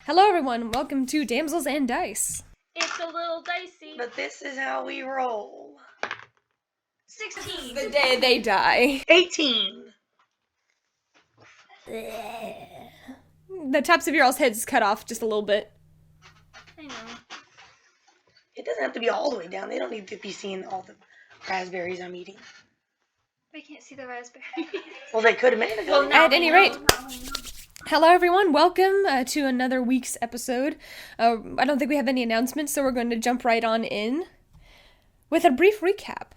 Hello everyone, welcome to Damsels and Dice. It's a little dicey. But this is how we roll. 16. The day they die. 18. The tops of your all's heads cut off just a little bit. I know. It doesn't have to be all the way down. They don't need to be seeing all the raspberries I'm eating. They can't see the raspberry. Well, they could a minute ago. Well, now At any rate, hello everyone, welcome to another week's episode. I don't think we have any announcements, so we're going to jump right on in with a brief recap.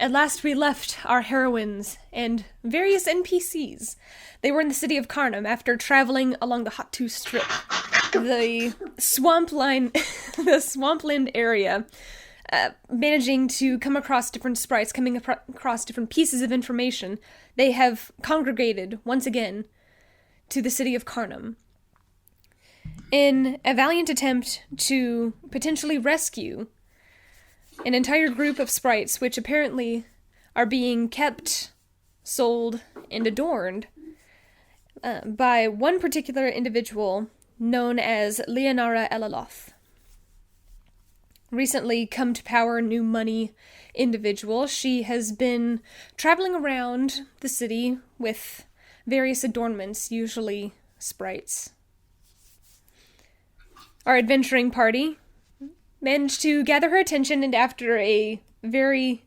At last we left our heroines and various NPCs. They were in the city of Karnam after traveling along the Hhatu Strip, the swampland area, managing to come across different sprites, coming across different pieces of information. They have congregated, once again, to the city of Karnam in a valiant attempt to potentially rescue an entire group of sprites which apparently are being kept, sold, and adorned by one particular individual known as Leonara Elaloth. Recently come to power new money individual. She has been traveling around the city with various adornments, usually sprites. Our adventuring party managed to gather her attention, and after a very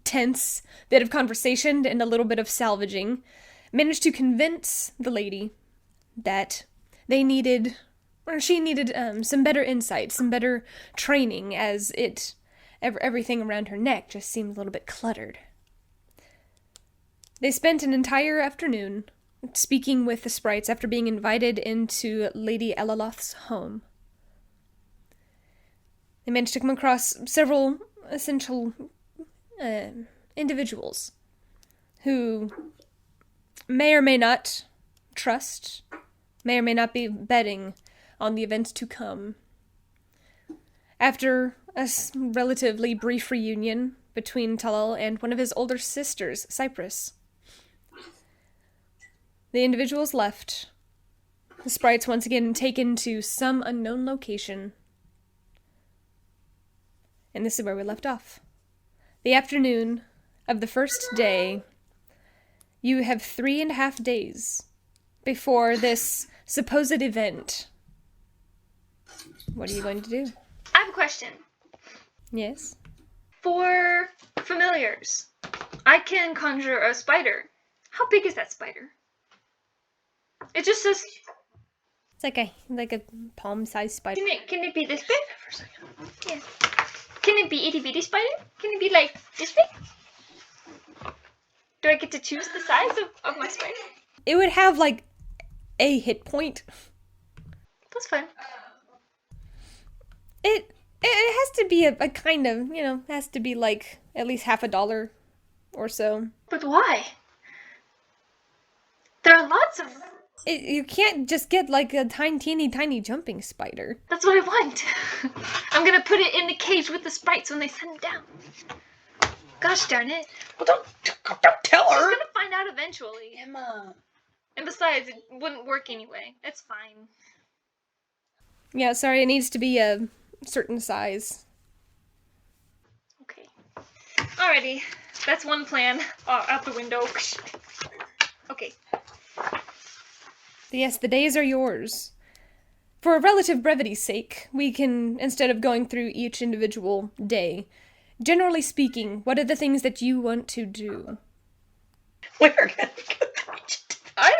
tense bit of conversation and a little bit of salvaging, managed to convince the lady that she needed some better insight, some better training, as everything around her neck just seemed a little bit cluttered. They spent an entire afternoon speaking with the sprites after being invited into Lady Elaloth's home. They managed to come across several essential individuals who may or may not trust, may or may not be betting on the events to come. After a relatively brief reunion between Talal and one of his older sisters, Cyprus, the individuals left, the sprites once again taken to some unknown location. And this is where we left off. The afternoon of the first day, you have 3.5 days before this supposed event. What are you going to do? I have a question. Yes? For familiars, I can conjure a spider. How big is that spider? It just says... It's like a palm-sized spider. Can it be this big? For a second. Yeah. Can it be itty-bitty spider? Can it be like this big? Do I get to choose the size of my spider? It would have like a hit point. That's fine. It has to be a kind of, has to be like at least $50 or so. But why? There are lots of... You can't just get like a tiny jumping spider. That's what I want. I'm gonna put it in the cage with the sprites when they send it down. Gosh darn it. Well, don't tell her. She's gonna find out eventually. Emma. And besides, it wouldn't work anyway. It's fine. Yeah, sorry, it needs to be a certain size. Okay. Alrighty. That's one plan. Out the window. Okay. Yes, the days are yours. For a relative brevity's sake, we can, instead of going through each individual day, generally speaking, what are the things that you want to do? We're gonna go through each I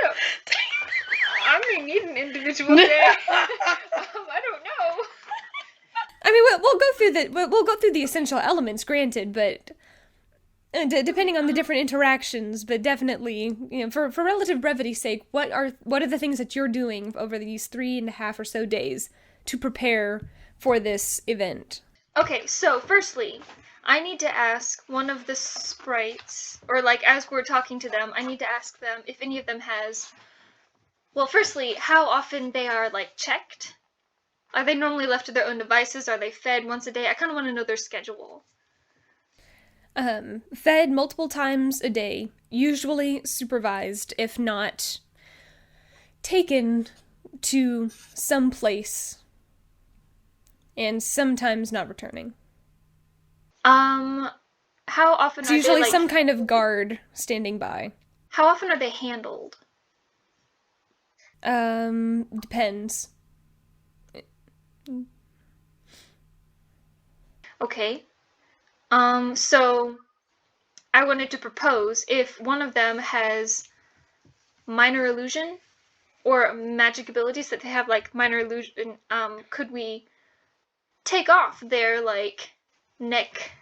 may need an individual day. I don't know. I mean, we'll go through the essential elements, granted, but depending on the different interactions, but definitely, for relative brevity's sake, what are the things that you're doing over these 3.5 or so days to prepare for this event? Okay, so firstly, I need to ask one of the sprites, or like as we're talking to them, I need to ask them if any of them has, well, firstly, how often they are like checked. Are they normally left to their own devices? Are they fed once a day? I kind of want to know their schedule. Fed multiple times a day, usually supervised, if not taken to some place and sometimes not returning. How often It's are usually they, like, some kind of guard standing by. how often are they handled? Depends. Okay. So I wanted to propose if one of them has minor illusion or magic abilities that they have, like, minor illusion, could we take off their, like, neck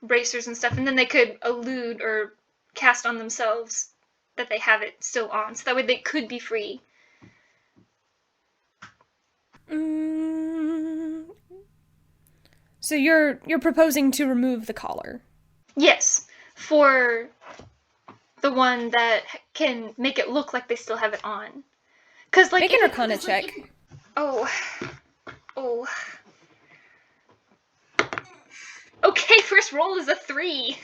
bracers and stuff, and then they could elude or cast on themselves that they have it still on, so that way they could be free. So you're proposing to remove the collar. Yes, for the one that can make it look like they still have it on. Cause, like, Make an Arcana check. Oh. Okay, first roll is a 3.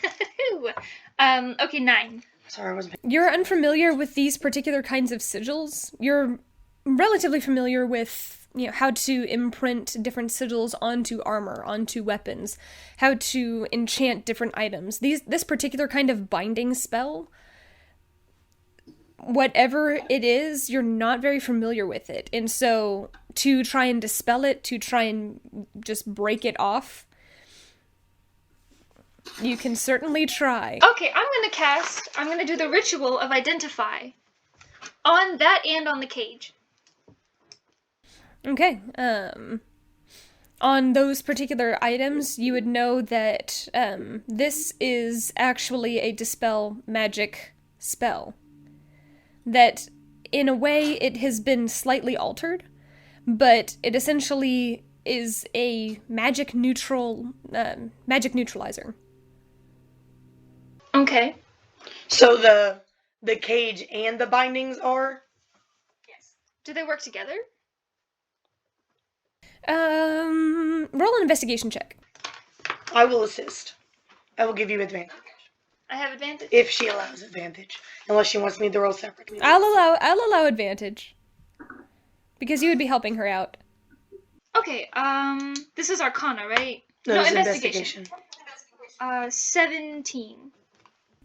Okay, 9. Sorry, I wasn't. You're unfamiliar with these particular kinds of sigils. You're relatively familiar with, how to imprint different sigils onto armor, onto weapons, how to enchant different items. This particular kind of binding spell, whatever it is, you're not very familiar with it. And so to try and dispel it, to try and just break it off, you can certainly try. Okay, I'm gonna do the ritual of identify. On that and on the cage. Okay, on those particular items, you would know that, this is actually a dispel magic spell. That, in a way, it has been slightly altered, but it essentially is a magic neutralizer. Okay. So the cage and the bindings are? Yes. Do they work together? Roll an investigation check. I will assist. I will give you advantage. I have advantage. If she allows advantage. Unless she wants me to roll separately. I'll allow advantage. Because you would be helping her out. Okay, this is Arcana, right? No, it's investigation. 17.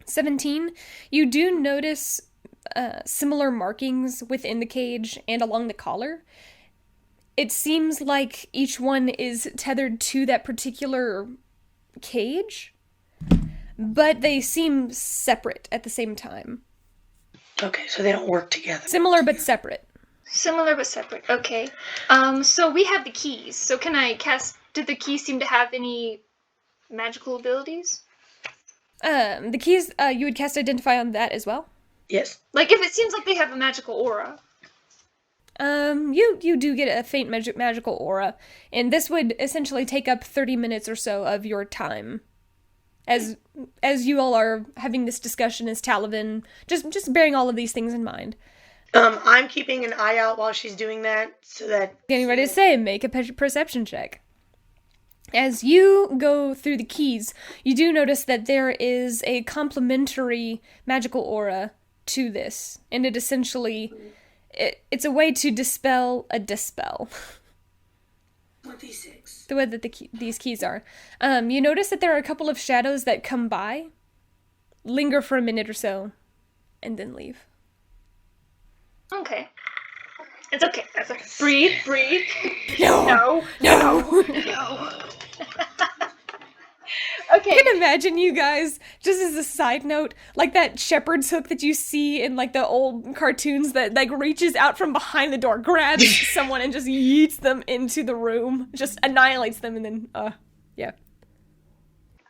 17. You do notice similar markings within the cage and along the collar. It seems like each one is tethered to that particular cage, but they seem separate at the same time. Okay, so they don't work together. Similar but separate. Similar but separate. Okay. So we have the keys. So can I cast... Did the keys seem to have any magical abilities? The keys, you would cast Identify on that as well? Yes. Like, if it seems like they have a magical aura. You do get a faint magical aura, and this would essentially take up 30 minutes or so of your time. As you all are having this discussion as Talavin, just bearing all of these things in mind. I'm keeping an eye out while she's doing that, so that... Getting ready to say, make a perception check. As you go through the keys, you do notice that there is a complementary magical aura to this, and it essentially... It's a way to dispel a dispel. What these six? The way that these keys are. You notice that there are a couple of shadows that come by, linger for a minute or so, and then leave. Okay. It's okay. That's okay. Breathe. No. Okay. I can imagine you guys, just as a side note, like that shepherd's hook that you see in like the old cartoons that like reaches out from behind the door, grabs someone and just yeets them into the room, just annihilates them, and then, yeah.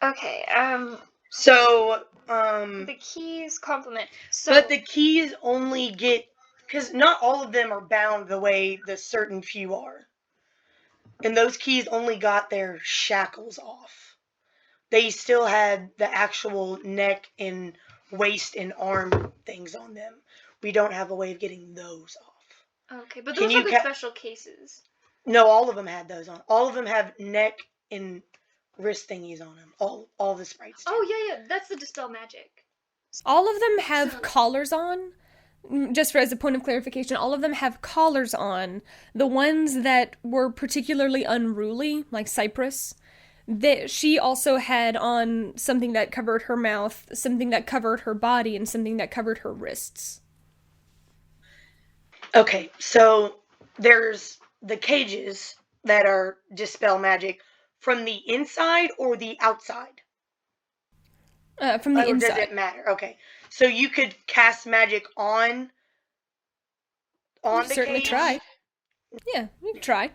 Okay, So, the keys complement. So, but the keys only get... Because not all of them are bound the way the certain few are. And those keys only got their shackles off. They still had the actual neck and waist and arm things on them. We don't have a way of getting those off. Okay, but those are the special cases. No, all of them had those on. All of them have neck and wrist thingies on them. All the sprites do. Oh, yeah, that's the dispel magic. All of them have collars on just for as a point of clarification, all of them have collars on. The ones that were particularly unruly, like Cypress, she also had on something that covered her mouth, something that covered her body, and something that covered her wrists. Okay, so there's the cages that are dispel magic from the inside or the outside? From the inside. Does it matter? Okay, so you could cast magic on the certainly cage? try. Yeah, you can try.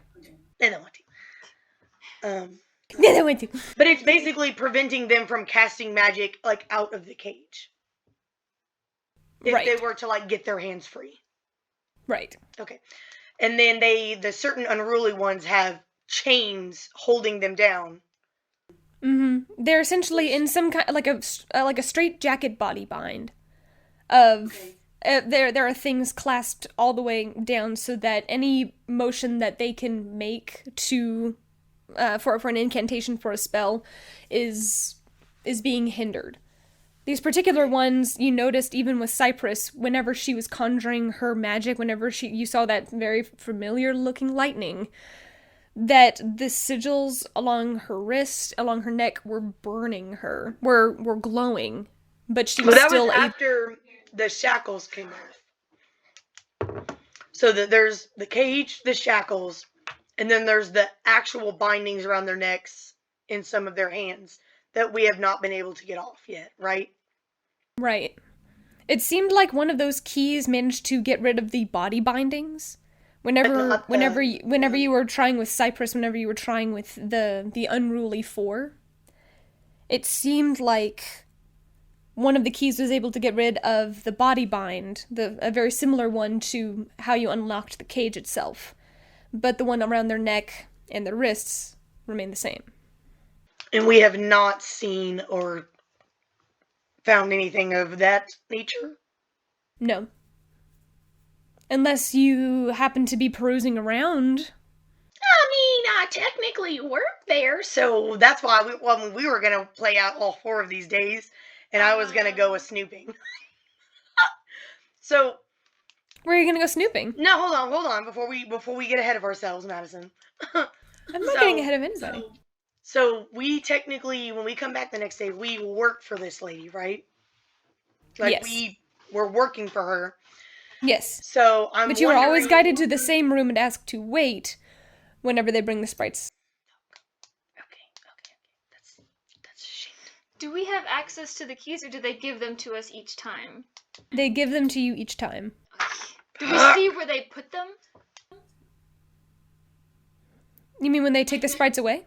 They don't want to. Yeah, they went to. But it's basically preventing them from casting magic, like, out of the cage. If they were to, like, get their hands free. Right. Okay. And then the certain unruly ones have chains holding them down. Mm-hmm. They're essentially in some kind, like a straight jacket body bind. There are things clasped all the way down so that any motion that they can make to for an incantation for a spell is being hindered. These particular ones you noticed even with Cypress, whenever she was conjuring her magic, whenever you saw that very familiar looking lightning, that the sigils along her wrist, along her neck, were burning her, were glowing, but she was still was after the shackles came off. So there's the cage, the shackles, and then there's the actual bindings around their necks and some of their hands that we have not been able to get off yet, right? Right. It seemed like one of those keys managed to get rid of the body bindings. Whenever you were trying with Cypress, whenever you were trying with the Unruly Four, it seemed like one of the keys was able to get rid of the body bind, a very similar one to how you unlocked the cage itself. But the one around their neck and their wrists remained the same. And we have not seen or found anything of that nature? No. Unless you happen to be perusing around. I mean, I technically work there, so that's why we were going to play out all 4 of these days, and I was going to go with snooping. So... Where are you going to go snooping? No, hold on, before we get ahead of ourselves, Madison. I'm not getting ahead of anybody. So we technically, when we come back the next day, we work for this lady, right? Like, yes. we're working for her. Yes. So But you were always guided to the same room and asked to wait whenever they bring the sprites. Okay. That's a shame. Do we have access to the keys, or do they give them to us each time? They give them to you each time. Do we see where they put them? You mean when they take the sprites away?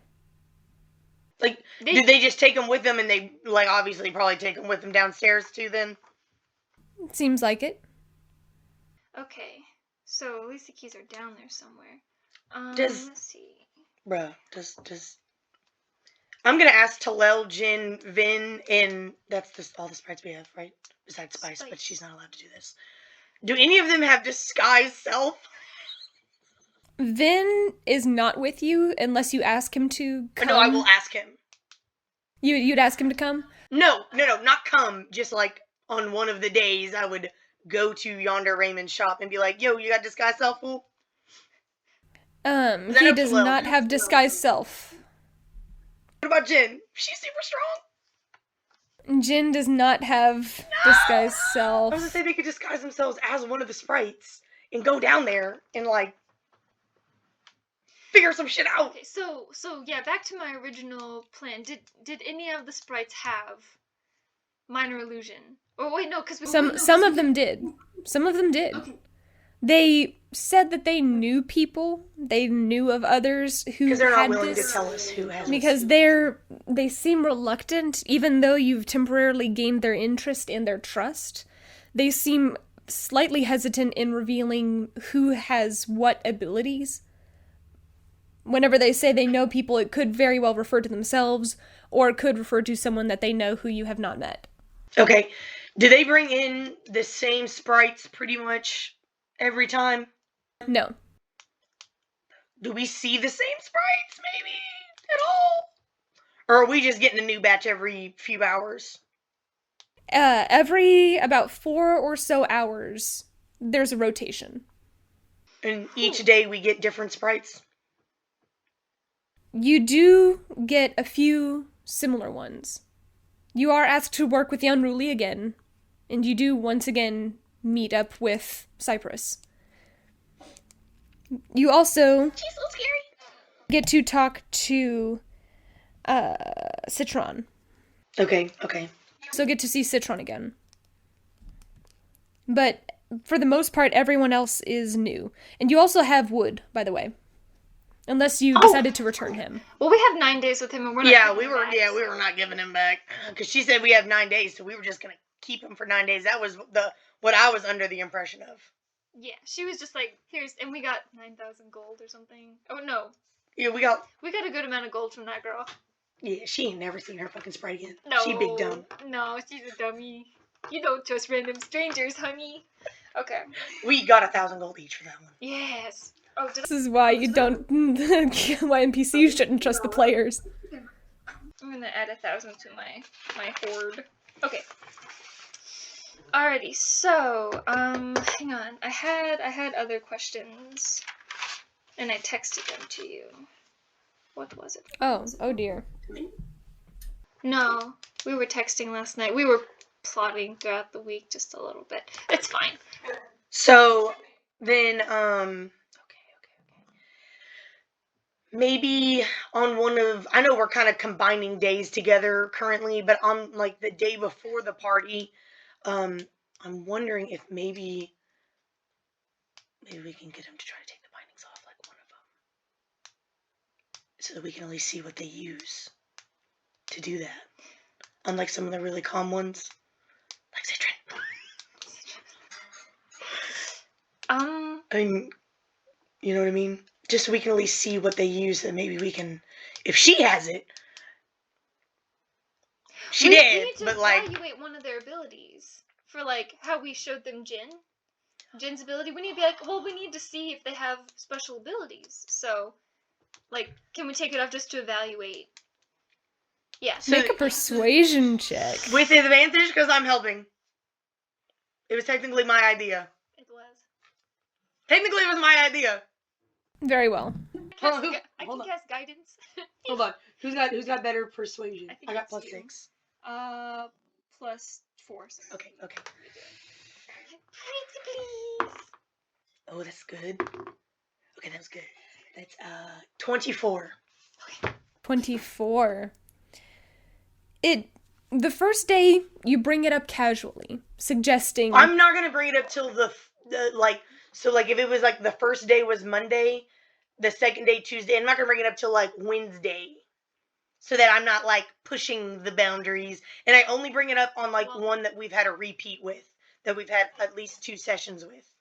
Like, did they just take them with them, and they, like, obviously probably take them with them downstairs too, then? Seems like it. Okay. So, at least the keys are down there somewhere. Let's see. Bruh, does... I'm gonna ask Talel, Jin, Vin, and that's all the sprites we have, right? Besides Spice, but she's not allowed to do this. Do any of them have disguise self? Vin is not with you unless you ask him to come. No, I will ask him. You'd ask him to come? No, not come. Just like on one of the days, I would go to Yonder Raymond's shop and be like, "Yo, you got disguise self, fool?" He does not have disguise self. What about Jin? She's super strong. Jin does not have disguise self. I was gonna say they could disguise themselves as one of the sprites and go down there and like figure some shit out. Okay, so yeah, back to my original plan. Did any of the sprites have minor illusion? Or wait, no, because some of them did. Some of them did. Okay. They said that they knew people. They knew of others who had this. Because they're not willing to tell us who has. Because they seem reluctant, even though you've temporarily gained their interest and their trust. They seem slightly hesitant in revealing who has what abilities. Whenever they say they know people, it could very well refer to themselves, or it could refer to someone that they know who you have not met. Okay. Do they bring in the same sprites pretty much every time? No. Do we see the same sprites, maybe, at all? Or are we just getting a new batch every few hours? Every about 4 or so hours, there's a rotation. And each day we get different sprites? You do get a few similar ones. You are asked to work with the unruly again, and you do once again meet up with Cypress. You also She's so scary. get to talk to Citron. Okay. So get to see Citron again. But for the most part, everyone else is new. And you also have Wood, by the way. Unless you decided to return him. Well, we have 9 days with him, and we're not. We were not giving him back because she said we have 9 days, so we were just gonna keep him for 9 days. That was what I was under the impression of. Yeah, she was just like, here's, and we got 9,000 gold or something. Oh no, Yeah, we got a good amount of gold from that girl. Yeah, she ain't never seen her fucking sprite again. No, She big dumb. No, she's a dummy. You don't trust random strangers, honey. Okay. We got 1,000 gold each for that one. Yes. Oh, This is why you don't. Why NPCs shouldn't trust the players. I'm gonna add 1,000 to my hoard. Okay. Alrighty, so hang on. I had other questions, and I texted them to you. What was it? Oh dear. No, we were texting last night. We were plotting throughout the week just a little bit. It's fine. So then, maybe on one of, I know we're kind of combining days together currently, but on like the day before the party, I'm wondering if maybe we can get him to try to take the bindings off, like one of them, so that we can at least see what they use to do that. Unlike some of the really calm ones, like Citron. I mean, you know what I mean? Just so we can at least see what they use, and maybe we can, if she has it. We need to evaluate one of their abilities for like how we showed them Jin's ability. We need to be like, well, we need to see if they have special abilities. So, like, can we take it off just to evaluate? Yeah. So make a persuasion check. With advantage, because I'm helping. It was technically my idea. It was. Technically, it was my idea. Very well. I can cast guidance. Hold on. Who's got better persuasion? I got plus 6. Plus 4. So. Okay. Pretty please. Oh, that's good. Okay, that was good. That's 24. Okay. 24. The first day you bring it up casually, suggesting. I'm not gonna bring it up till the so like if it was like the first day was Monday, the second day Tuesday. I'm not gonna bring it up till like Wednesday, so that I'm not like pushing the boundaries. And I only bring it up on like one that we've had a repeat with, that we've had at least 2 sessions with.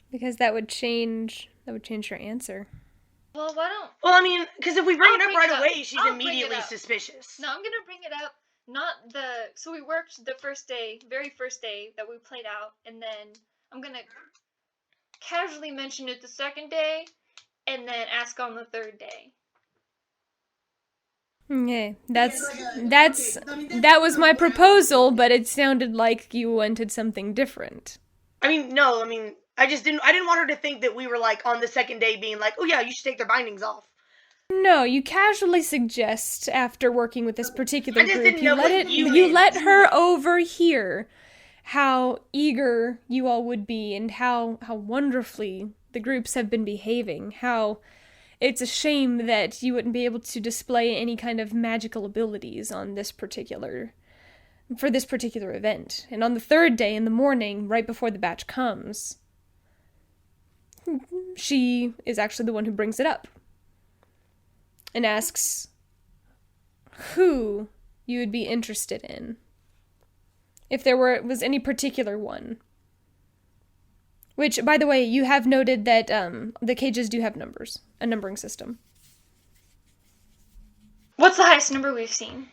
Because that would change your answer. Well, why don't... Well, I mean, because if we bring it up right away, she's I'll immediately suspicious. No, I'm gonna bring it up. So we worked the very first day that we played out, and then I'm gonna casually mention it the second day, and then ask on the third day. Okay, that was my proposal, but it sounded like you wanted something different. I mean, no, I didn't want her to think that we were like on the second day being like, oh yeah, you should take their bindings off. No, you casually suggest after working with this particular group, you let her overhear how eager you all would be and how wonderfully the groups have been behaving, how it's a shame that you wouldn't be able to display any kind of magical abilities for this particular event. And on the third day in the morning, right before the batch comes, she is actually the one who brings it up and asks who you would be interested in. If there was any particular one. Which, by the way, you have noted that the cages do have numbers, a numbering system. What's the highest number we've seen?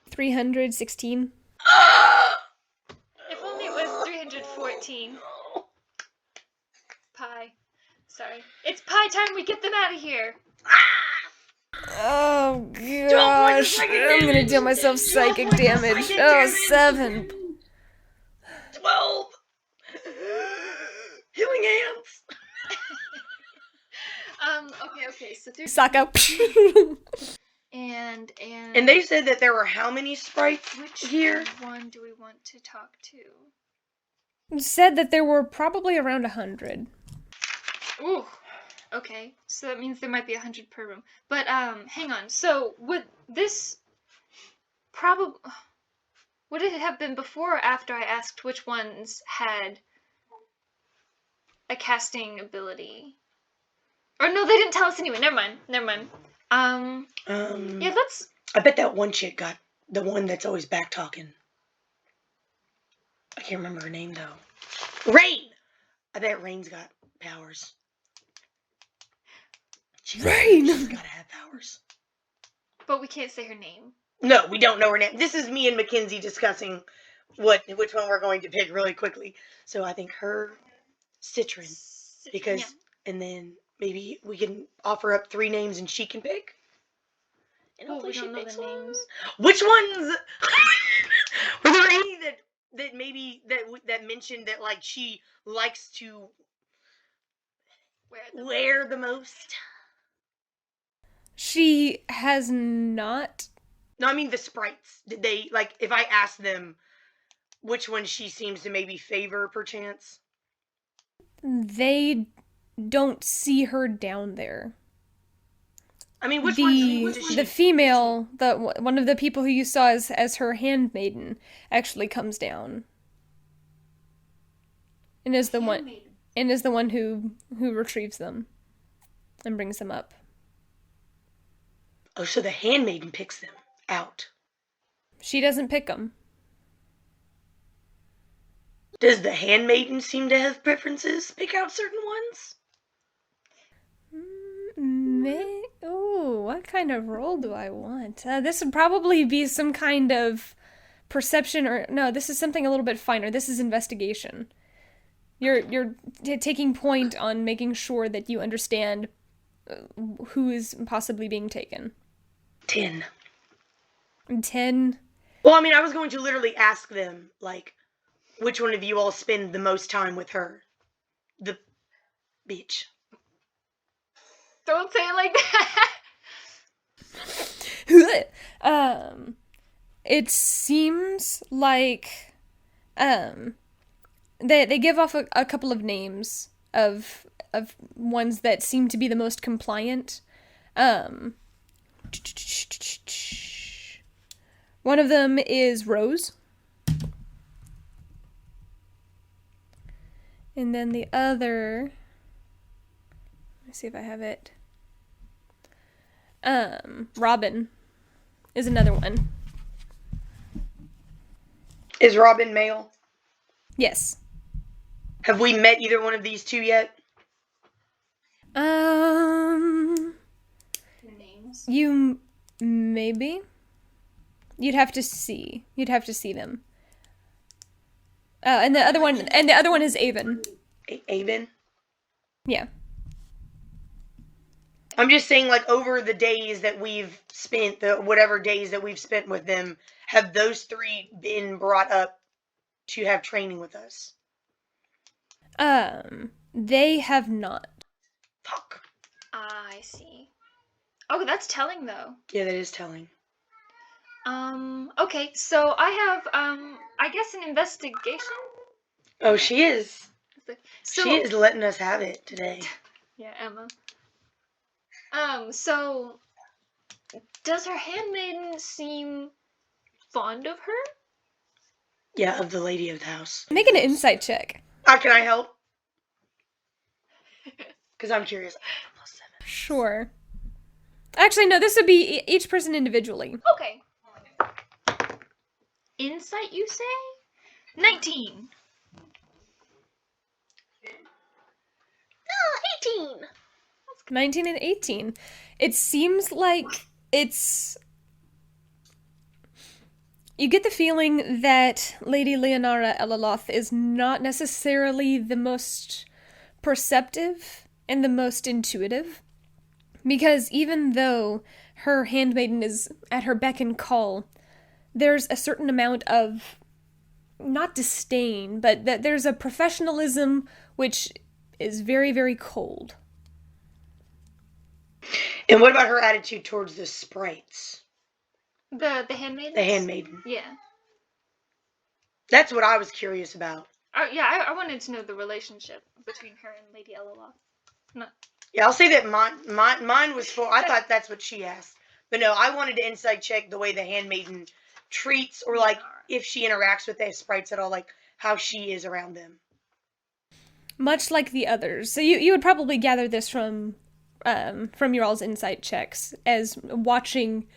316. If only it was 314. Pie. Sorry. It's pie time, we get them out of here! Oh, 12 points of gosh. psychic I'm gonna damage. deal myself 12 psychic points of damage. psychic Oh, damage. 7. 12. Healing hands. Okay, so through Sako. and And they said that there were how many sprites which here? one do we want to talk to? Said that there were probably around 100. Ooh. Okay, so that means there might be 100 per room. But hang on. So would this would it have been before or after I asked which ones had a casting ability? Or no, they didn't tell us anyway. Never mind. Yeah, let's. I bet that one chick got the one that's always back talking. I can't remember her name though. Rain. I bet Rain's got powers. Rain! She's gotta have powers. But we can't say her name. No, we don't know her name. This is me and Mackenzie discussing which one we're going to pick really quickly. So I think her, Citron, because Yeah. and then maybe we can offer up 3 names and she can pick. And Oh, we hopefully she don't know picks the one. names. Which ones? Were there any that maybe that mentioned that like she likes to wear the most? She has not. No, I mean the sprites. Did they, like, if I asked them which one she seems to maybe favor, perchance? They don't see her down there. I mean, which one does she... The female, one of the people who you saw as her handmaiden, actually comes down, and is the one who retrieves them and brings them up. Oh, so the handmaiden picks them out. She doesn't pick them. Does the handmaiden seem to have preferences? Pick out certain ones? Oh, what kind of role do I want? This would probably be some kind of perception, or no, this is something a little bit finer. This is investigation. You're taking point on making sure that you understand who is possibly being taken. 10. 10? Well, I mean, I was going to literally ask them, like, which one of you all spend the most time with her? The bitch. Don't say it like that! It seems like, they give off a couple of names of ones that seem to be the most compliant. One of them is Rose. And then the other, let me see if I have it. Robin is another one. Is Robin male? Yes. Have we met either one of these two yet? names. You maybe. You'd have to see. You'd have to see them. And the other one is Avon. Avon? Yeah. I'm just saying, like, over the days that we've spent, whatever days that we've spent with them, have those 3 been brought up to have training with us? They have not. Fuck. I see. Oh, that's telling though. Yeah, that is telling. Okay, so I have, I guess an investigation? Oh, she is. So, She is letting us have it today. yeah, Emma. So, does her handmaiden seem fond of her? Yeah, of the lady of the house. Make an insight check. Can I help? Because I'm curious. Sure. Actually, no, this would be each person individually. Okay. Insight, you say? 19. Oh, 18. 19 and 18. It seems like it's... You get the feeling that Lady Leonara Elaloth is not necessarily the most perceptive and the most intuitive, Because even though her handmaiden is at her beck and call, there's a certain amount of, not disdain, but that there's a professionalism which is very, very cold. And what about her attitude towards the sprites? The handmaiden? The handmaiden. Yeah. That's what I was curious about. I wanted to know the relationship between her and Lady Elala. No. Yeah, I'll say that mine was for. I thought that's what she asked, but no, I wanted to insight check the way the handmaiden treats, or like if she interacts with the sprites at all, like how she is around them. Much like the others. So you would probably gather this from your all's insight checks, as watching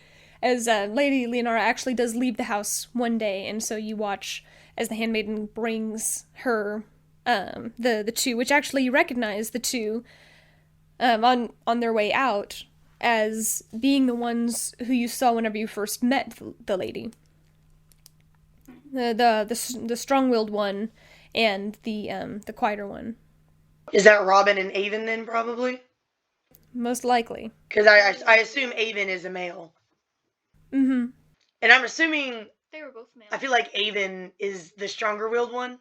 as Lady Leonora actually does leave the house one day, and so you watch as the handmaiden brings her the two, which actually you recognize the two on their way out as being the ones who you saw whenever you first met the lady. The strong-willed one and the quieter one. Is that Robin and Avon then, probably? Most likely. Because I assume Avon is a male. Mm-hmm. And I'm assuming... They were both male. I feel like Avon is the stronger-willed one. I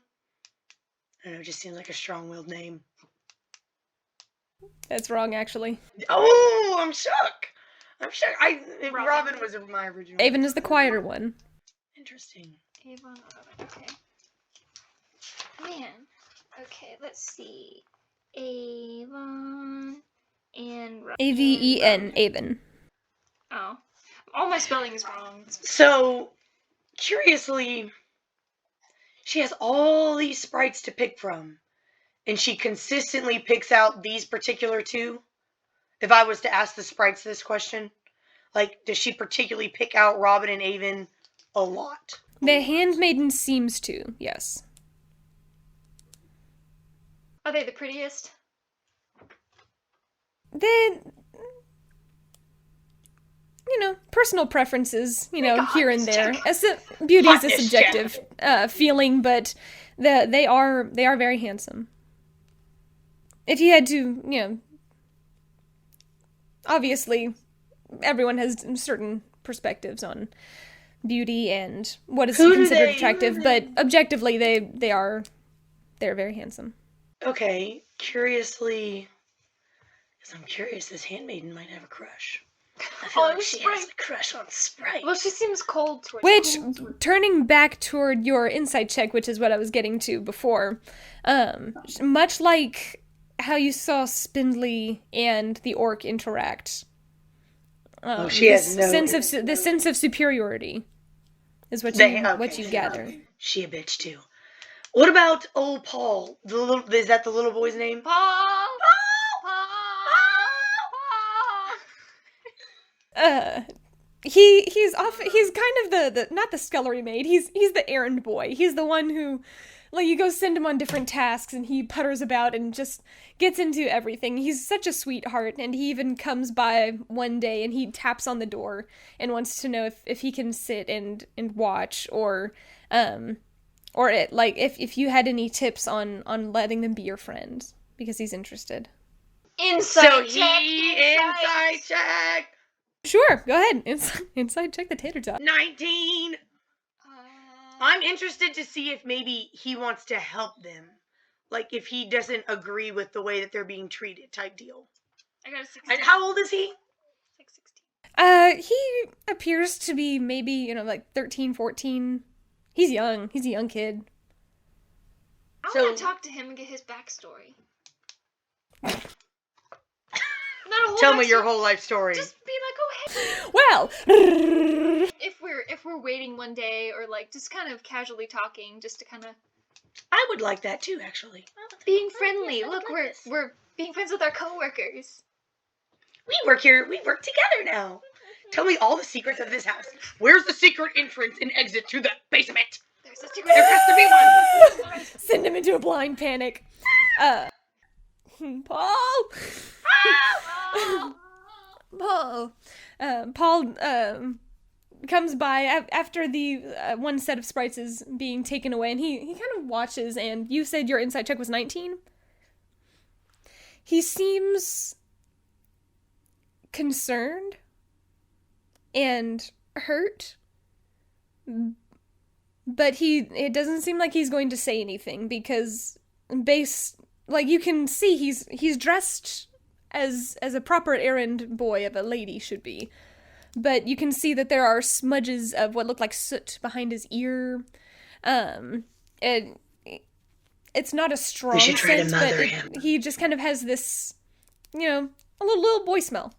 don't know, it just seems like a strong-willed name. That's wrong, actually. Oh, I'm shook. Robin was my original. Avon is the quieter one. Interesting. Avon, okay. Man. Okay, let's see. Avon and Robin. Aven, Avon. Oh. All my spelling is wrong. So, curiously, she has all these sprites to pick from, and she consistently picks out these particular two. If I was to ask the sprites this question, like, does she particularly pick out Robin and Avon a lot? The handmaiden seems to, yes. Are they the prettiest? Personal preferences, here and there. Check. Beauty is a Hotness subjective feeling, but they are very handsome. If you had to, obviously, everyone has certain perspectives on beauty and what is considered attractive, but objectively, they're very handsome. Okay, curiously, because I'm curious, this handmaiden might have a crush. I feel like she has a crush on Sprite. Well, she seems cold towards Which, turning back toward your insight check, which is what I was getting to before, much like how you saw Spindly and the orc interact, she has no the sense of superiority is what you gather. She a bitch too. What about old Paul? Is that the little boy's name? Paul! He's kind of the not the scullery maid. He's the errand boy. He's the one who, like, you go send him on different tasks and he putters about and just gets into everything. He's such a sweetheart, and he even comes by one day and he taps on the door and wants to know if he can sit and watch, or if you had any tips on letting them be your friend, because he's interested. Insight check. Sure, go ahead. Inside check the tater tot. 19. I'm interested to see if maybe he wants to help them. Like, if he doesn't agree with the way that they're being treated, type deal. I got a 16. And how old is he? Like 16. He appears to be maybe, like 13, 14. He's young. He's a young kid. I want to talk to him and get his backstory. Tell me your whole life story. Just be like, oh hey. Well, if we're waiting one day, or like just kind of casually talking, just to kind of. I would like that too, actually. Being friendly. Look, we're being friends with our coworkers. We work here. We work together now. Tell me all the secrets of this house. Where's the secret entrance and exit to the basement? There's a secret. There has to be one. Send him into a blind panic. Paul. Paul comes by after the one set of sprites is being taken away, and he kind of watches, and you said your insight check was 19? He seems concerned and hurt, but it doesn't seem like he's going to say anything because you can see he's dressed as a proper errand boy of a lady should be. But you can see that there are smudges of what look like soot behind his ear. It's not a strong scent, but he just kind of has this, a little boy smell.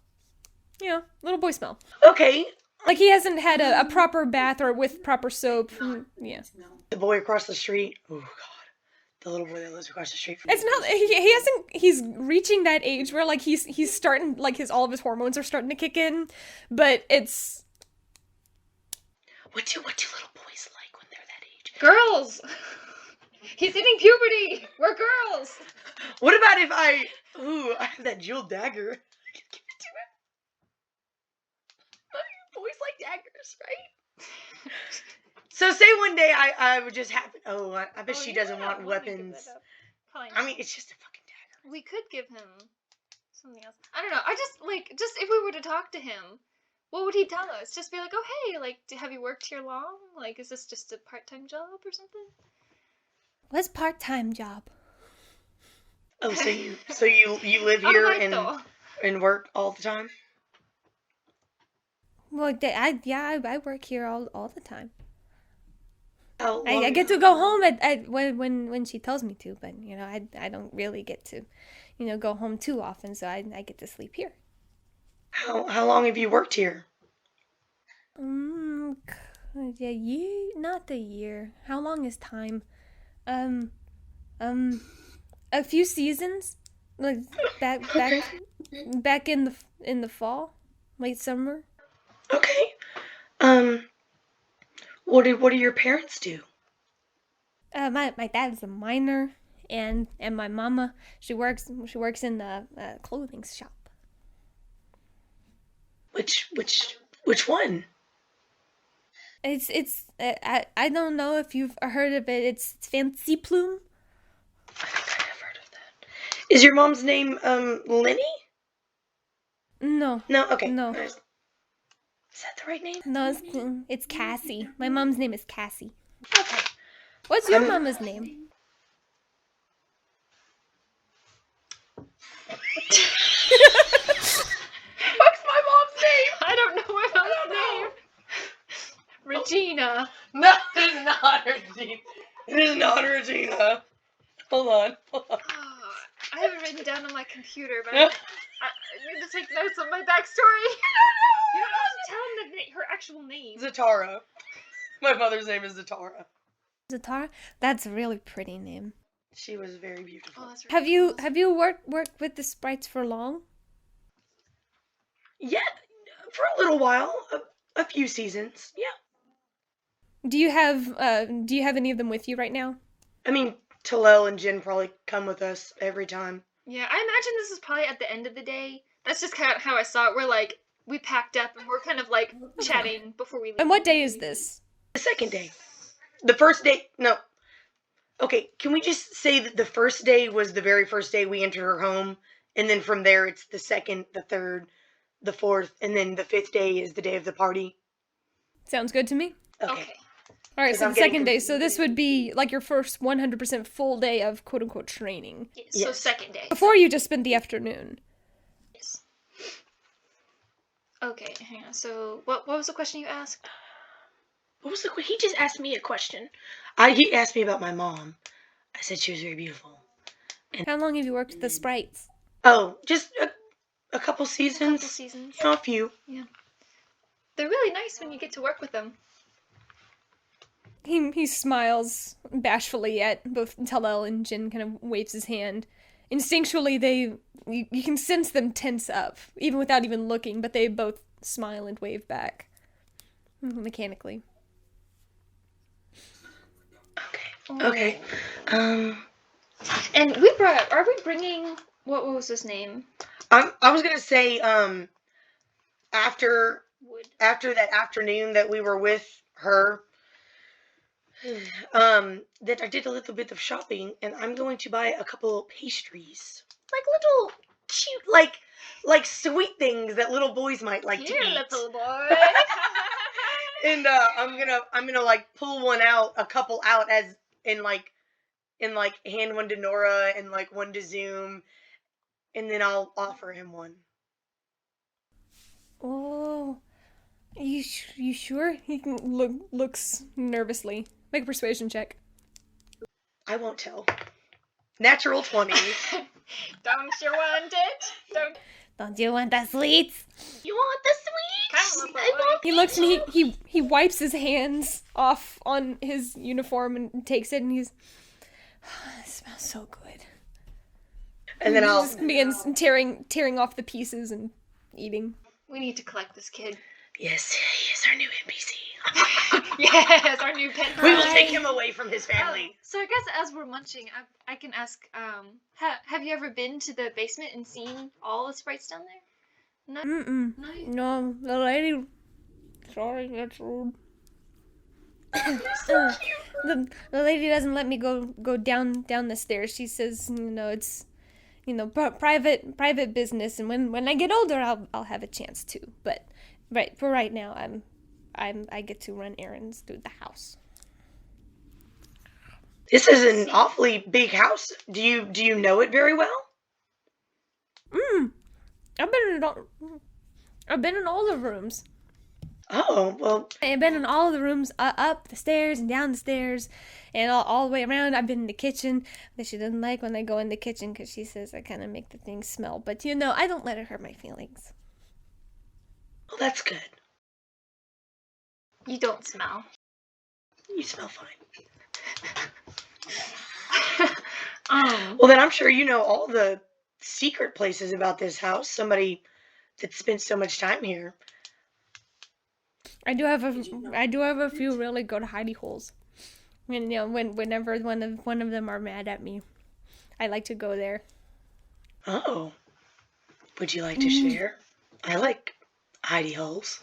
Little boy smell. Okay. Like he hasn't had a proper bath or with proper soap. Yeah. The boy across the street. Oh, God. The little boy that lives across the street from It's not, he hasn't, he's reaching that age where, like, he's starting, like, all of his hormones are starting to kick in, but it's... What do little boys like when they're that age? Girls! He's hitting puberty! We're girls! What about if I have that jeweled dagger. Give it to him. Boys like daggers, right? So say one day I would just happen. Oh, I bet she doesn't want weapons. I mean, it's just a fucking dagger. We could give him something else. I don't know. I just if we were to talk to him, what would he tell us? Just be like, oh hey, like, have you worked here long? Like, is this just a part-time job or something? What's part-time job? Oh, so you live here and work all the time? Well, I work here all the time. I get to go home when she tells me to, but I don't really get to, go home too often, so I get to sleep here. How long have you worked here? A year, not a year. How long is time? A few seasons, like back in the fall, late summer. Okay. What do your parents do? My dad's a miner, and my mama, she works in the clothing shop. Which one? I don't know if you've heard of it. It's Fancy Plume. I think I have heard of that. Is your mom's name Lenny? No. No. Okay. No. Is that the right name? No, it's Cassie. My mom's name is Cassie. Okay. What's your mama's name? What's my mom's name? I don't know my mom's name. Regina. No, it is not Regina. It is not Regina. Hold on. I have it written down on my computer, but I need to take notes on my backstory. You don't have to tell them her actual name. Zatara. My mother's name is Zatara. Zatara? That's a really pretty name. She was very beautiful. Oh, that's really Have you worked with the sprites for long? Yeah, for a little while. A few seasons. Yeah. Do you have any of them with you right now? I mean, Talel and Jen probably come with us every time. Yeah, I imagine this is probably at the end of the day. That's just kind of how I saw it. We're like, we packed up and we're kind of like chatting before we leave. And what day is this? The second day. The first day, no. Okay, can we just say that the first day was the very first day we entered her home, and then from there it's the second, the third, the fourth, and then the fifth day is the day of the party? Sounds good to me. Okay. All right, 'Cause so I'm the second day. getting So this would be like your first 100% full day of quote-unquote training. Yes, so Yes. second day. Before you just spent the afternoon. Yes. Okay, hang on. So, what was the question you asked? What was the question? He just asked me a question. He asked me about my mom. I said she was very beautiful. How long have you worked with the sprites? Oh, just a couple seasons. Couple seasons. You know, a few. Yeah. They're really nice when you get to work with them. He smiles bashfully at both Talel and Jin, kind of waves his hand. Instinctually, you can sense them tense up, even without even looking, but they both smile and wave back. Mechanically. Okay. And are we bringing, what was his name? I was gonna say, after Wood. that afternoon that we were with her, that I did a little bit of shopping, and I'm going to buy a couple pastries, like little cute, like sweet things that little boys might like to Here, eat. little boy. And I'm gonna like pull one out, a couple out as in like hand one to Nora and like one to Zoom, and then I'll offer him one. Oh, you sure? He looks nervously. Make a persuasion check. I won't tell. Natural 20. Don't you want it? Don't you want the sweets? You want the sweets? Come on, I want He looks and he wipes his hands off on his uniform and takes it, and he's, it smells so good. And then I'll Just begins tearing off the pieces and eating. We need to collect this kid. Yes, he is our new NPC. Yes, our new pet. We will take him away from his family. So I guess as we're munching, I can ask, have you ever been to the basement and seen all the sprites down there? No. No, the lady. Sorry, that's rude. The lady doesn't let me go down the stairs. She says, it's, private business, and when I get older, I'll have a chance to. But for right now, I get to run errands through the house. This is an awfully big house. Do you know it very well? I've been in all the rooms. Oh, well. I've been in all the rooms, up the stairs and down the stairs, and all the way around. I've been in the kitchen, but she doesn't like when I go in the kitchen because she says I kind of make the things smell. But I don't let it hurt my feelings. Well, that's good. You don't smell. You smell fine. Well, then I'm sure you know all the secret places about this house. Somebody that spent so much time here. I do have a few really good hidey holes. And whenever one of them are mad at me, I like to go there. Oh. Would you like to share? I like hidey holes.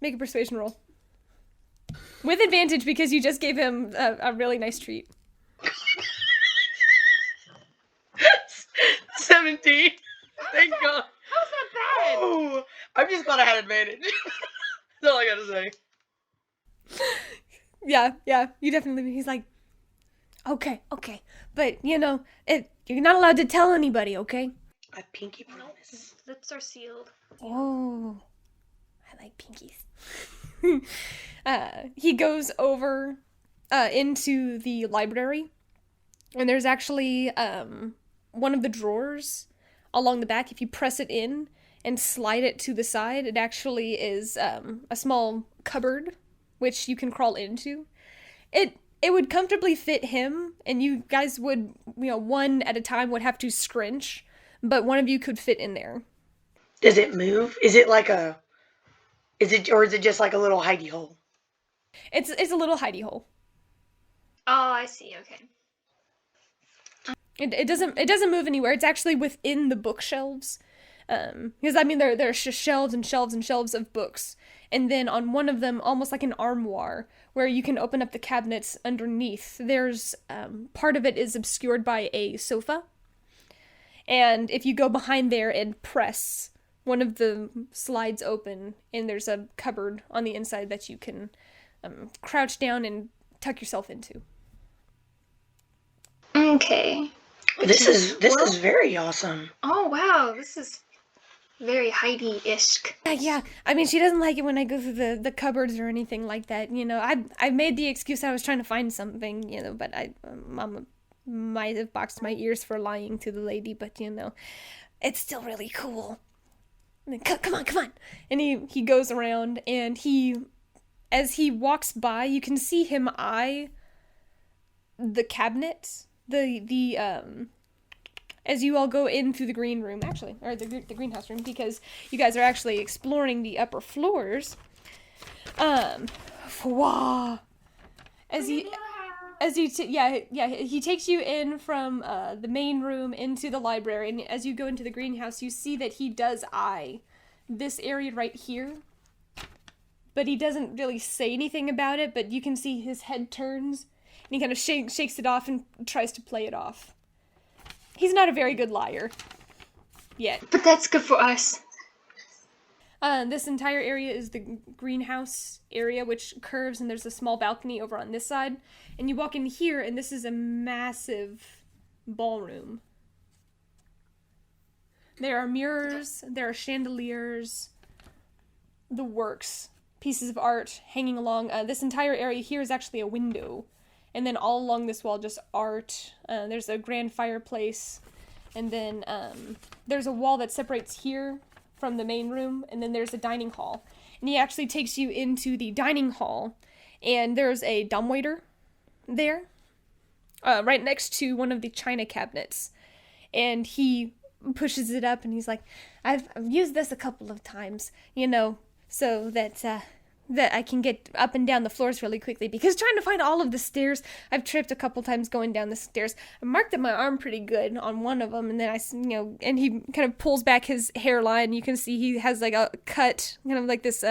Make a persuasion roll. With advantage because you just gave him a really nice treat. 17. Thank God. how's that bad? Oh, I'm just glad I had advantage. That's all I gotta say. Yeah, you definitely. He's like, okay, but you're not allowed to tell anybody, okay? I pinky promise. Lips are sealed. Oh, I like pinkies. He goes over into the library, and there's actually one of the drawers along the back. If you press it in and slide it to the side, it actually is a small cupboard which you can crawl into. It would comfortably fit him, and you guys would, one at a time would have to scrunch, but one of you could fit in there. Does it move? Is it just like a little hidey hole? It's a little hidey hole. Oh, I see. Okay. It doesn't move anywhere. It's actually within the bookshelves. Because there are shelves and shelves and shelves of books, and then on one of them, almost like an armoire, where you can open up the cabinets underneath. There's part of it is obscured by a sofa, and if you go behind there and press, one of the slides open, and there's a cupboard on the inside that you can crouch down and tuck yourself into. Okay. This is very awesome. Oh wow, this is very Heidi-ish. Yeah. She doesn't like it when I go through the cupboards or anything like that. I made the excuse I was trying to find something, but Mama might have boxed my ears for lying to the lady, but it's still really cool. And then, come on. And he goes around, and as he walks by, you can see him eye the cabinet, as you all go in through the green room, actually, or the greenhouse room, because you guys are actually exploring the upper floors. He takes you in from the main room into the library, and as you go into the greenhouse, you see that he does eye this area right here, but he doesn't really say anything about it, but you can see his head turns, And he kind of shakes it off and tries to play it off. He's not a very good liar. Yet. But that's good for us. This entire area is the greenhouse area, which curves, and there's a small balcony over on this side. And you walk in here, and this is a massive ballroom. There are mirrors, there are chandeliers, the works, pieces of art hanging along. This entire area here is actually a window. And then all along this wall, just art. There's a grand fireplace. And then there's a wall that separates here from the main room, and then there's a dining hall. And he actually takes you into the dining hall, and there's a dumbwaiter there, right next to one of the china cabinets. And he pushes it up, and he's like, I've used this a couple of times, so that I can get up and down the floors really quickly, because trying to find all of the stairs, I've tripped a couple times going down the stairs. I marked up my arm pretty good on one of them, and then and he kind of pulls back his hairline. You can see he has like a cut, kind of like this,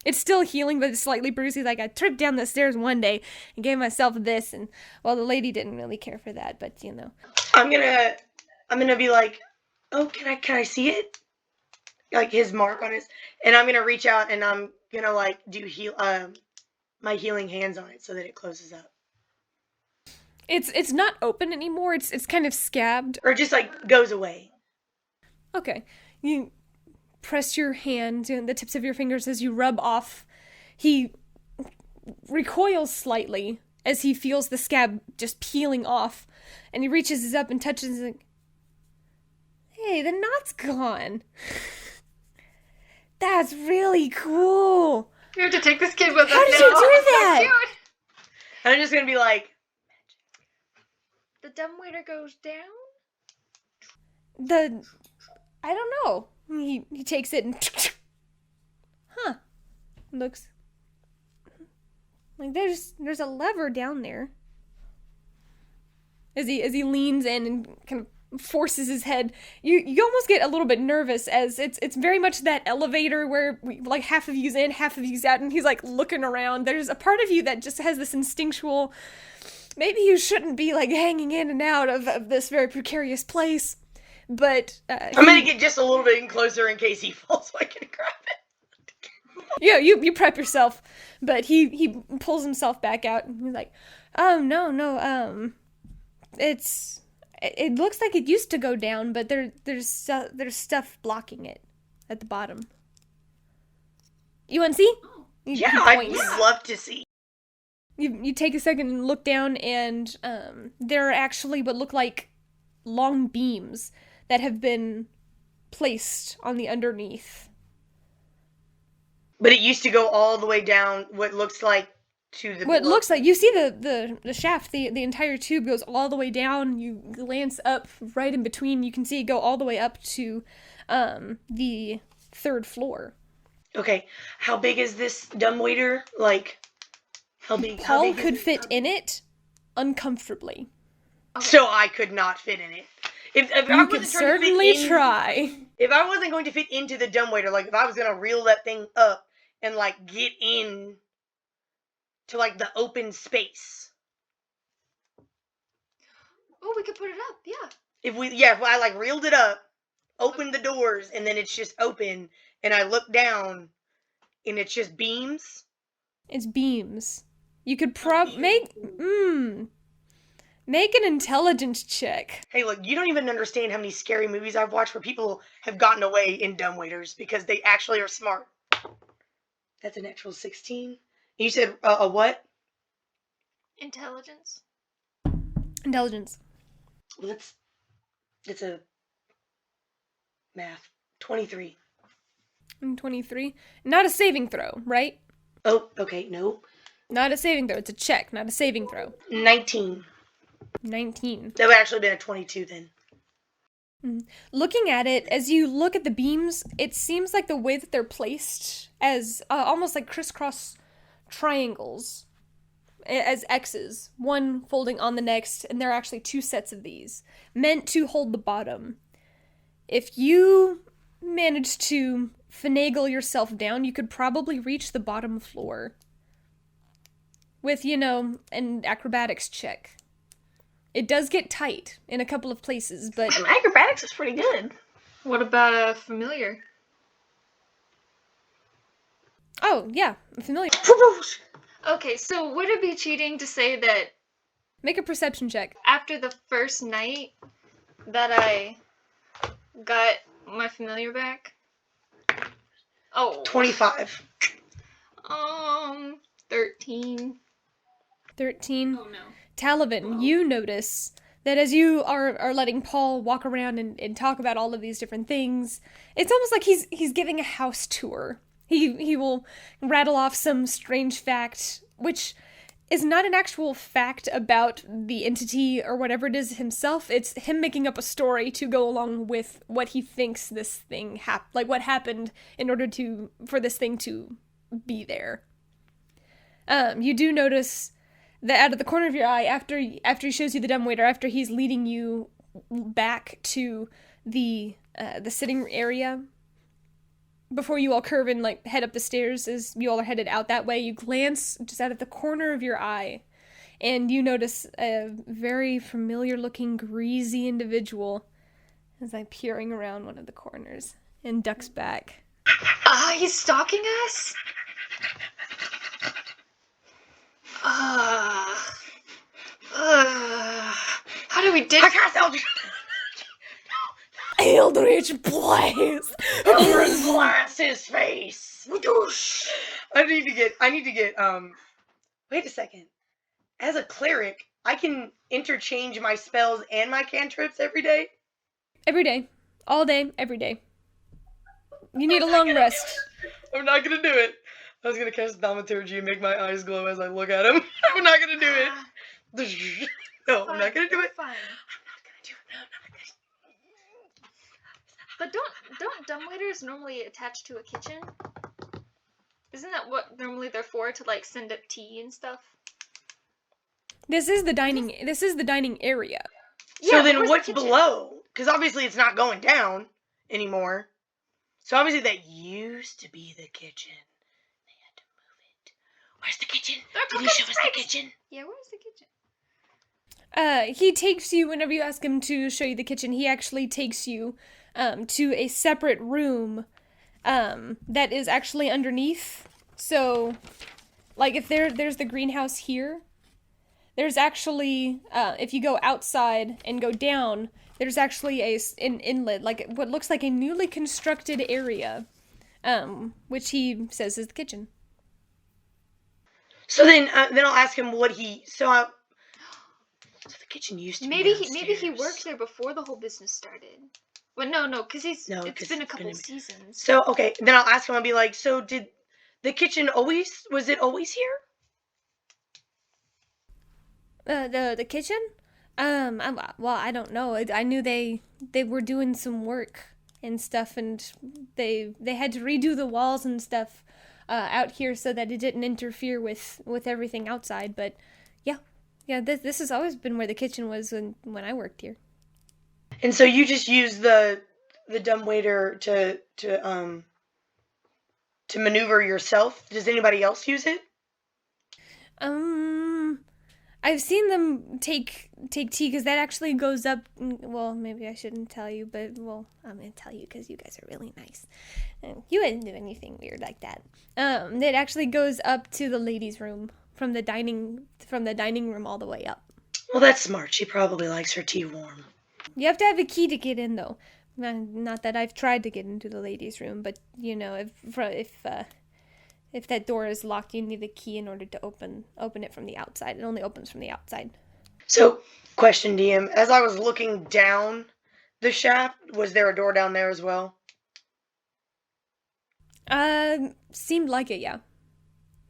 it's still healing, but it's slightly bruised. He's like, I tripped down the stairs one day and gave myself this, and well, the lady didn't really care for that, but I'm gonna be like, oh, can I see it? Like his mark on his, and I'm gonna reach out and I'm gonna like do my healing hands on it so that it closes up. It's not open anymore. It's kind of scabbed, or just like goes away. Okay, you press your hand, the tips of your fingers as you rub off. He recoils slightly as he feels the scab just peeling off, and he reaches up and touches it. Hey, the knot's gone. That's really cool. We have to take this kid with us now. How did you do that? So cute. And I'm just gonna be like, The dumbwaiter goes down? I don't know. He takes it and looks like there's a lever down there. As he leans in and kind of forces his head, you almost get a little bit nervous, as it's very much that elevator where like half of you's in, half of you's out, and he's like looking around. There's a part of you that just has this instinctual, maybe you shouldn't be like hanging in and out of this very precarious place, but I'm gonna get just a little bit closer in case he falls so I can grab it. Yeah, you prep yourself, but he pulls himself back out, and he's like, oh no, it looks like it used to go down, but there's stuff blocking it at the bottom. You want to see? Yeah, I'd love to see. You take a second and look down, and there are actually what look like long beams that have been placed on the underneath. But it used to go all the way down what looks like to the... What looks like, you see the shaft, the entire tube goes all the way down. You glance up right in between, you can see it go all the way up to the third floor. Okay, how big is this dumbwaiter? Like, how big? Paul could fit in it uncomfortably. So I could not fit in it. If I You could certainly try. If I wasn't going to fit into the dumbwaiter, like if I was going to reel that thing up and like get in to like the open space. Oh, we could put it up, yeah. If I like reeled it up, opened the doors, and then it's just open, and I look down, and it's just beams. It's beams. You could make an intelligence check. Hey, look, you don't even understand how many scary movies I've watched where people have gotten away in dumbwaiters because they actually are smart. That's an actual 16. You said a what? Intelligence. Intelligence. Well, it's a math. 23. 23. Not a saving throw, right? Oh, okay, no. Not a saving throw. It's a check, not a saving throw. 19. 19. That would actually been a 22 then. Looking at it, as you look at the beams, it seems like the way that they're placed as almost like crisscross triangles, as X's, one folding on the next, and there are actually two sets of these, meant to hold the bottom. If you manage to finagle yourself down, you could probably reach the bottom floor with, an acrobatics check. It does get tight in a couple of places, but... Acrobatics is pretty good. What about a familiar? Oh, yeah, familiar. Okay, so would it be cheating to say that Make a perception check. after the first night that I got my familiar back? Oh. 25. 13. 13. Oh no. Talavin, you notice that as you are letting Paul walk around and talk about all of these different things, it's almost like he's giving a house tour. He will rattle off some strange fact, which is not an actual fact about the entity or whatever it is himself. It's him making up a story to go along with what he thinks this thing what happened in order for this thing to be there. You do notice that out of the corner of your eye, after he shows you the dumbwaiter, after he's leading you back to the sitting area, before you all curve and head up the stairs, as you all are headed out that way, you glance just out of the corner of your eye, and you notice a very familiar-looking, greasy individual as peering around one of the corners and ducks back. He's stalking us? How do we ditch? Eldritch Blaze! Eldritch blast his face! I need to get, wait a second. As a cleric, I can interchange my spells and my cantrips every day? Every day. All day, every day. You need a long rest. I'm not gonna do it. I was gonna cast Thaumaturgy and make my eyes glow as I look at him. I'm not gonna do it. No, I'm not gonna do it. Fine. I'm not gonna do it. No, I'm not gonna. But don't dumbwaiters normally attach to a kitchen? Isn't that what normally they're for, to send up tea and stuff? This is the dining area. So Yeah, then where's what's the kitchen? below? Because obviously it's not going down anymore. So obviously that used to be the kitchen. They had to move it. Where's the kitchen? Can you show us the kitchen? Yeah, where's the kitchen? He takes you, whenever you ask him to show you the kitchen, he actually takes you to a separate room that is actually underneath. So, if there's the greenhouse here, there's actually, if you go outside and go down, there's actually an inlet, what looks like a newly constructed area, which he says is the kitchen. So then I'll ask him what he so the kitchen used to Maybe be he worked there before the whole business started. Well, no, because it's been a couple seasons. So okay, then I'll ask him. I'll be like, so did the kitchen was it always here? The kitchen? I don't know. I knew they were doing some work and stuff, and they had to redo the walls and stuff out here so that it didn't interfere with everything outside. But yeah, this has always been where the kitchen was when I worked here. And so you just use the dumbwaiter to maneuver yourself. Does anybody else use it? I've seen them take tea, because that actually goes up. Well, maybe I shouldn't tell you, but I'm gonna tell you because you guys are really nice. You wouldn't do anything weird like that. It actually goes up to the ladies' room from the dining room all the way up. Well, that's smart. She probably likes her tea warm. You have to have a key to get in, though. Not that I've tried to get into the ladies' room, but if that door is locked, you need a key in order to open it from the outside. It only opens from the outside. So, question, DM. As I was looking down the shaft, was there a door down there as well? Seemed like it, yeah.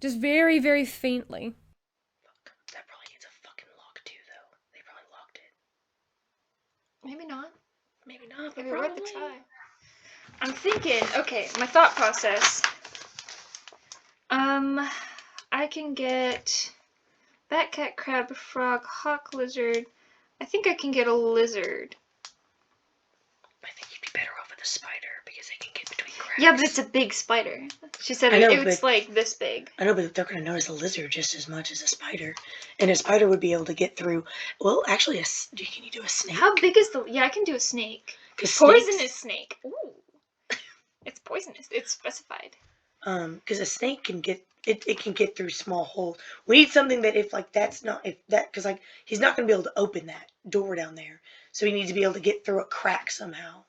Just very, very faintly. Fuck, that probably needs a fucking lock too, though. They probably locked it. Maybe not. Maybe not, but Maybe worth probably. a try. I'm thinking. Okay, my thought process. I can get bat, cat, crab, frog, hawk, lizard. I think I can get a lizard. I think you'd be better off with a spider because they can get between cracks. Yeah, but it's a big spider. She said I know, it's but- like this big. I know, but they're going to notice a lizard just as much as a spider. And a spider would be able to get through. Well, actually, can you do a snake? How big is the... Yeah, I can do a snake. 'Cause Poisonous snake. Ooh. It's poisonous. It's specified. Because a snake can get... It can get through small holes. We need something that because like he's not going to be able to open that door down there. So he needs to be able to get through a crack somehow.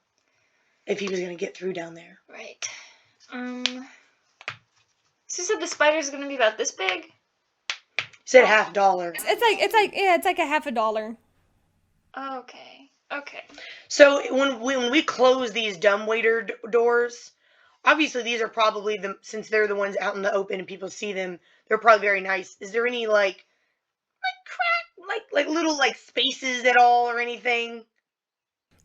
If he was going to get through down there. Right. So you said the spider's going to be about this big? He said $50. It's like a $50. Okay. Okay. So when we close these dumbwaiter doors, obviously these are probably since they're the ones out in the open and people see them, they're probably very nice. Is there any like crack, like little like spaces at all or anything?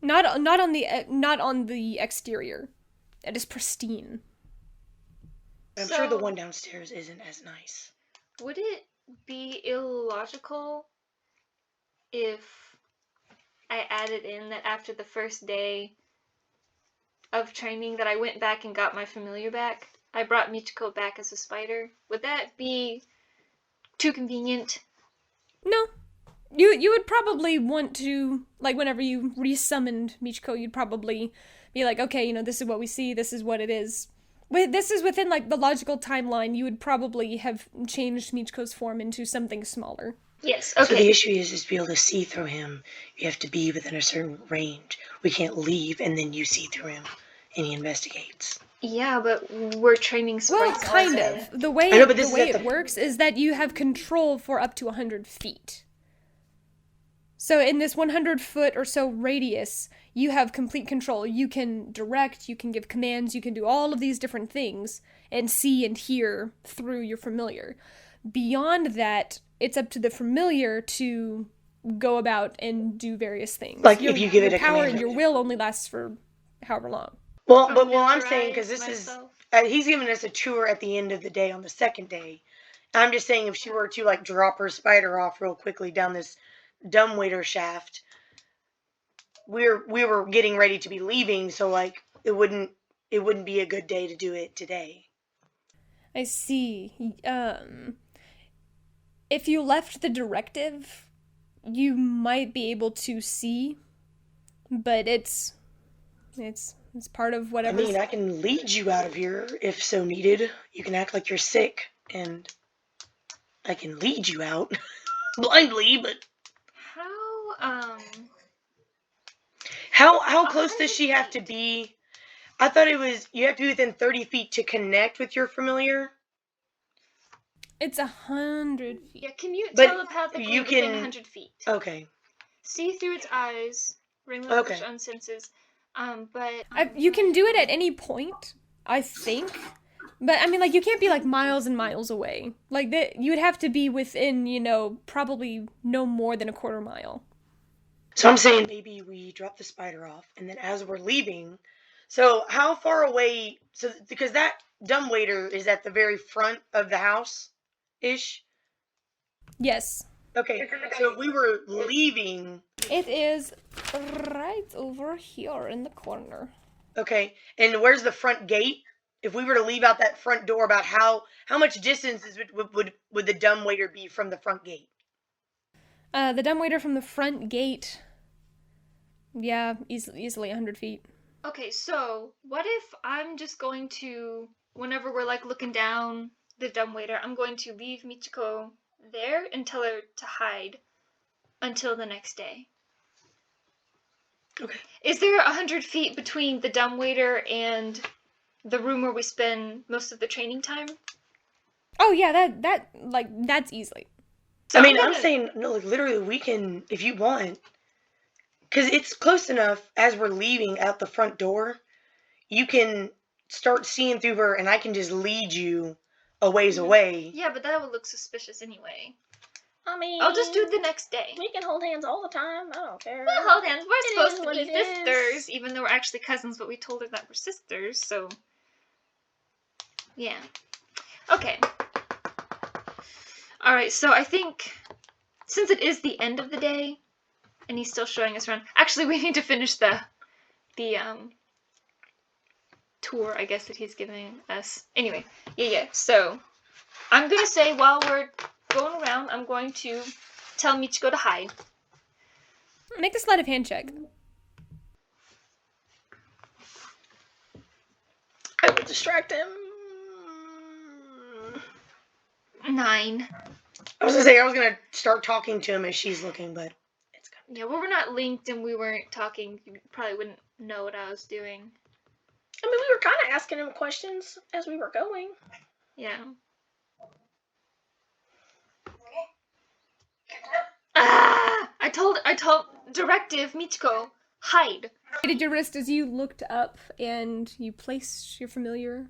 Not on the exterior. It is pristine. I'm sure the one downstairs isn't as nice. Would it be illogical if I added in that after the first day of training that I went back and got my familiar back? I brought Michiko back as a spider. Would that be too convenient? No. You would probably want to, like, whenever you resummoned Michiko, you'd probably be like, okay, this is what we see, this is what it is. This is within, like, the logical timeline. You would probably have changed Michiko's form into something smaller. Yes, okay. So the issue is to be able to see through him, you have to be within a certain range. We can't leave and then you see through him and he investigates. Yeah, but we're training sprites. Well, kind of. The way it works is that you have control for up to 100 feet. So in this 100-foot or so radius, you have complete control. You can direct, you can give commands, you can do all of these different things and see and hear through your familiar. Beyond that, it's up to the familiar to go about and do various things. Like if you give it a power command. and your will only lasts for however long. Well, but I'm saying, because this myself. is, he's giving us a tour at the end of the day on the second day. I'm just saying if she were to like drop her spider off real quickly down this dumbwaiter shaft, we were getting ready to be leaving, so like it wouldn't be a good day to do it today. I see. If you left the directive, you might be able to see, but it's part of whatever. I mean, I can lead you out of here if so needed. You can act like you're sick, and I can lead you out blindly. But how close does she have to be? I thought it was you have to be within 30 feet to connect with your familiar. It's 100 feet. Yeah, can you But telepathically you within can- 100 feet? Okay. See through its eyes, ring Okay. on senses. But You can do it at any point, I think. But I mean, like, you can't be like miles and miles away. Like you would have to be within, probably no more than a quarter mile. So I'm saying maybe we drop the spider off, and then as we're leaving, so how far away? So because that dumbwaiter is at the very front of the house, ish. Yes. Okay. So if we were leaving. It is right over here in the corner. Okay. And where's the front gate? If we were to leave out that front door, about how much distance would the dumbwaiter be from the front gate? The dumbwaiter from the front gate. Yeah, easily 100 feet. okay, so what if I'm just going to, whenever we're like looking down the dumbwaiter, I'm going to leave Michiko there and tell her to hide until the next day. Okay. Is there 100 feet between the dumbwaiter and the room where we spend most of the training time? Oh yeah, that's easily. So I mean, I'm I'm gonna- saying, no, like, literally, we can, if you want, because it's close enough as we're leaving out the front door, you can start seeing through her, and I can just lead you a ways away. Yeah, but that would look suspicious anyway. I mean, I'll just do it the next day. We can hold hands all the time. I don't care. We'll hold hands. We're It supposed is to what be it is. sisters, even though we're actually cousins, but we told her that we're sisters, so... Yeah. Okay. Alright, so I think, since it is the end of the day, and he's still showing us around... Actually, we need to finish the tour, I guess, that he's giving us. Anyway, yeah. So, I'm gonna say while we're going around, I'm going to tell Michiko to hide. Make a sleight of hand check. I will distract him. 9. I was gonna start talking to him as she's looking, but it's gonna. Yeah, well, we're not linked and we weren't talking. You probably wouldn't know what I was doing. I mean, we were kind of asking him questions as we were going. Yeah. Ah! I told directive Michiko, hide. You did your wrist as you looked up and you placed your familiar.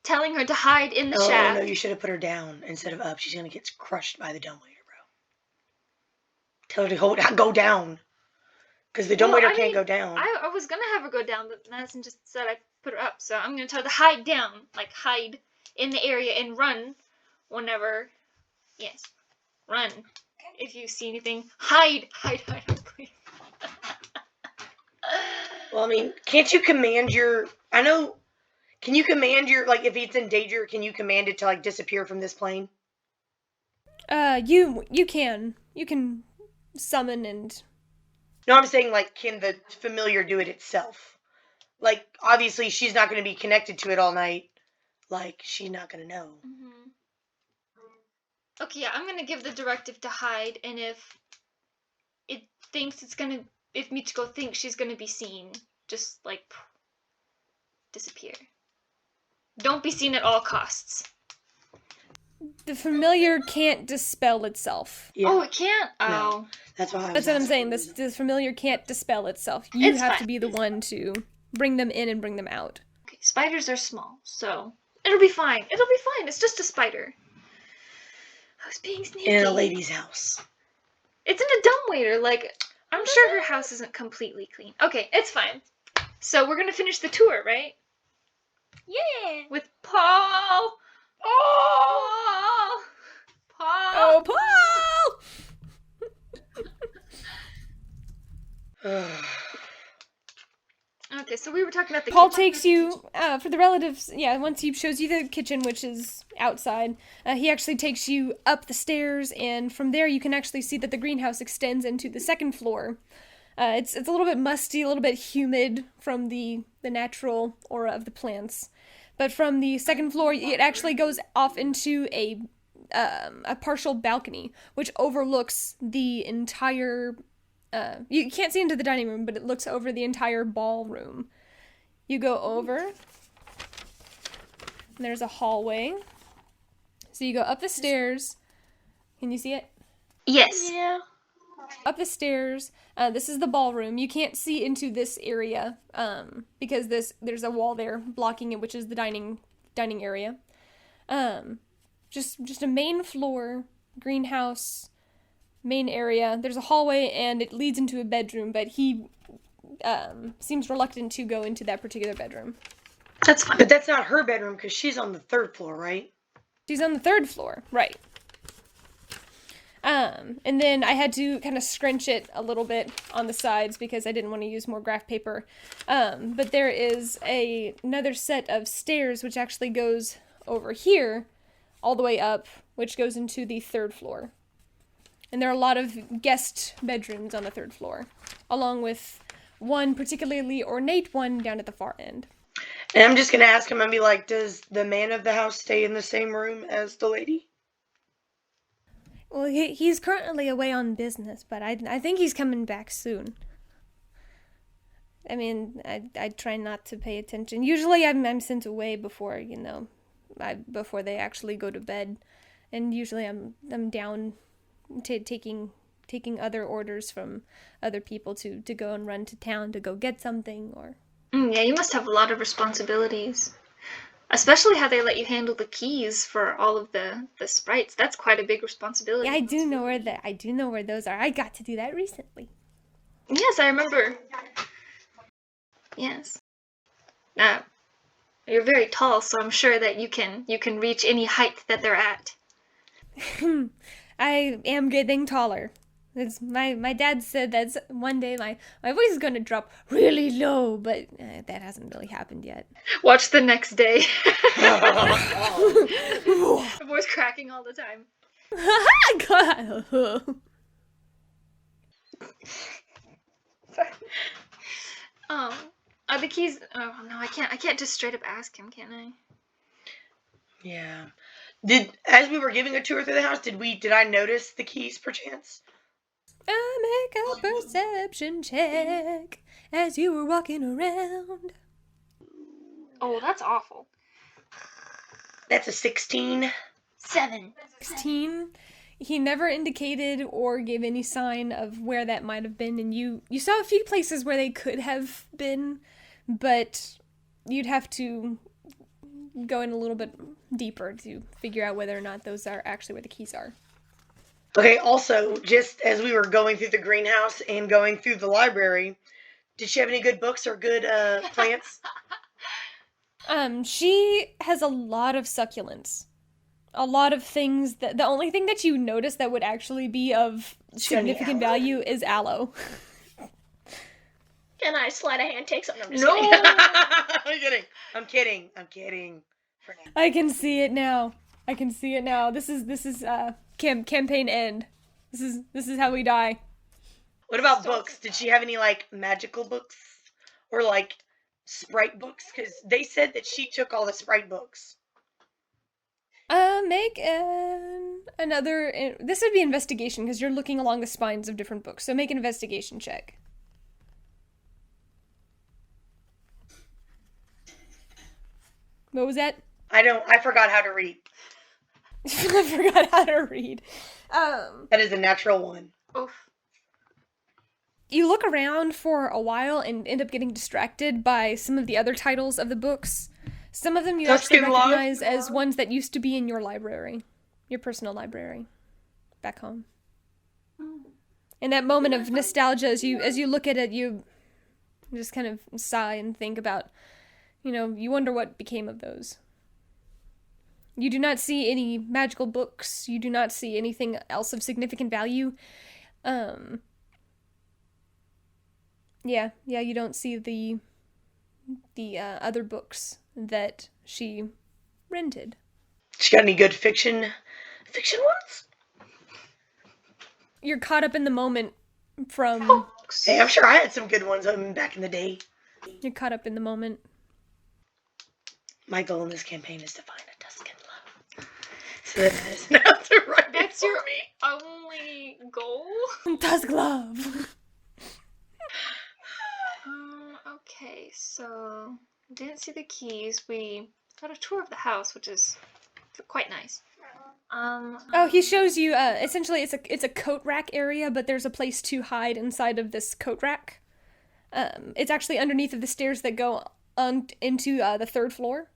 Telling her to hide in the Oh shaft. no, you should have put her down instead of up. She's gonna get crushed by the dumbwaiter, bro. Tell her to go down. Because the dumbwaiter can't go down. I was gonna have her go down, but Madison just said I put her up, so I'm gonna tell her to hide down. Like, hide in the area and run whenever. Yes. Run. If you see anything, hide, please. Well, I mean, can't you command your... Can you command your... Like, if it's in danger, can you command it to, like, disappear from this plane? You can. You can summon and... No, I'm saying, like, can the familiar do it itself? Like, obviously, she's not going to be connected to it all night. Like, she's not going to know. Mm-hmm. Okay, yeah, I'm gonna give the directive to hide, and if Michiko thinks she's gonna be seen, just, like, disappear. Don't be seen at all costs. The familiar can't dispel itself. Yeah. Oh, it can't? No. Oh. That's why I was That's what I'm asking. saying. The familiar can't dispel itself. You It's have fine. to be the one to bring them in and bring them out. Okay, spiders are small, so it'll be fine. It's just a spider. I was being sneaky. In a lady's house. It's in a dumbwaiter. Like, I'm sure her house isn't completely clean. Okay, it's fine. So we're gonna finish the tour, right? Yeah. With Paul. Oh, Paul. Oh, Paul! Okay, so we were talking about the Paul kitchen. takes you, for the relatives, once he shows you the kitchen, which is outside, he actually takes you up the stairs, and from there you can actually see that the greenhouse extends into the second floor. It's a little bit musty, a little bit humid from the natural aura of the plants. But from the second floor, it actually goes off into a partial balcony, which overlooks the entire... you can't see into the dining room, but it looks over the entire ballroom. You go over, and there's a hallway. So you go up the stairs. Can you see it? Yes. Yeah. Up the stairs. This is the ballroom. You can't see into this area because there's a wall there blocking it, which is the dining area. Just a main floor, greenhouse, main area. There's a hallway and it leads into a bedroom, but he seems reluctant to go into that particular bedroom. That's fine. But that's not her bedroom because she's on the third floor, right? She's on the third floor, right. And then I had to kind of scrunch it a little bit on the sides because I didn't want to use more graph paper. But there is another set of stairs which actually goes over here, all the way up, which goes into the third floor. And there are a lot of guest bedrooms on the third floor, along with one particularly ornate one down at the far end. And I'm just going to ask him and be like, does the man of the house stay in the same room as the lady? Well, he's currently away on business, but I think he's coming back soon. I mean, I try not to pay attention. Usually I'm sent away before, before they actually go to bed. And usually I'm down taking other orders from other people to go and run to town to go get something or... Yeah, you must have a lot of responsibilities. Especially how they let you handle the keys for all of the sprites. That's quite a big responsibility. Yeah, I do know where those are. I got to do that recently. Yes, I remember. Yes. You're very tall, so I'm sure that you can reach any height that they're at. I am getting taller. It's my dad said that one day my voice is gonna drop really low, but that hasn't really happened yet. Watch the next day. Oh. Her voice cracking all the time. God. Are the keys? Oh no, I can't just straight up ask him, can I? Yeah. As we were giving a tour through the house, did I notice the keys perchance? Make a perception check as you were walking around. Oh, that's awful. That's a 16. 7. 16. He never indicated or gave any sign of where that might have been, and you saw a few places where they could have been, but you'd have to go in a little bit deeper to figure out whether or not those are actually where the keys are. Okay, also, just as we were going through the greenhouse and going through the library, did she have any good books or good plants? She has a lot of succulents. A lot of things that the only thing that you notice that would actually be of significant value is aloe. Can I slide a hand take something? I'm just No. kidding. I'm kidding. For now. I can see it now. This is campaign end. This is how we die. What about books? Did she have any, like, magical books? Or, like, sprite books? Because they said that she took all the sprite books. Make another. This would be investigation because you're looking along the spines of different books. So make an investigation check. What was that? I forgot how to read. I forgot how to read. That is a natural 1. Oof. You look around for a while and end up getting distracted by some of the other titles of the books. Some of them you actually recognize as ones that used to be in your library. Your personal library. Back home. In that moment of nostalgia, as you look at it, you just kind of sigh and think about, you wonder what became of those. You do not see any magical books. You do not see anything else of significant value. Yeah, you don't see the other books that she rented. She got any good fiction ones? You're caught up in the moment from... Hey, I'm sure I had some good ones back in the day. You're caught up in the moment. My goal in this campaign is to find a Tuscan love. So that is not to write That's for your me. only goal? Tusk love. Okay, so didn't see the keys. We got a tour of the house, which is quite nice. He shows you, essentially it's a coat rack area, but there's a place to hide inside of this coat rack. It's actually underneath of the stairs that go into the 3rd floor.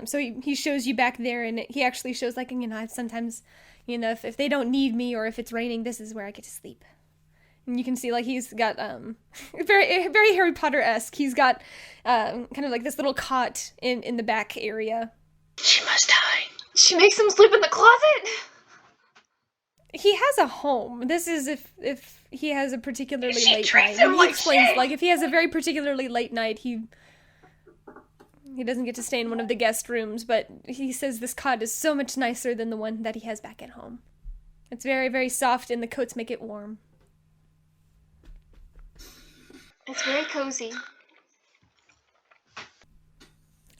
So he shows you back there, and he actually shows, like, sometimes, if they don't need me or if it's raining, this is where I get to sleep. And you can see, like, he's got, very, very Harry Potter-esque. He's got, kind of like this little cot in the back area. She must hide. She makes him sleep in the closet? He has a home. This is if he has a particularly She late treats night. him And he like explains, shit. like, if he has a very particularly late night, he doesn't get to stay in one of the guest rooms, but he says this cot is so much nicer than the one that he has back at home. It's very, very soft, and the coats make it warm. It's very cozy.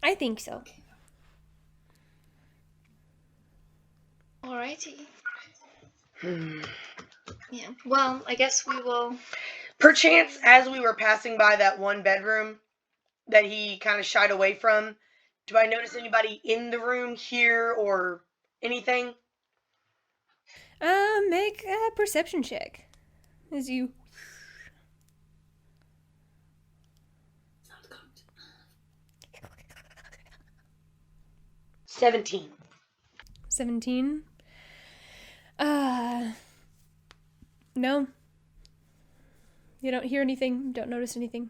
I think so. Alrighty. Yeah, well, I guess we will... Perchance, as we were passing by that one bedroom that he kind of shied away from, do I notice anybody in the room here or anything? Make a perception check. As you... 17. 17. No. You don't hear anything, don't notice anything.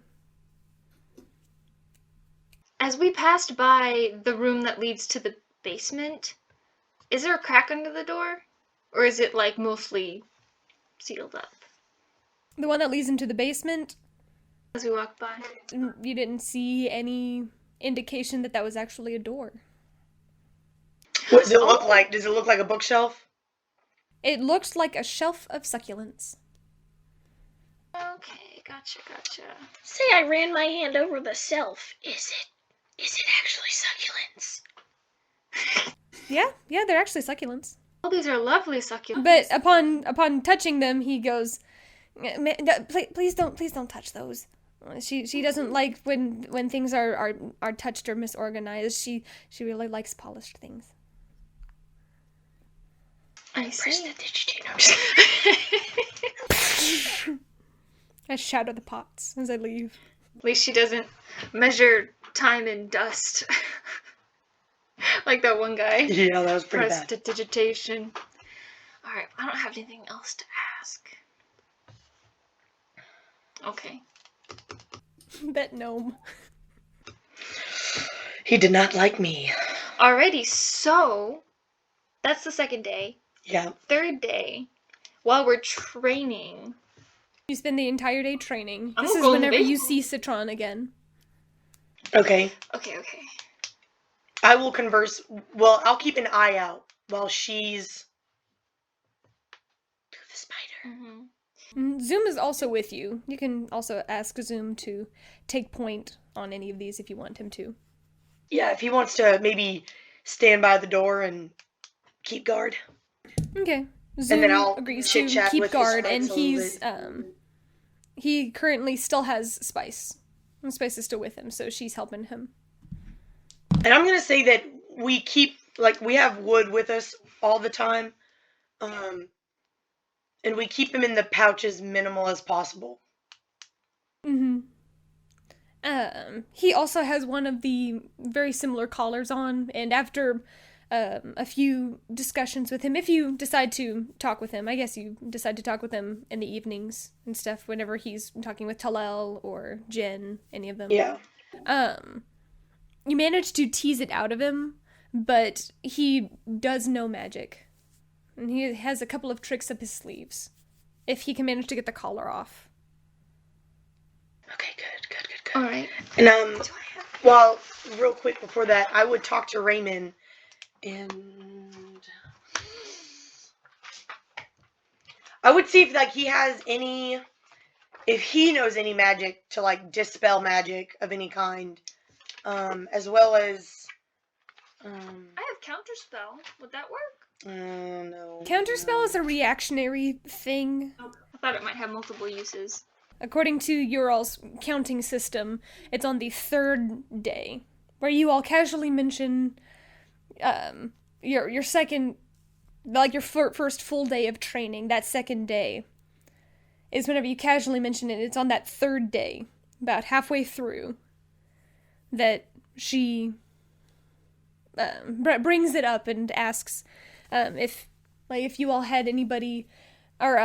As we passed by the room that leads to the basement, is there a crack under the door? Or is it, like, mostly sealed up. The one that leads into the basement, As we walk by. you didn't see any indication that was actually a door. What does it look like? Does it look like a bookshelf? It looked like a shelf of succulents. Okay, gotcha. Say I ran my hand over the shelf. Is it actually succulents? Yeah, they're actually succulents. Oh, these are lovely succulents. But upon touching them, he goes, "Please don't touch those." She doesn't like when things are touched or misorganized. She really likes polished things. I see. Press the digit. No, I'm just I shatter the pots as I leave. At least she doesn't measure time in dust. Like that one guy. Yeah, that was pretty bad. Prestidigitation. Alright, I don't have anything else to ask. Okay. That gnome. He did not like me. Alrighty, so that's the second day. Yeah. Third day, while we're training. You spend the entire day training. I'm This is going whenever big. you see Citron again. Okay. Okay. I will converse. Well, I'll keep an eye out while she's through the spider. Mm-hmm. Zoom is also with you. You can also ask Zoom to take point on any of these if you want him to. Yeah, if he wants to maybe stand by the door and keep guard. Okay. Zoom then I'll agrees to chit-chat keep with the guard, sprites and a little he's bit. he currently still has Spice. And Spice is still with him, so she's helping him. And I'm gonna say that we keep we have wood with us all the time, and we keep them in the pouch as minimal as possible. Mm-hmm. He also has one of the very similar collars on, and after a few discussions with him, if you decide to talk with him, I guess you decide to talk with him in the evenings and stuff, whenever he's talking with Talel or Jen, any of them. Yeah. You manage to tease it out of him, but he does know magic. And he has a couple of tricks up his sleeves, if he can manage to get the collar off. Okay, good. Alright. And well, real quick before that, I would talk to Raymond, and I would see if he has any, if he knows any magic to dispel magic of any kind, as well as I have counterspell. Would that work? no. Counterspell is a reactionary thing. I thought it might have multiple uses. According to your all's counting system, it's on the third day, where you all casually mention your second, your first full day of training. That second day is whenever you casually mention it. It's on that third day, about halfway through, that she brings it up and asks if you all had anybody, or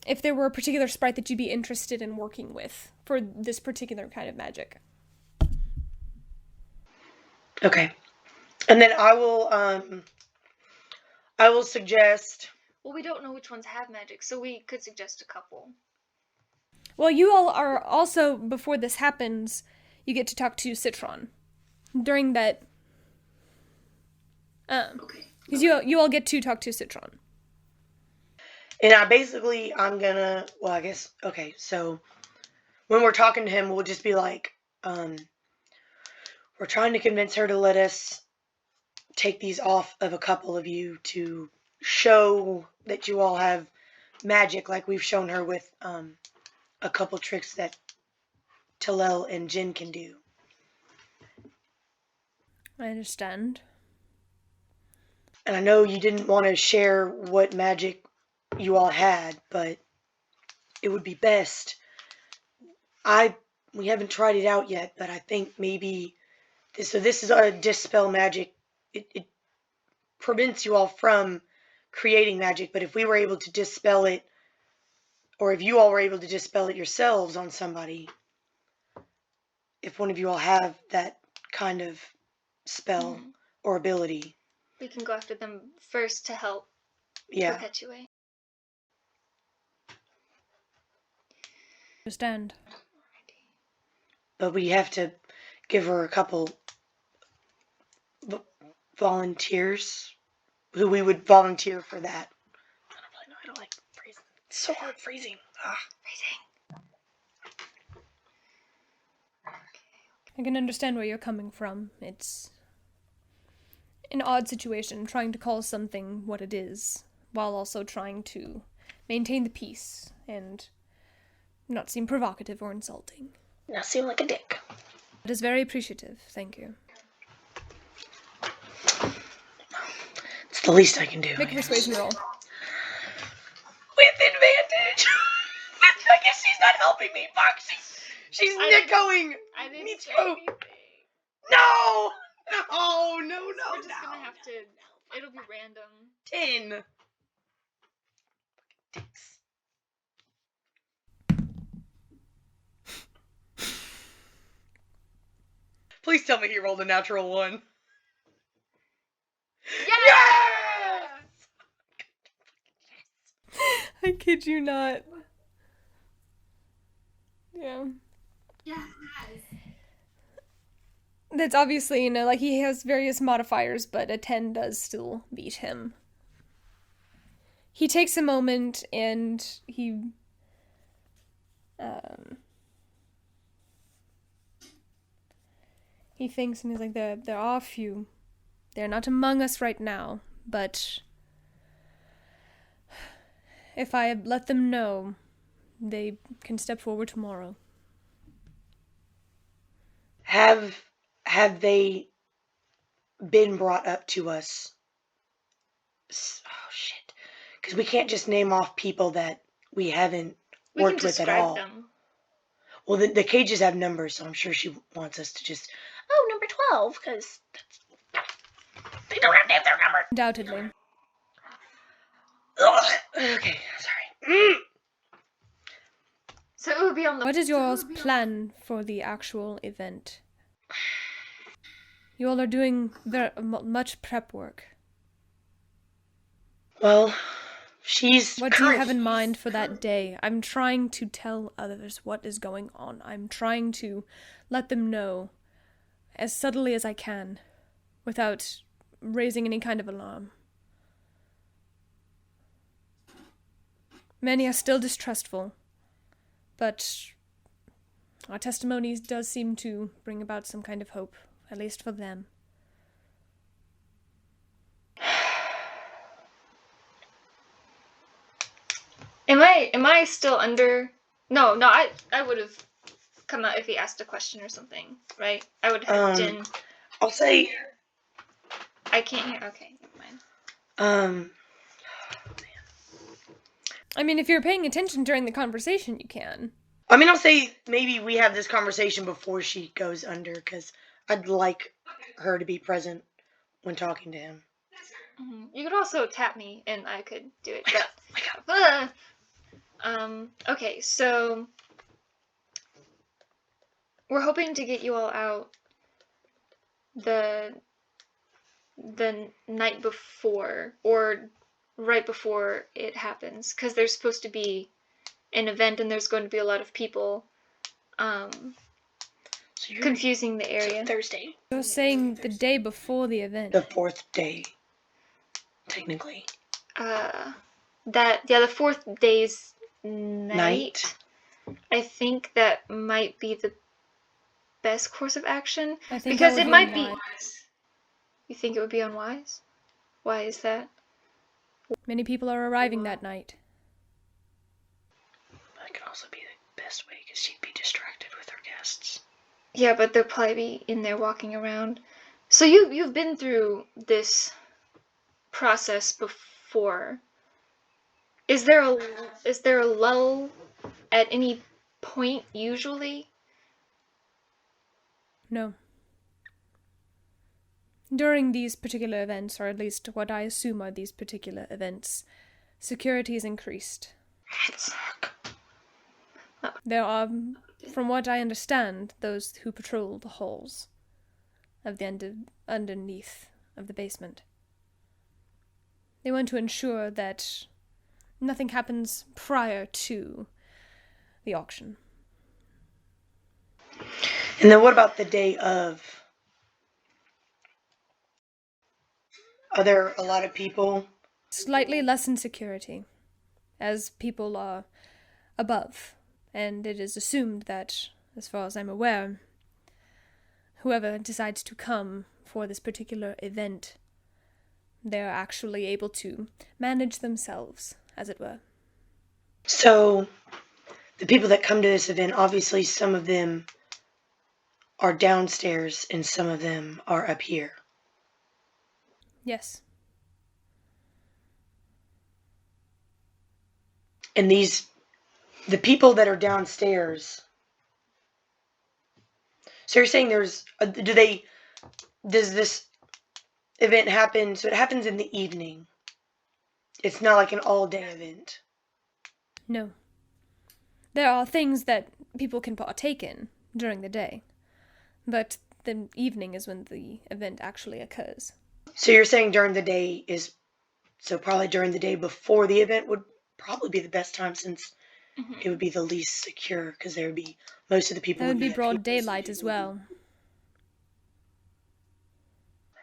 if there were a particular sprite that you'd be interested in working with for this particular kind of magic. Okay. And then I will suggest. Well, we don't know which ones have magic, so we could suggest a couple. Well, you all are also, before this happens, you get to talk to Citron. During that... Okay. Because you all get to talk to Citron. And I'm gonna, well, I guess, okay, so when we're talking to him, we'll just be like, we're trying to convince her to let us take these off of a couple of you to show that you all have magic, like we've shown her with a couple tricks that Talel and Jin can do. I understand. And I know you didn't want to share what magic you all had, but it would be best. We haven't tried it out yet, but I think maybe this is a dispel magic. It prevents you all from creating magic, but if we were able to dispel it, or if you all were able to dispel it yourselves on somebody, if one of you all have that kind of spell or ability. We can go after them first to help Yeah. perpetuate. Understand. But we have to give her a couple volunteers who we would volunteer for that. I don't really know how to like phrase it. It's so hard phrasing. Phrasing. I can understand where you're coming from. It's an odd situation, trying to call something what it is, while also trying to maintain the peace and not seem provocative or insulting. Now seem like a dick. That is very appreciative, thank you. It's the least I can do. Make a persuasion roll. With advantage! I guess she's not helping me, Foxy! She's Nicoing! I didn't Me say too! anything. No! Oh, no, We're just gonna have to. It'll be random. 10. Dicks. Please tell me he rolled a natural 1. Yes! I kid you not. Yeah. Yes. That's obviously, like he has various modifiers, but a 10 does still beat him. He takes a moment and he thinks and he's like, there are a few. They're not among us right now, but if I let them know, they can step forward tomorrow. Have they been brought up to us? Oh, shit. Because we can't just name off people that we haven't We worked can with at describe all. them. Well, the cages have numbers, so I'm sure she wants us to just... Oh, number 12, because they don't have to have their number. Undoubtedly. Ugh. Okay, sorry. So it would be on the. What is your plan for the actual event? You all are doing much prep work. Well, she's... What do you have in mind for that day? I'm trying to tell others what is going on. I'm trying to let them know as subtly as I can, without raising any kind of alarm. Many are still distrustful, but our testimony does seem to bring about some kind of hope, at least for them. Am I still under? No, I would have come out if he asked a question or something, right? I would have Jin. I'll say... I can't hear. Okay, never mind. I mean, if you're paying attention during the conversation, you can. I mean, I'll say maybe we have this conversation before she goes under, because I'd like her to be present when talking to him. Mm-hmm. You could also tap me, and I could do it. Okay, so we're hoping to get you all out the night before, or right before it happens, because there's supposed to be an event and there's going to be a lot of people confusing the area. Thursday. You're saying the day before the event. The 4th day, technically. The fourth day's night. I think that might be the best course of action, I think because that it would might be. unwise. You think it would be unwise? Why is that? Many people are arriving that night. That could also be the best way, because she'd be distracted with her guests. Yeah, but they'll probably be in there walking around. So you've been through this process before. Is there a lull at any point usually? No. During these particular events, or at least what I assume are these particular events, security is increased. There are, from what I understand, those who patrol the halls of the underneath of the basement. They want to ensure that nothing happens prior to the auction. And then what about the day of? Are there a lot of people? Slightly less in security, as people are above, and it is assumed that, as far as I'm aware, whoever decides to come for this particular event, they're actually able to manage themselves, as it were. So, the people that come to this event, obviously some of them are downstairs and some of them are up here. Yes. And the people that are downstairs. So you're saying does this event happen, so it happens in the evening? It's not like an all-day event. No. There are things that people can partake in during the day, but the evening is when the event actually occurs. So you're saying during the day probably during the day before the event would probably be the best time, since it would be the least secure, because there would be most of the people. That would be broad daylight as well.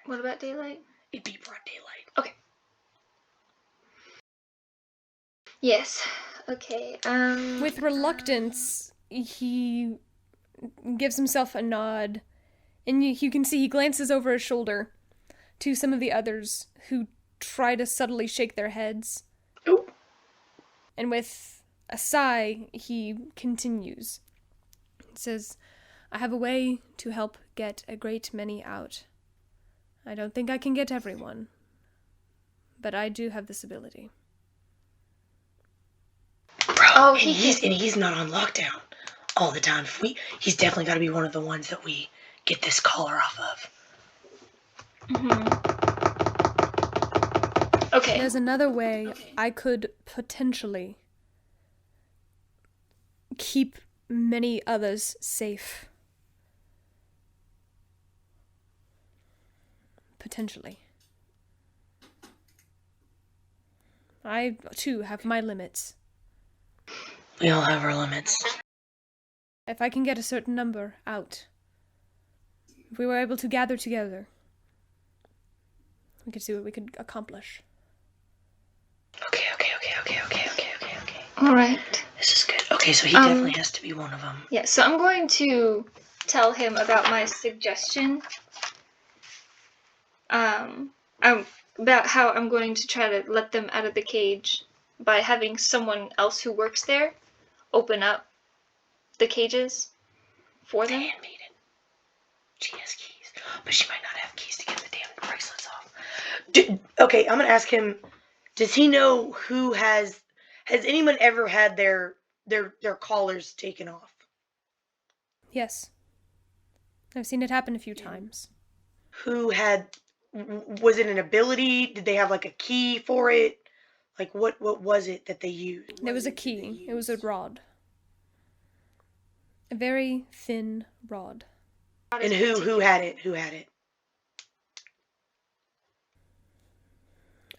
What about daylight? It'd be broad daylight. Okay. Yes. Okay. With reluctance, he gives himself a nod, and you can see he glances over his shoulder to some of the others who try to subtly shake their heads. Ooh. And with a sigh, he continues. He says, I have a way to help get a great many out. I don't think I can get everyone, but I do have this ability. Bro, he's not on lockdown all the time. He's definitely got to be one of the ones that we get this collar off of. Okay. There's another way I could potentially keep many others safe. Potentially. I, too, have my limits. We all have our limits. If I can get a certain number out, if we were able to gather together, we could see what we could accomplish. Okay. All right. This is good. Okay, so he definitely has to be one of them. Yeah, so I'm going to tell him about my suggestion. About how I'm going to try to let them out of the cage by having someone else who works there open up the cages for them. Handmaiden. She has keys, but she might not have keys to get the damn bracelets off. Okay, I'm gonna ask him. Does he know who has anyone ever had their collars taken off? Yes. I've seen it happen a few times. Who had? Was it an ability? Did they have like a key for it? Like what was it that they used? There was a key. It was a rod. A very thin rod. And who had it? Who had it?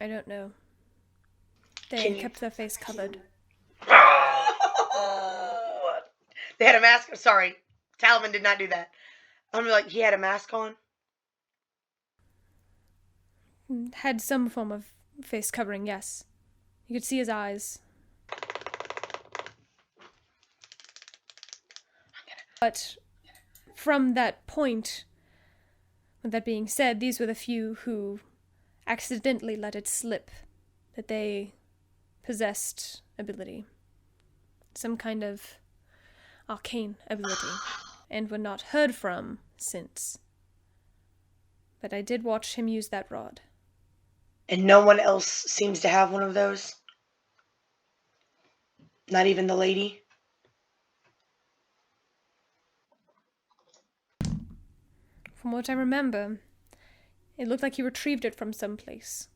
I don't know. They kept their face covered. They had a mask. Sorry, Talavin did not do that. I'm like, he had a mask on. Had some form of face covering, yes. You could see his eyes. But from that point, with that being said, these were the few who accidentally let it slip that they possessed ability. Some kind of arcane ability, and were not heard from since. But I did watch him use that rod. And no one else seems to have one of those? Not even the lady? From what I remember, it looked like he retrieved it from someplace.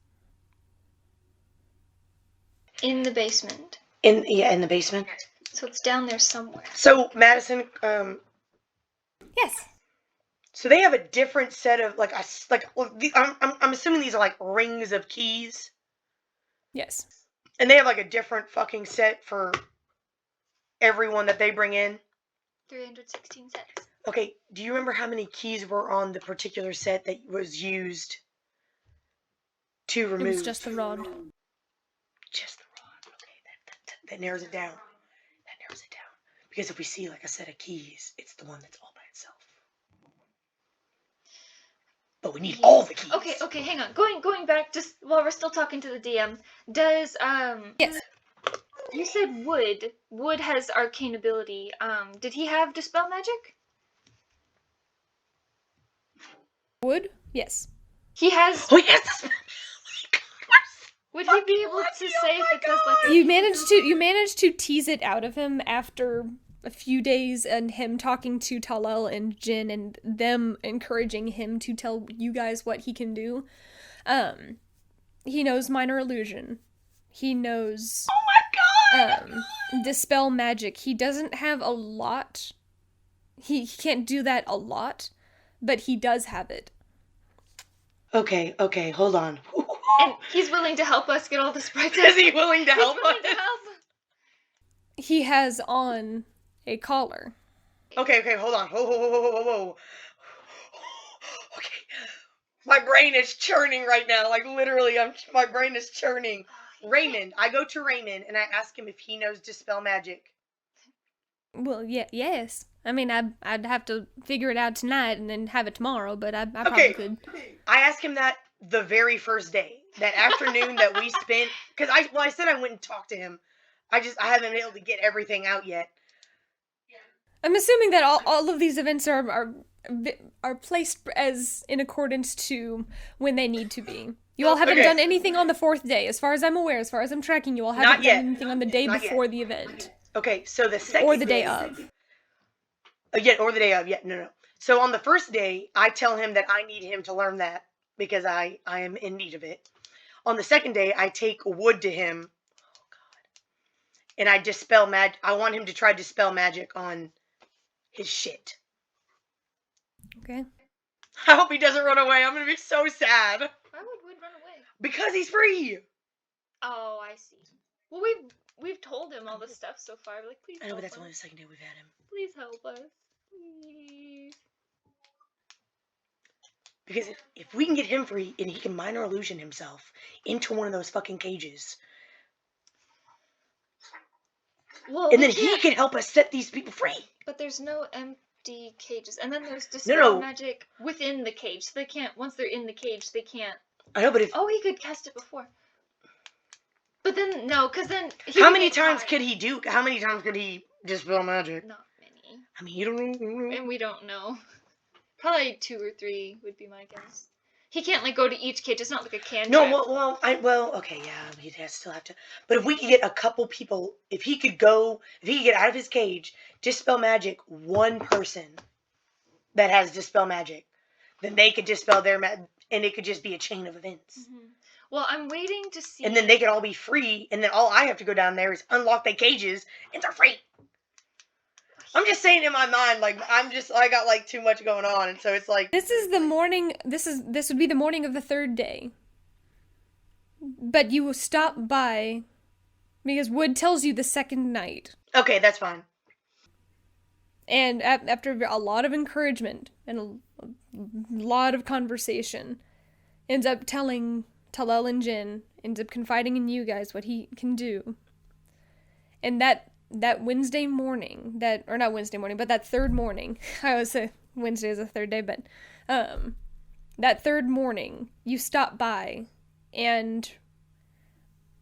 In the basement. In the basement? So it's down there somewhere. So, Madison, Yes. so they have a different set of, I'm assuming these are like rings of keys? Yes. And they have like a different fucking set for everyone that they bring in? 316 sets. Okay, do you remember how many keys were on the particular set that was used to remove? It was just the rod. Just the rod. Okay, that narrows it down. That narrows it down. Because if we see like a set of keys, it's the one that's all by itself. But we need all the keys. Okay, hang on. Going back, just while we're still talking to the DM, does Yes. you said Wood. Wood has arcane ability. Did he have dispel magic? Wood? Yes. He has. Oh yes. Would he be able to say if it does like a... You managed to tease it out of him after a few days and him talking to Talal and Jin and them encouraging him to tell you guys what he can do. He knows minor illusion. He knows dispel magic. He doesn't have a lot. He can't do that a lot, but he does have it. Okay, hold on. And he's willing to help us get all the sprites. Is he willing to help us? He has on a collar. Okay, hold on. Whoa. Okay. My brain is churning right now. Like, literally, my brain is churning. Raymond. I go to Raymond, and I ask him if he knows dispel magic. Well, yes. I mean, I'd have to figure it out tonight and then have it tomorrow, but I probably could. I asked him that the very first day. That afternoon that we spent... Because I said I went and talked to him. I haven't been able to get everything out yet. I'm assuming that all of these events are placed as in accordance to when they need to be. You all haven't done anything on the 4th day, as far as I'm aware, as far as I'm tracking you all haven't done anything on the day before the event. Okay, so the second or the day of. Or the day of, no. So on the first day, I tell him that I need him to learn that, because I am in need of it. On the second day, I take Wood to him. Oh, God. And I dispel magic. I want him to try dispel magic on his shit. Okay. I hope he doesn't run away. I'm going to be so sad. Why would Wood run away? Because he's free. Oh, I see. Well, we've told him all this stuff so far. We're like, please. I know, help but that's us. only the second day we've had him. Please help us. Please. Because if we can get him free and he can minor illusion himself into one of those fucking cages, Well, and then he can help us set these people free. But there's no empty cages, and then there's dispel magic within the cage. So they can't. Once they're in the cage, they can't. I know, but if he could cast it before. But then no, because then how many times could he do? How many times could he dispel magic? Not many. I mean, you don't know. And we don't know. Probably 2 or 3 would be my guess. He can't like go to each cage. It's not like a cantrip. No, okay, yeah, he'd still have to. But if we could get a couple people, if he could get out of his cage, dispel magic one person that has dispel magic, then they could dispel their magic, and it could just be a chain of events. Mm-hmm. Well, I'm waiting to see. And then they could all be free, and then all I have to go down there is unlock their cages, and they're free. I'm just saying in my mind, like, I got, like, too much going on, and so it's like... This would be the morning of the 3rd day. But you will stop by, because Wood tells you the 2nd night. Okay, that's fine. And after a lot of encouragement, and a lot of conversation, ends up telling Talal and Jin, ends up confiding in you guys what he can do. And that Wednesday morning, that 3rd morning, I always say Wednesday is the 3rd day, but that 3rd morning, you stop by, and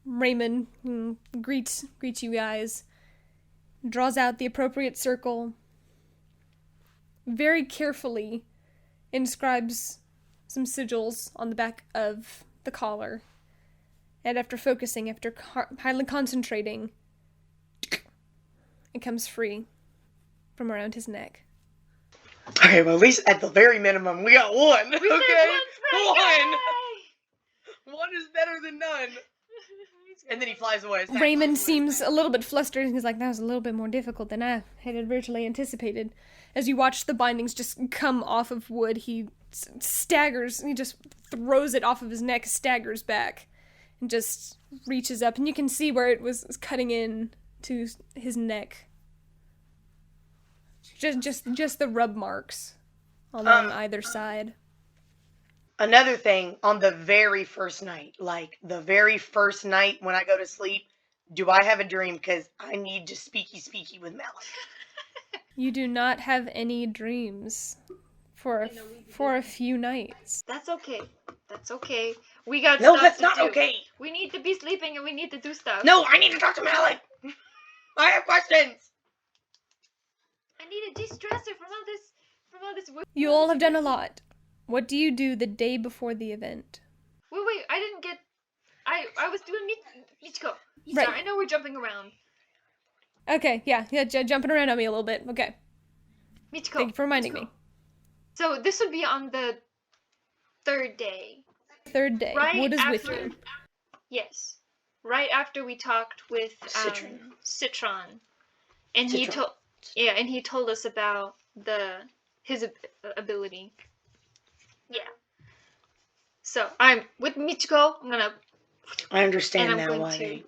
Raymond greets you guys, draws out the appropriate circle, very carefully inscribes some sigils on the back of the collar, and after highly concentrating, it comes free from around his neck. Okay, well, at least at the very minimum, we got one. We okay, one. One is better than none. And then he flies away. Raymond seems a little bit flustered, and he's like, that was a little bit more difficult than I had originally anticipated. As you watch the bindings just come off of Wood, he staggers, and he just throws it off of his neck, staggers back, and just reaches up, and you can see where it was cutting in to his neck. Just the rub marks along either side. Another thing, on the very first night, like the very first night when I go to sleep, do I have a dream? Because I need to speaky with Malik. You do not have any dreams for a few nights. That's okay. That's okay. We got No, stuff that's to not do. okay. We need to be sleeping and we need to do stuff. No, I need to talk to Malik. I have questions. I need a de-stressor from all this work. You all have done a lot. What do you do the day before the event? Wait, I didn't get... I was doing Michiko. Right. Sorry, I know we're jumping around. Okay, yeah, jumping around on me a little bit. Okay, Michiko. thank you for reminding me. So this would be on the third day. Third day. Right What is after, with you? Yes. Right after we talked with Citron. And he told us about his ability. Yeah. So I'm with Michiko. I understand I'm now going why to- they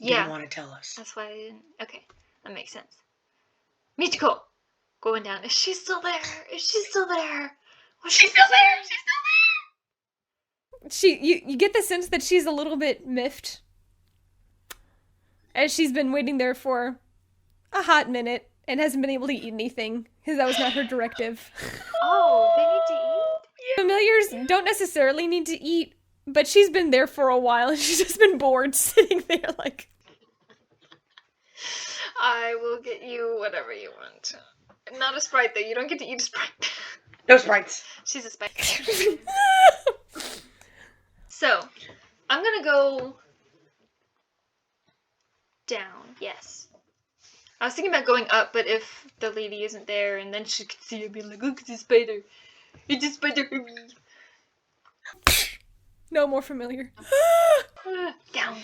didn't want to tell us. That's why I didn't. Okay, that makes sense. Michiko, going down. Is she still there? She's still there. You get the sense that she's a little bit miffed, as she's been waiting there for a hot minute and hasn't been able to eat anything because that was not her directive. Oh, they need to eat? Familiars don't necessarily need to eat, but she's been there for a while and she's just been bored sitting there like... I will get you whatever you want. Not a Sprite, though. You don't get to eat a Sprite. No sprites. She's a Sprite. So, I'm gonna go down. Yes. I was thinking about going up, but if the lady isn't there, and then she could see it, be like, look at the spider. It's a spider for me. No more familiar. Down.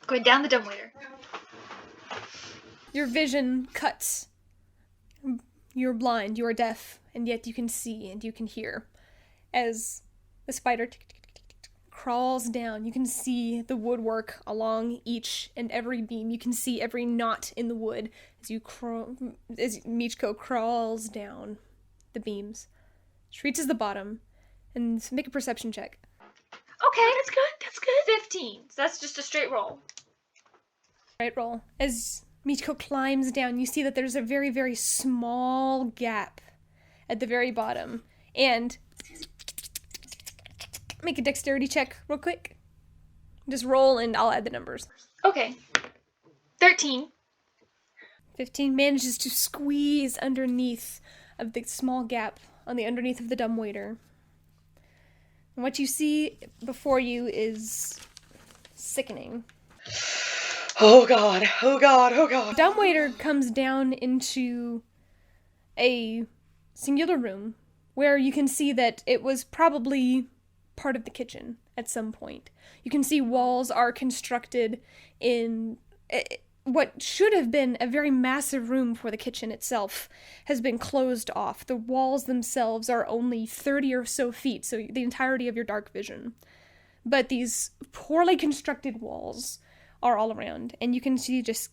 Going down the dumbwaiter. Your vision cuts. You're blind, you're deaf, and yet you can see and you can hear. As the spider crawls down, you can see the woodwork along each and every beam. You can see every knot in the wood as Michiko crawls down the beams. She reaches the bottom and make a perception check. Okay, that's good. 15. So that's just a straight roll. Right roll. As Michiko climbs down, you see that there's a very, very small gap at the very bottom. And make a dexterity check real quick. Just roll and I'll add the numbers. Okay. 13. 15 manages to squeeze underneath of the small gap on the underneath of the dumbwaiter. And what you see before you is sickening. Oh god, oh god, oh god. Dumbwaiter comes down into a singular room where you can see that it was probably part of the kitchen at some point. You can see walls are constructed in what should have been a very massive room for the kitchen itself has been closed off. The walls themselves are only 30 or so feet, so the entirety of your dark vision. But these poorly constructed walls are all around, and you can see just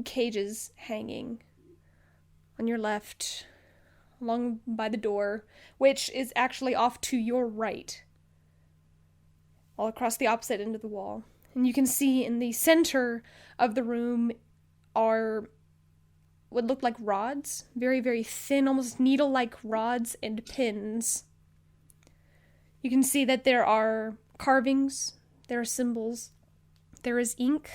cages hanging on your left, along by the door, which is actually off to your right, all across the opposite end of the wall. And you can see in the center of the room are what look like rods, very, very thin, almost needle-like rods and pins. You can see that there are carvings, there are symbols, there is ink,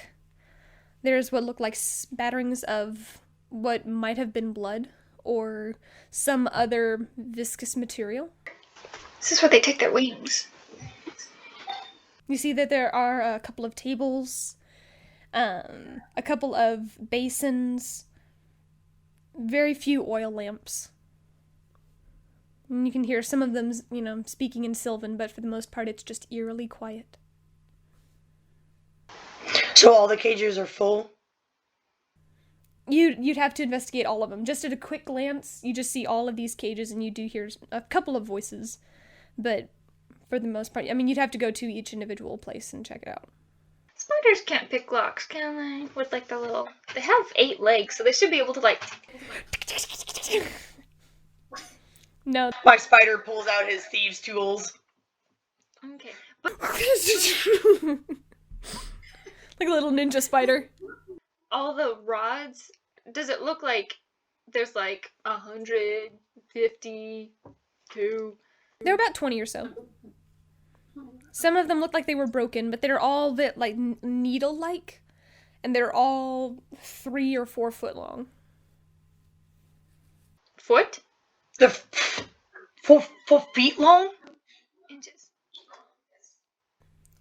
there's what look like spatterings of what might have been blood or some other viscous material. This is where they take their wings. You see that there are a couple of tables, a couple of basins, very few oil lamps. And you can hear some of them, speaking in Sylvan, but for the most part it's just eerily quiet. So all the cages are full? You'd have to investigate all of them. Just at a quick glance, you just see all of these cages and you do hear a couple of voices, but for the most part, you'd have to go to each individual place and check it out. Spiders can't pick locks, can they? With, the little They have 8 legs, so they should be able to, like... No. My spider pulls out his thieves' tools. Okay. But Like a little ninja spider. all the rods, does it look like there's, like, 152? They're about 20 or so. Some of them look like they were broken, but they're all bit like needle-like, and they're all 3 or 4 foot long. Foot? They're 4 feet long? Inches.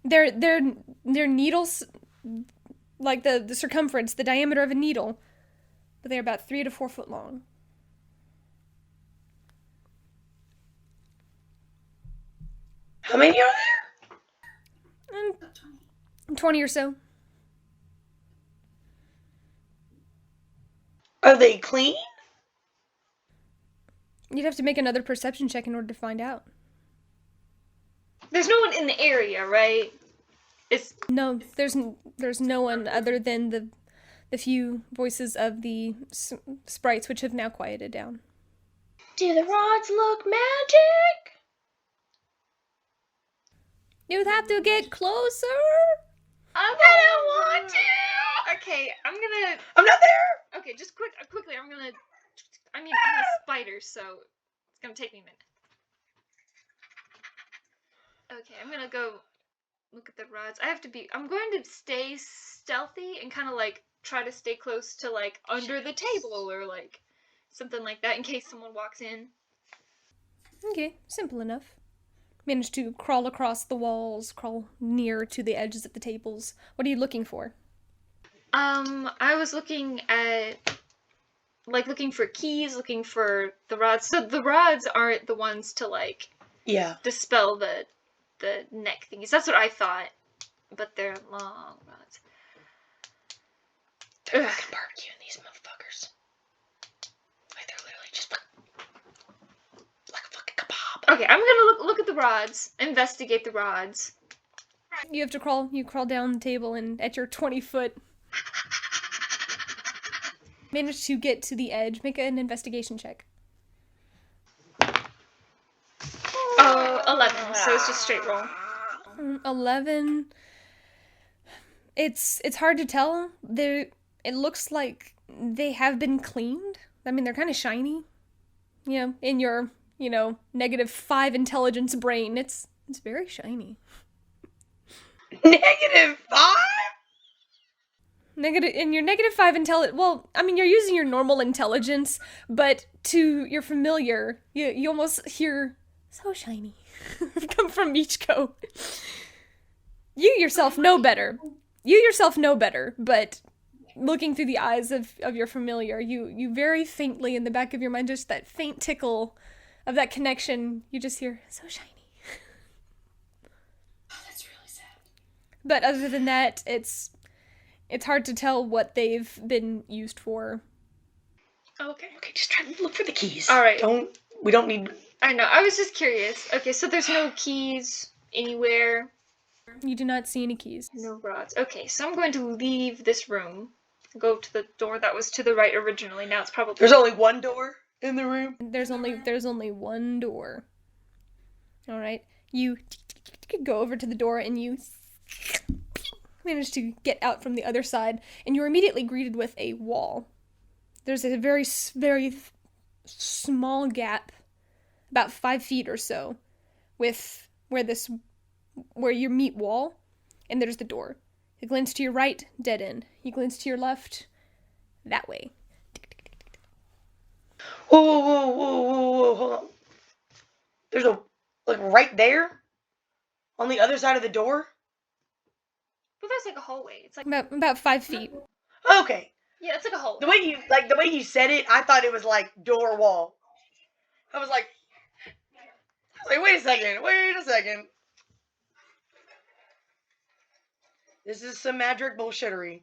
They're needles, like the circumference, the diameter of a needle, but they're about 3 to 4 foot long. How many are there? 20 or so. Are they clean? You'd have to make another perception check in order to find out. There's no one in the area, right? It's... No, there's no one other than the few voices of the sprites, which have now quieted down. Do the rods look magic? You'd have to get closer. I don't want to! Okay, I'm gonna... I'm not there! Okay, just quickly, I'm a spider, so it's gonna take me a minute. Okay, I'm gonna go look at the rods. I'm going to stay stealthy and kind of, like, try to stay close to, like, under the table or, like, something like that in case someone walks in. Okay, simple enough. Managed to crawl across the walls, crawl near to the edges of the tables. What are you looking for? I was looking for keys, looking for the rods. So the rods aren't the ones to, like, Yeah. dispel the neck thingies. That's what I thought. But they're long rods. They're fucking barbecuing these motherfuckers. Like, they're literally just like a fucking kebab. Okay, I'm gonna look at the rods, investigate the rods. You have to crawl. You crawl down the table, and at your 20-foot, manage to get to the edge. Make an investigation check. 11, so it's just straight roll. 11. It's hard to tell. It looks like they have been cleaned. I mean, they're kind of shiny. You know, in your, -5 intelligence brain, it's very shiny. -5? In your -5 intelligence, well, I mean, you're using your normal intelligence, but to your familiar, you almost hear, so shiny, come from Michiko. You yourself know better, but looking through the eyes of your familiar, you very faintly in the back of your mind, just that faint tickle of that connection, you just hear, so shiny. Oh, that's really sad. But other than that, it's hard to tell what they've been used for. Okay, just try to look for the keys. Alright. We don't need... I know, I was just curious. Okay, so there's no keys anywhere. You do not see any keys. No rods. Okay, so I'm going to leave this room. Go to the door that was to the right originally. Now it's probably... There's only one door in the room? There's only one door. Alright. You go over to the door and you manage to get out from the other side, and you're immediately greeted with a wall. There's a very, very small gap, about 5 feet or so, with where you meet wall, and there's the door. You glance to your right, dead end. You glance to your left, that way. Whoa, hold on. There's right there? On the other side of the door? But there's like a hallway. It's like... About 5 feet. Okay. Yeah, it's like a hallway. The way you said it, I thought it was like door wall. I was like, wait a second. This is some magic bullshittery.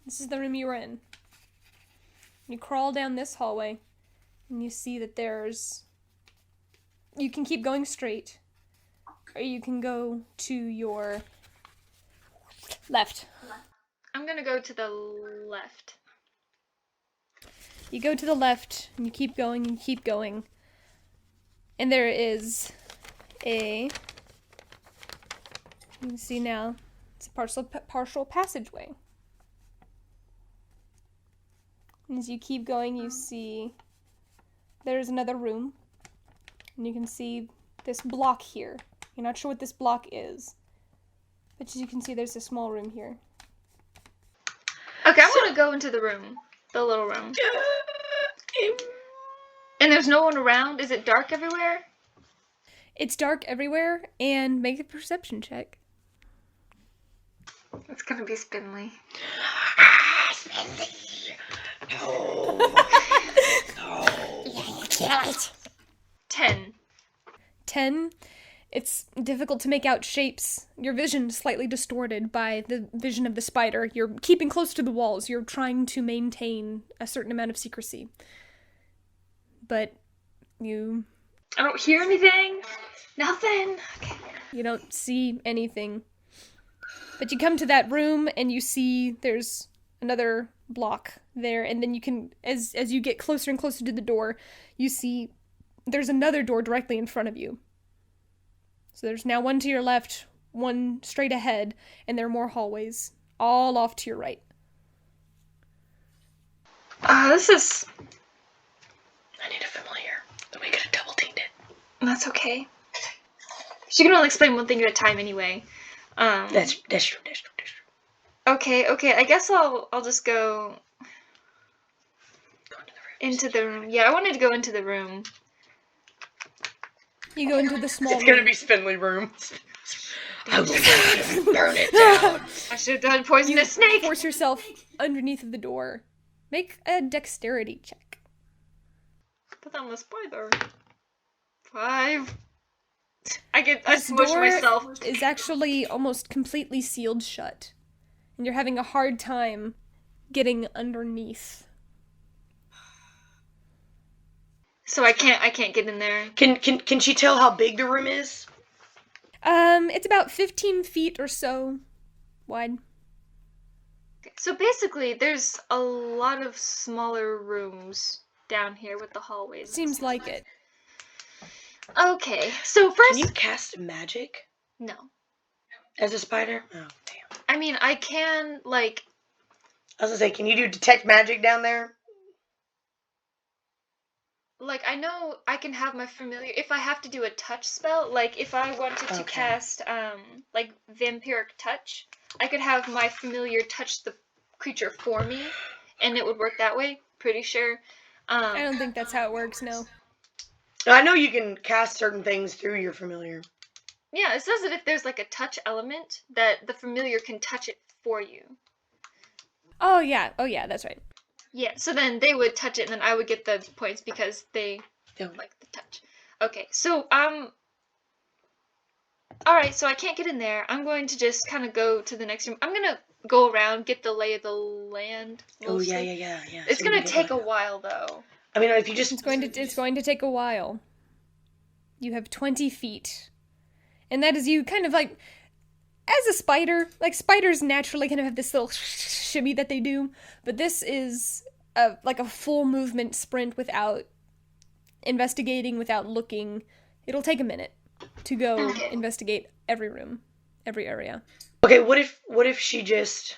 This is the room you were in. You crawl down this hallway, and you see that you can keep going straight, or you can go to your left. I'm gonna go to the left. You go to the left, and you keep going, and keep going. And there is you can see now, it's a partial passageway. And as you keep going, you see there's another room. And you can see this block here. You're not sure what this block is. But as you can see, there's a small room here. Okay, I'm gonna go into the room. The little room. And there's no one around? Is it dark everywhere? It's dark everywhere, and make a perception check. It's gonna be spindly. Spindly. No. No. 10. 10. It's difficult to make out shapes. Your vision is slightly distorted by the vision of the spider. You're keeping close to the walls. You're trying to maintain a certain amount of secrecy. But I don't hear anything. Nothing. Okay. You don't see anything. But you come to that room and you see there's another block there, and then you can, as you get closer and closer to the door, you see there's another door directly in front of you. So there's now one to your left, one straight ahead, and there are more hallways, all off to your right. This is... I need a familiar. Then we could have double teamed it. That's okay. She can only explain one thing at a time anyway. That's true. Okay, I guess I'll just go into the room. Yeah, I wanted to go into the room. You go into the small room. It's gonna be spindly room. I will burn it down. I should have done poisonous snake. Force yourself underneath of the door. Make a dexterity check. Put on the spider. 5. I This smush door myself. is actually almost completely sealed shut. And you're having a hard time getting underneath. So I can't get in there. Can she tell how big the room is? It's about 15 feet or so wide. So basically, there's a lot of smaller rooms down here with the hallways. Seems like it. Okay, so first... Can you cast magic? No. As a spider? Oh, damn. I mean, I can, like... I was gonna say, can you do detect magic down there? Like, I know I can have my familiar... If I have to do a touch spell, like, if I wanted to cast, like, vampiric touch, I could have my familiar touch the creature for me, and it would work that way, pretty sure. I don't think that's how it works, no. I know you can cast certain things through your familiar. Yeah, it says that if there's, like, a touch element, that the familiar can touch it for you. Oh, yeah, that's right. Yeah, so then they would touch it, and then I would get the points because they don't like the touch. Okay, so, alright, so I can't get in there. I'm going to just kind of go to the next room. I'm gonna go around, get the lay of the land. Mostly. Oh, yeah. It's gonna take a while, though. I mean, if you just... It's going to take a while. You have 20 feet. And that is you kind of like... As a spider, like spiders naturally kind of have this little shimmy that they do, but this is like a full movement sprint without investigating, without looking. It'll take a minute to go investigate every room, every area. Okay, what if you just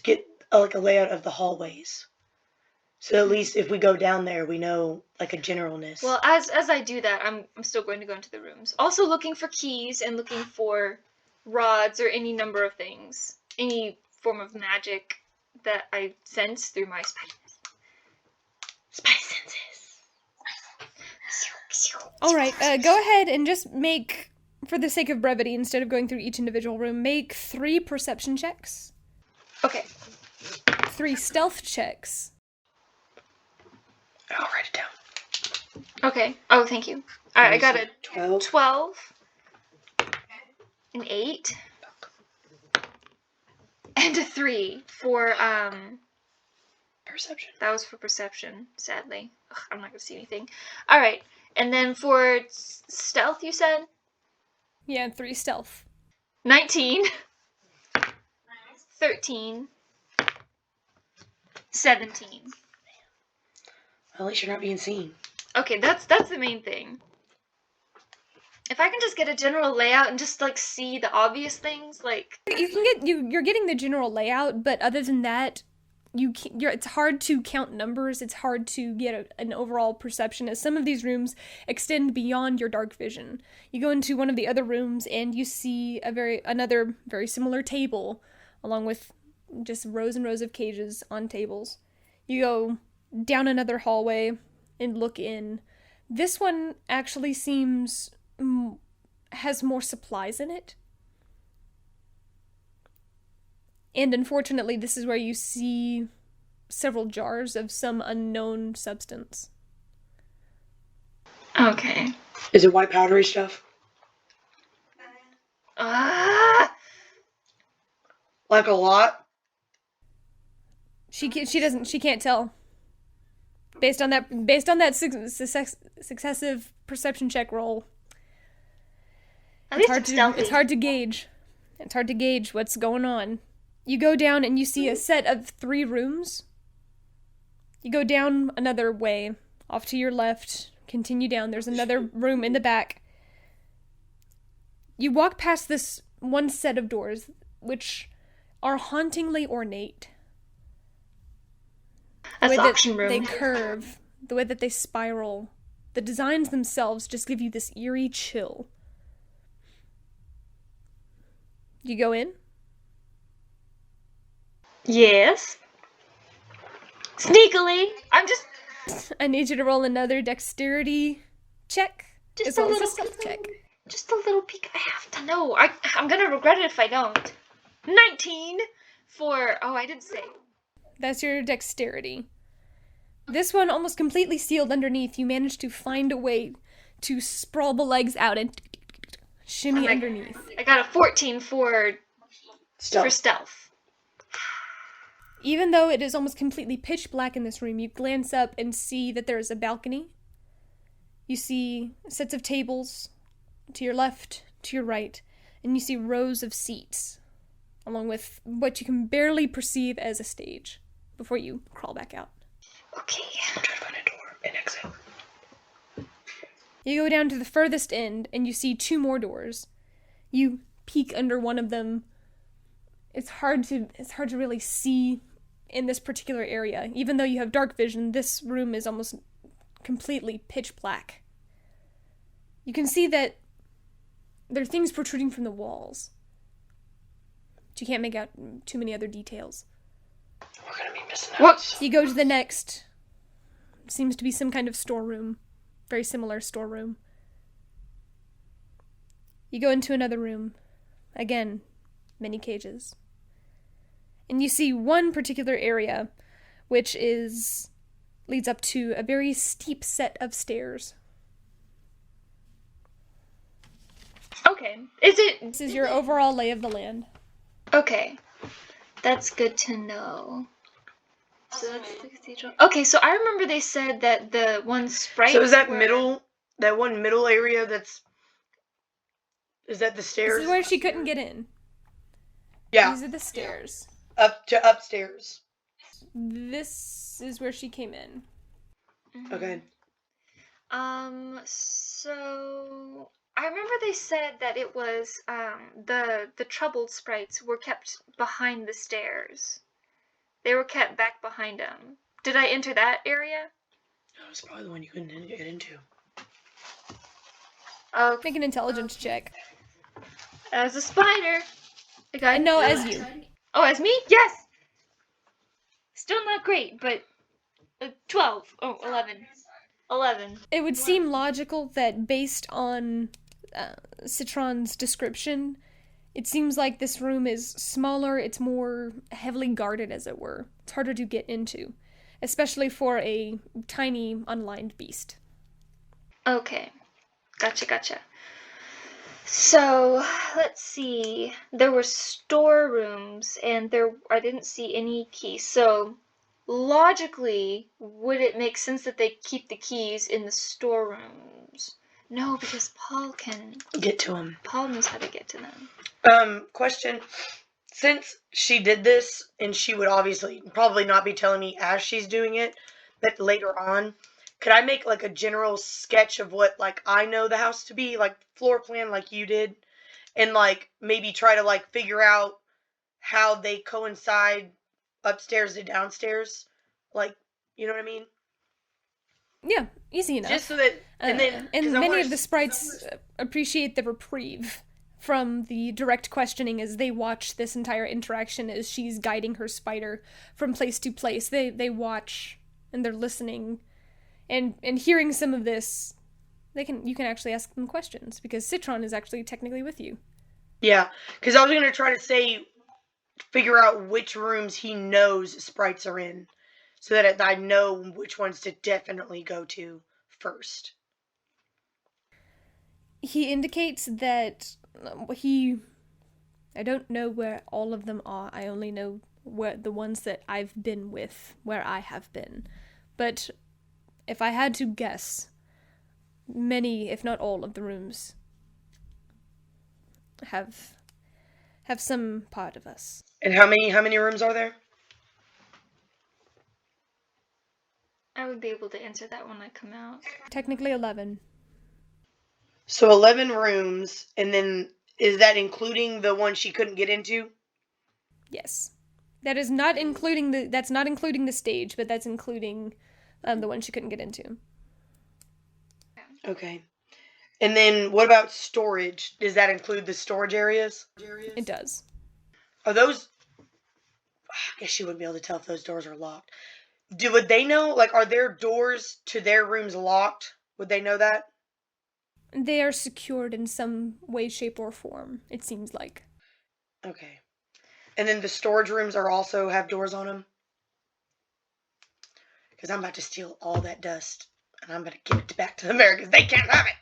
get like a layout of the hallways? So at least if we go down there, we know like a generalness. Well, as I do that, I'm still going to go into the rooms. Also looking for keys and looking for rods or any number of things. Any form of magic that I sense through my spidey senses. Alright, go ahead and just make, for the sake of brevity, instead of going through each individual room, make 3 perception checks. Okay. 3 stealth checks. I'll write it down. Okay. Oh, thank you. Alright, I got a 12. An 8. And a 3 for, Perception. That was for perception, sadly. Ugh, I'm not gonna see anything. Alright, and then for stealth, you said? Yeah, 3 stealth. 19. 13. 17. At least you're not being seen. Okay, that's the main thing. If I can just get a general layout and just like see the obvious things, like You're getting the general layout, but other than that, it's hard to count numbers. It's hard to get an overall perception, as some of these rooms extend beyond your dark vision. You go into one of the other rooms and you see another very similar table, along with just rows and rows of cages on tables. You go down another hallway and look in. This one actually seems has more supplies in it. And unfortunately, this is where you see several jars of some unknown substance. okay. Is it white powdery stuff? Ah, Like a lot? She can't tell. Based on that successive perception check roll, at least it's stealthy. it's hard to gauge. It's hard to gauge what's going on. You go down and you see a set of 3 rooms. You go down another way, off to your left, continue down. There's another room in the back. You walk past this one set of doors, which are hauntingly ornate. That's the The way auction that room. they curve, the way that they spiral, the designs themselves just give you this eerie chill. You go in? Yes. Sneakily. I'm just I need you to roll another dexterity check. Just as a well as little stealth check. Just a little peek. I have to know. I'm gonna regret it if I don't. 19 for... Oh, I didn't say. That's your dexterity. This one almost completely sealed underneath. You managed to find a way to sprawl the legs out and shimmy underneath. I got a 14 for stealth. Even though it is almost completely pitch black in this room, you glance up and see that there is a balcony. You see sets of tables to your left, to your right, and you see rows of seats, along with what you can barely perceive as a stage, before you crawl back out. Okay. I'm trying to find a door and exit. You go down to the furthest end, and you see 2 more doors. You peek under one of them. It's hard to really see in this particular area. Even though you have dark vision, this room is almost completely pitch black. You can see that there are things protruding from the walls, but you can't make out too many other details. We're gonna be missing out. What? You go to the next. Seems to be some kind of storeroom. Very similar storeroom. You go into another room. Again, many cages. And you see one particular area, which leads up to a very steep set of stairs. Okay. This is your overall lay of the land. Okay. That's good to know. So that's the cathedral. Okay, so I remember they said that the one sprite. So is that that one middle area is that the stairs? This is where she couldn't get in. Yeah. These are the stairs. Up to upstairs. This is where she came in. Mm-hmm. Okay. So I remember they said that it was the troubled sprites were kept behind the stairs. They were kept back behind them. Did I enter that area? That was probably the one you couldn't get into. Make an intelligence check. As a spider. No, as you. Oh, as me? Yes! Still not great, but 12. Oh, 11. 11. It would seem logical that based on Citron's description, it seems like this room is smaller, it's more heavily guarded, as it were. It's harder to get into, especially for a tiny, unlined beast. Okay. Gotcha. So, let's see. There were storerooms, and I didn't see any keys. So, logically, would it make sense that they keep the keys in the storerooms? No, because Paul can... Get to them. Paul knows how to get to them. Question. since she did this, and she would obviously probably not be telling me as she's doing it, but later on, could I make like a general sketch of what like I know the house to be, like floor plan like you did, and like maybe try to like figure out how they coincide upstairs to downstairs, like, you know what I mean? Yeah, easy enough. Just so that, and many of the sprites appreciate the reprieve from the direct questioning as they watch this entire interaction as she's guiding her spider from place to place. They watch and they're listening, and hearing some of this, you can actually ask them questions because Citron is actually technically with you. Yeah, because I was gonna try to figure out which rooms he knows sprites are in, so that I know which ones to definitely go to first. He indicates that I don't know where all of them are. I only know where the ones that I've been with, where I have been. But if I had to guess, many, if not all, of the rooms have some part of us. And how many rooms are there? I would be able to answer that when I come out. Technically 11. So 11 rooms, and then is that including the one she couldn't get into? Yes. That's not including the stage, but that's including the one she couldn't get into. Okay. And then what about storage? Does that include the storage areas? It does. Are those... I guess she wouldn't be able to tell if those doors are locked. Would they know? Like, are their doors to their rooms locked? Would they know that? They are secured in some way, shape, or form, it seems like. Okay. And then the storage rooms also have doors on them? Because I'm about to steal all that dust, and I'm going to give it back to the Americans. They can't have it!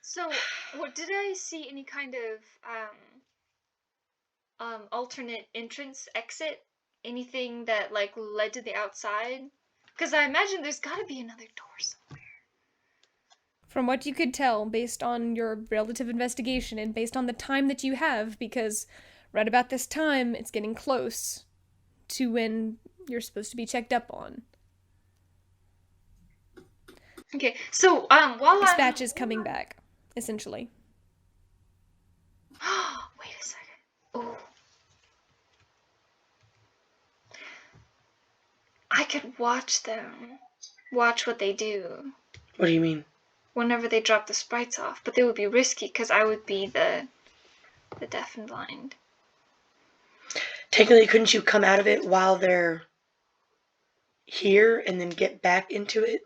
So, did I see any kind of alternate entrance, exit? Anything that, like, led to the outside? Because I imagine there's gotta be another door somewhere. From what you could tell, based on your relative investigation, and based on the time that you have, because right about this time, it's getting close to when you're supposed to be checked up on. Okay, so, while Dispatch is coming back, essentially. Wait a second. Oh. I could watch what they do. What do you mean? Whenever they drop the sprites off, but they would be risky because I would be the deaf and blind. Technically, couldn't you come out of it while they're here and then get back into it?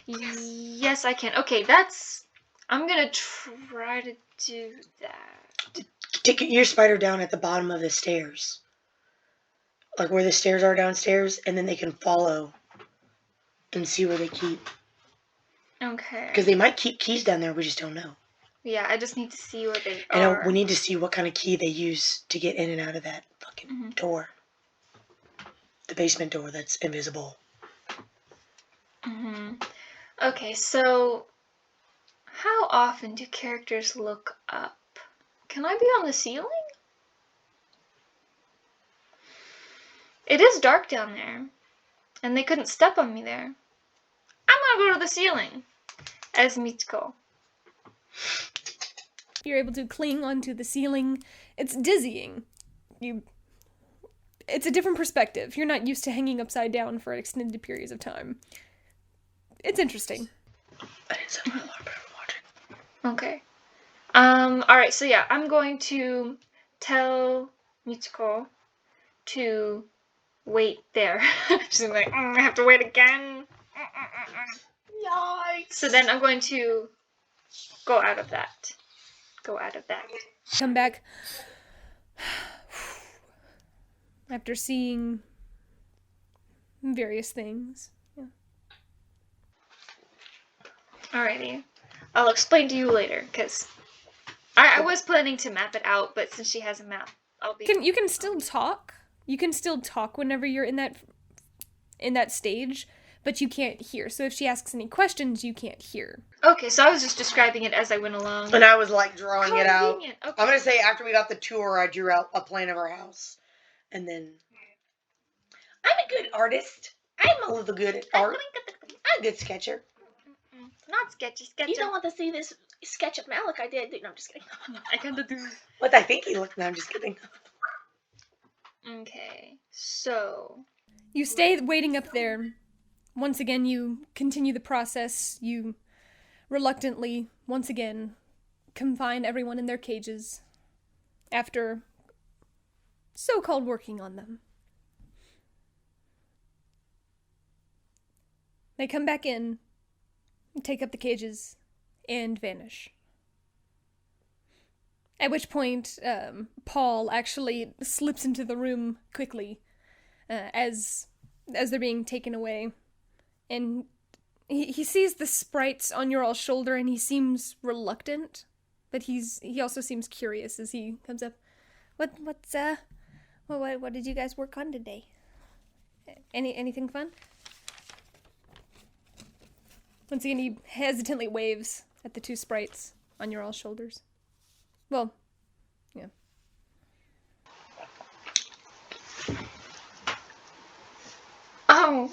Yes, I can. Okay, I'm gonna try to do that. Take your spider down at the bottom of the stairs. Like where the stairs are downstairs, and then they can follow and see where they keep. Okay. Because they might keep keys down there, we just don't know. Yeah, I just need to see where they are. And we need to see what kind of key they use to get in and out of that fucking door. The basement door that's invisible. Okay, so how often do characters look up? Can I be on the ceiling? It is dark down there, and they couldn't step on me there. I'm gonna go to the ceiling as Mitsuko. You're able to cling onto the ceiling. It's dizzying. It's a different perspective. You're not used to hanging upside down for extended periods of time. It's interesting. I didn't set my alarm, but I'm watching. Okay. Alright, so yeah, I'm going to tell Mitsuko to wait there. She's like, I have to wait again. Yikes! So then I'm going to go out of that. Come back. After seeing various things. Yeah. Alrighty. I'll explain to you later, because I was planning to map it out, but since she has a map, You can still talk. You can still talk whenever you're in that stage, but you can't hear. So if she asks any questions, you can't hear. Okay, so I was just describing it as I went along. And I was like drawing it out. Convenient. Okay. I'm gonna say after we got the tour, I drew out a plan of our house, and then I'm a good artist. I'm a little good at art. I'm a good sketcher. Not sketchy. You don't want to see this sketch of Malik I did. No, I'm just kidding. I kind of do. What I think he looked. No, I'm just kidding. Okay, so You stay waiting up there. Once again, you continue the process. You reluctantly, once again, confine everyone in their cages after so-called working on them. They come back in, take up the cages, and vanish. At which point, Paul actually slips into the room quickly as they're being taken away. And he sees the sprites on your all shoulder, and he seems reluctant, but he also seems curious as he comes up. What did you guys work on today? Anything fun? Once again, he hesitantly waves at the two sprites on your all shoulders. Well, yeah. I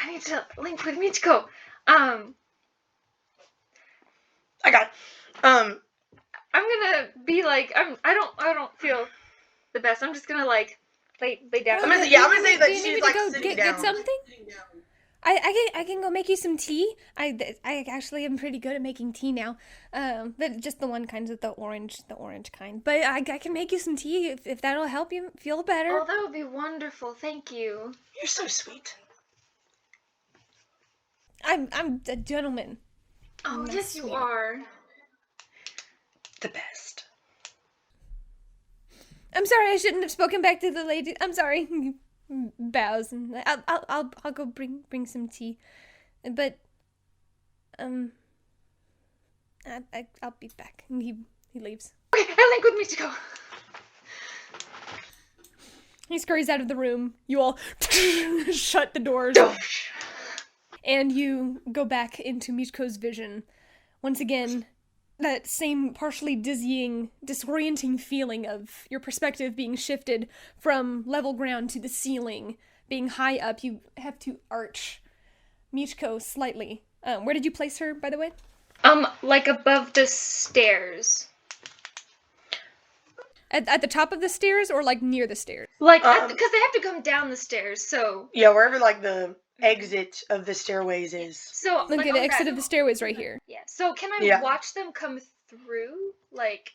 need to link with Michiko. I got it. I'm gonna be like, I don't feel the best. I'm just gonna like lay down. I'm gonna say that Do you need she's me like to go sitting get down. something? I can go make you some tea. I actually am pretty good at making tea now. But just the one kind of the orange kind. But I can make you some tea if that'll help you feel better. Oh, that would be wonderful. Thank you. You're so sweet. I'm a gentleman. Oh, That's yes, you sweet. are. The best. I'm sorry, I shouldn't have spoken back to the lady. I'm sorry. Bows and I'll go bring some tea. But I'll be back. And he leaves. Okay, I'll link with Michiko. He scurries out of the room. You all shut the doors. And you go back into Michiko's vision. Once again, that same partially dizzying, disorienting feeling of your perspective being shifted from level ground to the ceiling, being high up. You have to arch Michiko slightly. Where did you place her, by the way? Like above the stairs. At the top of the stairs or like near the stairs? Like, because they have to come down the stairs, so... Yeah, wherever like the exit of the stairways is. So, Look like, at the on exit that- of the stairways right here. Yeah, so can I Yeah. watch them come through? Like...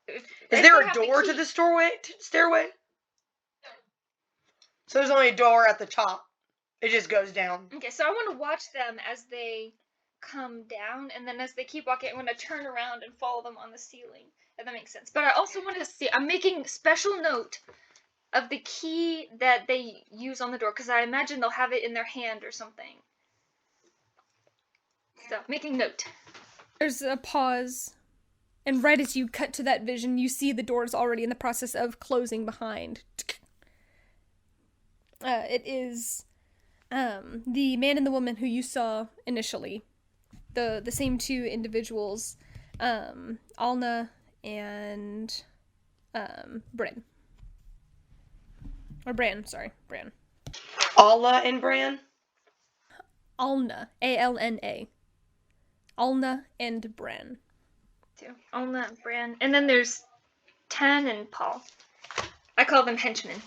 Is if there they a have the door to key- the stairway? So there's only a door at the top. It just goes down. Okay, so I want to watch them as they come down, and then as they keep walking, I'm going to turn around and follow them on the ceiling, if that makes sense. But I also want to see, I'm making special note of the key that they use on the door, because I imagine they'll have it in their hand or something. So, making note. There's a pause, and right as you cut to that vision, you see the doors already in the process of closing behind. It is the man and the woman who you saw initially. The same two individuals, Alna and Bran. Or Bran, sorry, Bran. Allah and Bran? Alna, A-L-N-A. Alna and Bran. Too. Alna, Bran. And then there's Tan and Paul. I call them henchmen.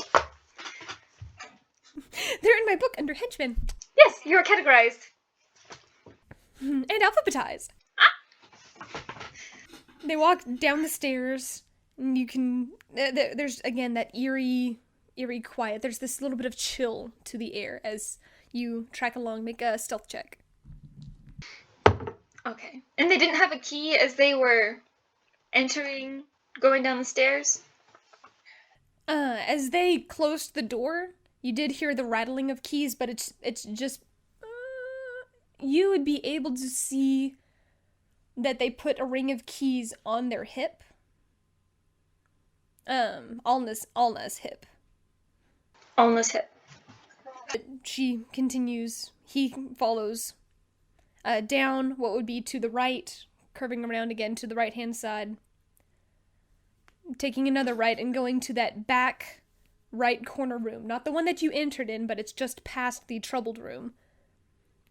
They're in my book under henchmen. Yes, you're categorized. And alphabetized. They walk down the stairs, and you can... There's, again, that eerie quiet. There's this little bit of chill to the air as you track along. Make a stealth check. Okay. And they didn't have a key as they were going down the stairs? As they closed the door, you did hear the rattling of keys, but it's just... you would be able to see that they put a ring of keys on their hip. Alna's hip. Alna's hip. She continues. He follows down what would be to the right, curving around again to the right-hand side, taking another right and going to that back right corner room. Not the one that you entered in, but it's just past the troubled room.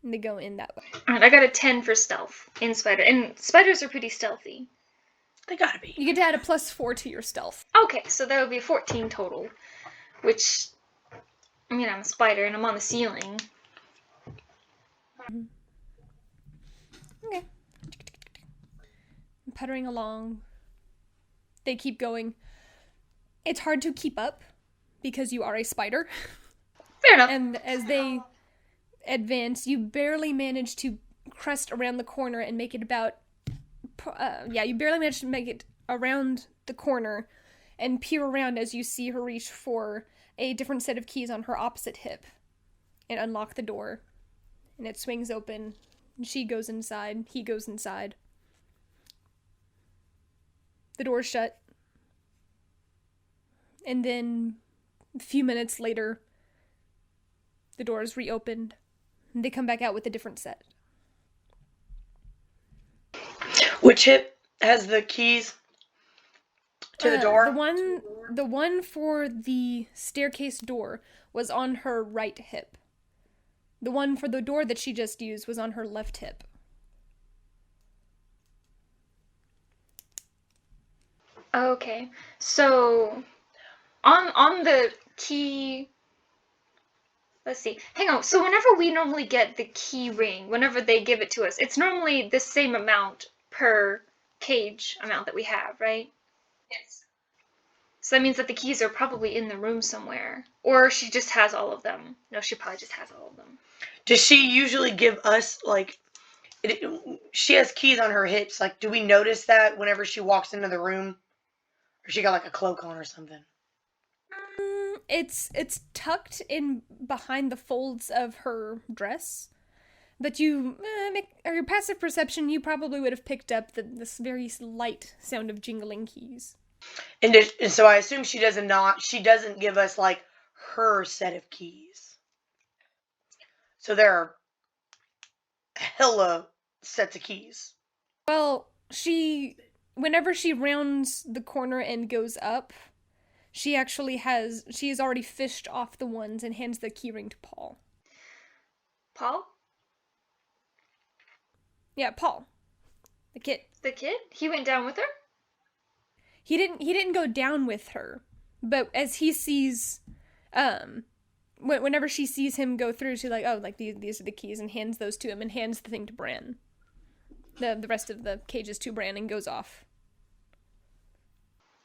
And they go in that way. Alright, I got a 10 for stealth in spider. And spiders are pretty stealthy. They gotta be. You get to add a +4 to your stealth. Okay, so that would be 14 total. Which, I mean, I'm a spider and I'm on the ceiling. Okay. Puttering along. They keep going. It's hard to keep up because you are a spider. Fair enough. And as they advance, you barely manage to crest around the corner and make it about... you barely manage to make it around the corner and peer around as you see her reach for a different set of keys on her opposite hip and unlock the door. And it swings open. She goes inside. He goes inside. The door's shut. And then a few minutes later, the door is reopened. And they come back out with a different set. Which hip has the keys to the door? The one for the staircase door was on her right hip. The one for the door that she just used was on her left hip. Okay, so on the key, let's see. Hang on. So whenever we normally get the key ring, whenever they give it to us, it's normally the same amount per cage amount that we have, right? Yes. So that means that the keys are probably in the room somewhere, or she just has all of them. No, she probably just has all of them. Does she usually give us, like, she has keys on her hips. Like, do we notice that whenever she walks into the room? Or she got, like, a cloak on or something? It's tucked in behind the folds of her dress. But your passive perception, you probably would have picked up this very light sound of jingling keys. And so I assume she doesn't give us, like, her set of keys. So there are hella sets of keys. Well, whenever she rounds the corner and goes up, she has already fished off the ones and hands the keyring to Paul. Paul? Yeah, Paul. The kid. The kid? He went down with her? He didn't go down with her, but as he sees, whenever she sees him go through, she's like, oh, like these are the keys, and hands those to him, and hands the thing to Bran. The rest of the cages to Bran, and goes off.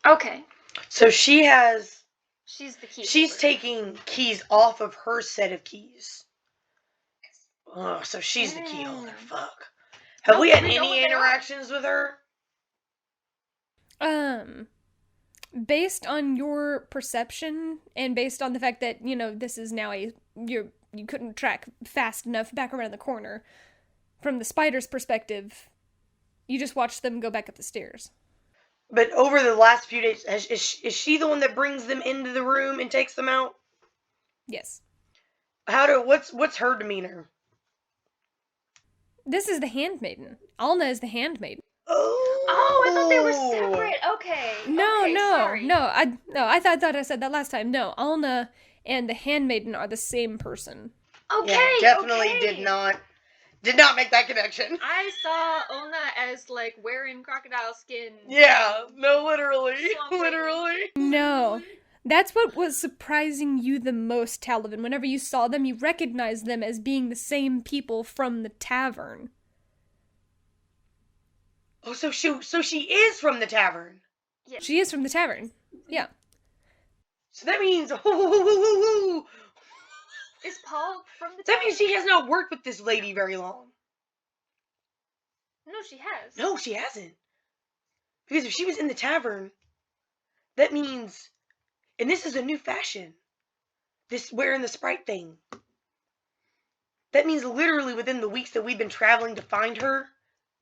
Okay. So she's the key. She's taking keys off of her set of keys. Oh, so she's the key holder. Fuck. Have we had any interactions with her? Based on your perception, and based on the fact that, this is now you couldn't track fast enough back around the corner, from the spider's perspective, you just watched them go back up the stairs. But over the last few days, is she the one that brings them into the room and takes them out? Yes. What's her demeanor? This is the handmaiden. Alna is the handmaiden. Oh, I thought they were separate. Okay. No. I thought I said that last time. No, Alna and the handmaiden are the same person. Okay. Yeah, definitely did not make that connection. I saw Ona as like wearing crocodile skin. Yeah, no, literally. No. That's what was surprising you the most, Talavin. Whenever you saw them, you recognized them as being the same people from the tavern. Oh, so she is from the tavern. Yeah. She is from the tavern. Yeah. So that means Is Paul from the tavern? that means she has not worked with this lady very long. No, she has. No, she hasn't. Because if she was in the tavern, that means, and this is a new fashion, this wearing the sprite thing. That means literally within the weeks that we've been traveling to find her,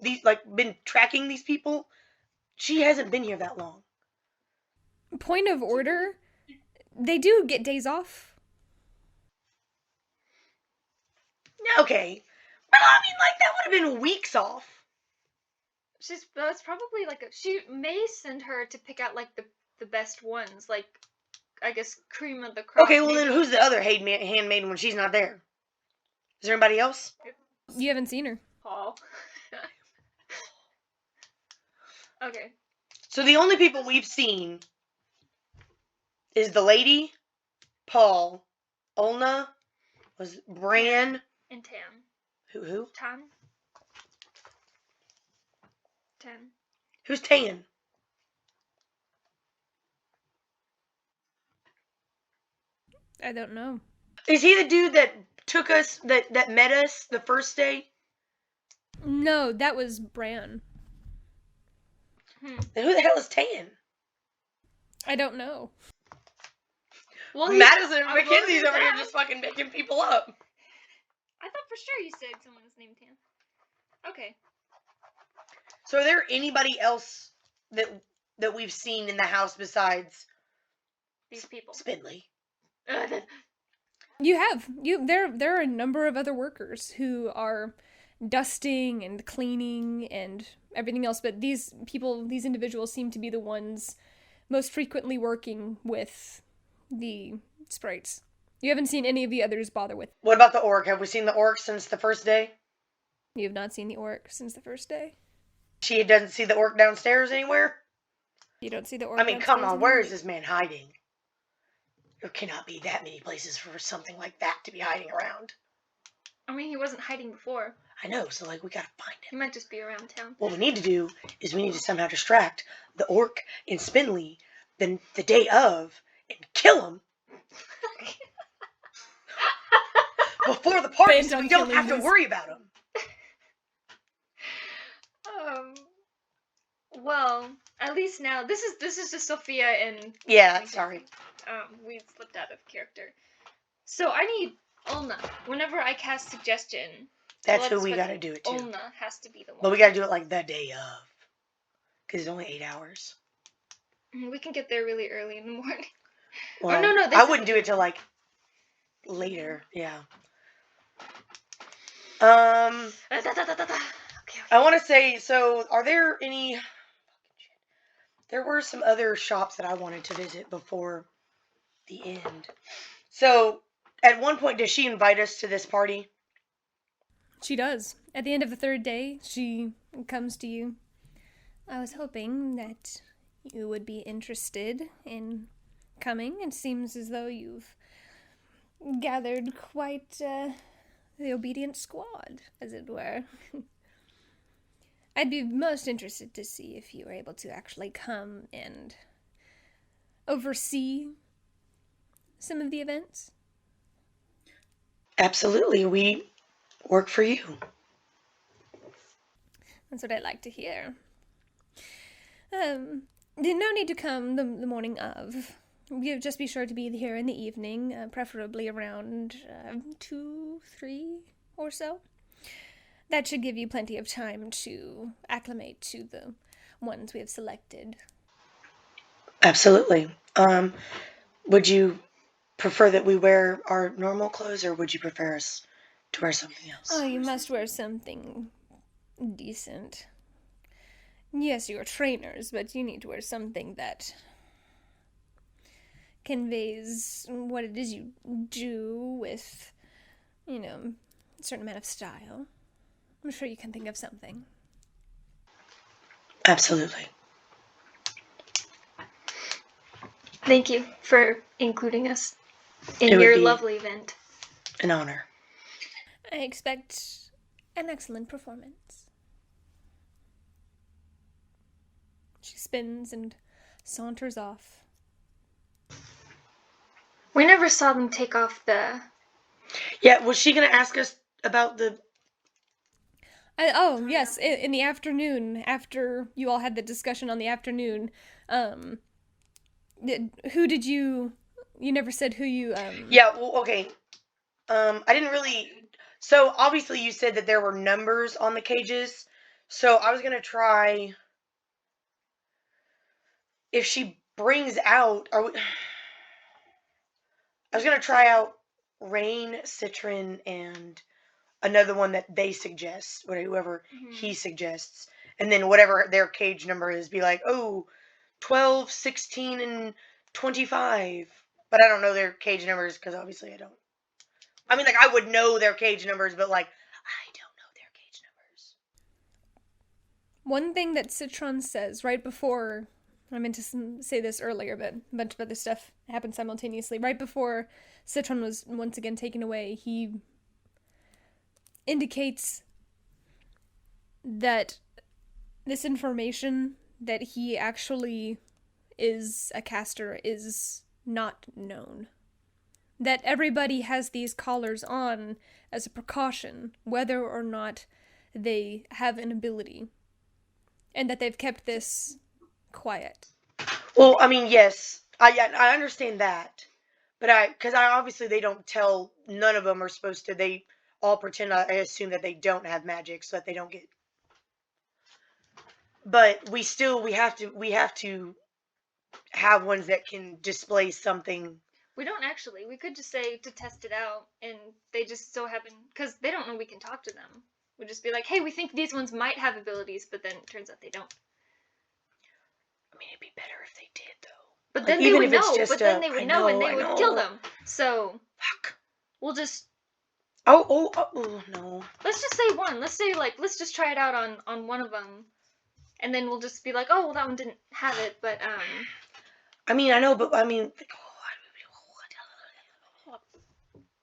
been tracking these people, she hasn't been here that long. Point of order, they do get days off. Okay. But I mean, like, that would have been weeks off. That's probably like she may send her to pick out like the best ones, like I guess cream of the crop. Okay, well maybe. then who's the other handmaiden when she's not there? Is there anybody else? You haven't seen her. Paul. Okay. So the only people we've seen is the lady, Paul, Olna, was Bran, And Tam. who? Tan. Tan. Who's Tan? I don't know. Is he the dude that took us, that met us the first day? No, that was Bran. Then who the hell is Tan? I don't know. Well, Madison I Mackenzie's wrote it over here down. just fucking making people up. I thought for sure you said someone was named Tam. Okay. So are there anybody else that we've seen in the house besides These people. Spindley? You have. There are a number of other workers who are dusting and cleaning and everything else, but these individuals seem to be the ones most frequently working with the sprites. You haven't seen any of the others bother with. What about the orc? Have we seen the orc since the first day? You have not seen the orc since the first day. She doesn't see the orc downstairs anywhere? You don't see the orc. I mean, come downstairs on, where anymore? is this man hiding? There cannot be that many places for something like that to be hiding around. I mean, he wasn't hiding before. I know, so like we gotta find He him. might just be around town. What we need to do is we need to somehow distract the orc in Spindley the day of and kill him before the party, Banned so on we don't killing have to this. worry about him. Well, at least now this is just Sophia and Yeah, sorry. we slipped out of character. So I need Olna. Whenever I cast suggestion, That's well, who we but gotta do it to. Olna has to be the one. But we gotta do it like the day of. Because it's only 8 hours. We can get there really early in the morning. Well, no, I wouldn't do it till like later. Yeah. Okay. I want to say, so are there any... There were some other shops that I wanted to visit before the end. So, at one point, does she invite us to this party? She does. At the end of the third day, she comes to you. I was hoping that you would be interested in coming. It seems as though you've gathered quite the obedient squad, as it were. I'd be most interested to see if you were able to actually come and oversee some of the events. Absolutely. We work for you. That's what I like to hear. No need to come the morning of. You just be sure to be here in the evening, preferably around 2, 3 or so. That should give you plenty of time to acclimate to the ones we have selected. Absolutely. Would you prefer that we wear our normal clothes, or would you prefer us to wear something else? Oh, you must wear something decent. Yes, you are trainers, but you need to wear something that conveys what it is you do with, a certain amount of style. I'm sure you can think of something. Absolutely. Thank you for including us It in would your be lovely event. an honor. I expect an excellent performance. She spins and saunters off. We never saw them take off the... Yeah, was she going to ask us about the... Yes, in the afternoon, after you all had the discussion on the afternoon, who did you never said who you, Yeah, well, okay. I didn't really... So, obviously you said that there were numbers on the cages, so I was going to try... If she brings out... I was going to try out Rain, Citron, and another one that they suggest, whoever he suggests, and then whatever their cage number is, be like, oh, 12, 16, and 25. But I don't know their cage numbers because obviously I don't. I mean, like, I would know their cage numbers, but, like, I don't know their cage numbers. One thing that Citron says right before, I meant to say this earlier, but a bunch of other stuff happened simultaneously. Right before Citron was once again taken away, he indicates that this information that he actually is a caster is not known. That everybody has these collars on as a precaution, whether or not they have an ability. And that they've kept this quiet. Well, I mean, yes, I understand that. But because obviously they don't tell, none of them are supposed to, they all pretend, I assume that they don't have magic so that they don't get. But we have to have ones that can display something. We don't actually. We could just say to test it out, and they just so happen, because they don't know we can talk to them. We'd just be like, hey, we think these ones might have abilities, but then it turns out they don't. I mean, it'd be better if they did, though. But then they would know, and they would kill them. So, fuck. We'll just... Oh, no. Let's just say one. Let's say, like, let's just try it out on one of them. And then we'll just be like, oh, well, that one didn't have it, but, I mean, I know, but, I mean...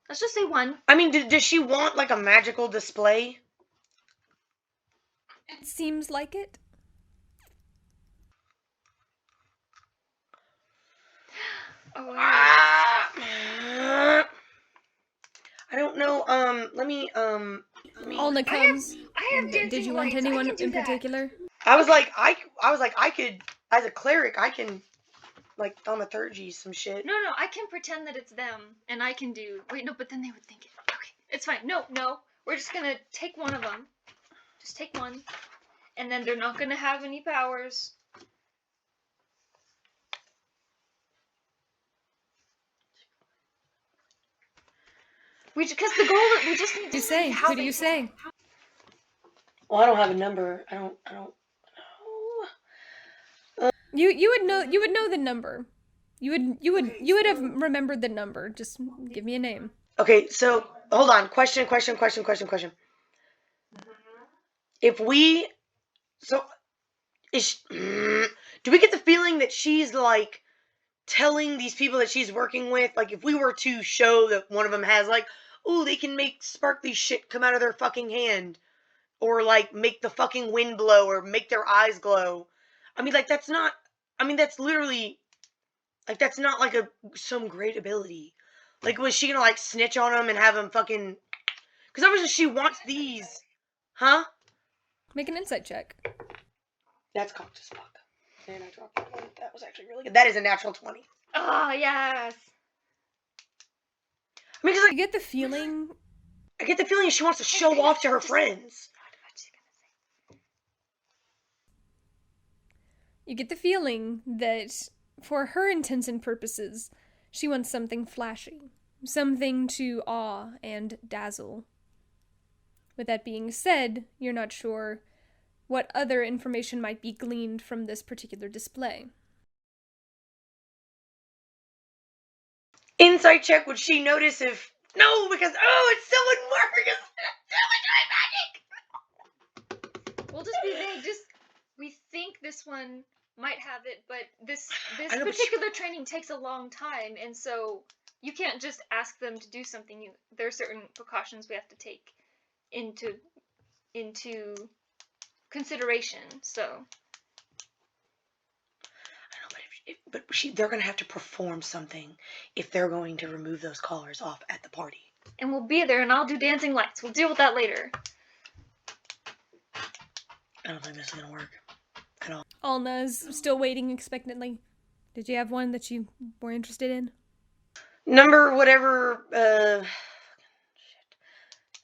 Let's just say one. I mean, does she want, like, a magical display? It seems like it. Oh, I don't know. Let me. Alna comes. I have Did you want anyone in particular? I was like, I could, as a cleric, I can, like, thaumaturgy some shit. No, I can pretend that it's them, and I can do... Wait, no, but then they would think it. Okay, it's fine. No, we're just gonna take one of them. Just take one. And then they're not gonna have any powers. Because the goal, we just need to say. Who do you say? Well, I don't have a number. I don't know. You would know the number. You would have remembered the number. Just give me a name. Okay, so hold on. Question. If we, so is do we get the feeling that she's like telling these people that she's working with, like if we were to show that one of them has like, oh, they can make sparkly shit come out of their fucking hand, or like make the fucking wind blow, or make their eyes glow. I mean, like that's not. I mean, that's literally, like that's not like some great ability. Like, was she gonna like snitch on them and have them fucking? Because obviously she wants these, huh? Make an insight check. That's cocked as fuck. And I dropped that one. That was actually really good. That is a natural 20. Oh yes. I mean, because like, You get the feeling she wants to show off to her friends. You get the feeling that, for her intents and purposes, she wants something flashy. Something to awe and dazzle. With that being said, you're not sure what other information might be gleaned from this particular display. Insight check, would she notice if... No, because, it still wouldn't work. We'll just be vague. We think this one might have it, but this know, particular training takes a long time, and so you can't just ask them to do something. There are certain precautions we have to take into consideration. So I know, but they're going to have to perform something if they're going to remove those collars off at the party. And we'll be there, and I'll do dancing lights. We'll deal with that later. I don't think this is going to work at all. Alna's still waiting expectantly. Did you have one that you were interested in? Number whatever, shit.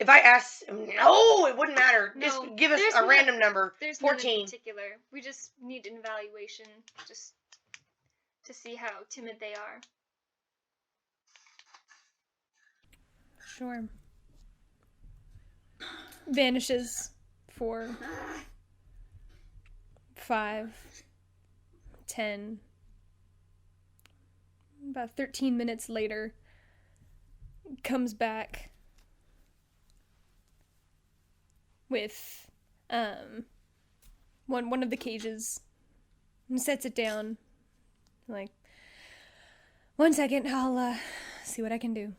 If I ask, no, it wouldn't matter. No, just give us a random number. There's 14. none in particular. We just need an evaluation, just to see how timid they are. Sure. vanishes for 5, 10, about 13 minutes later, comes back with one of the cages and sets it down. Like, 1 second, I'll see what I can do.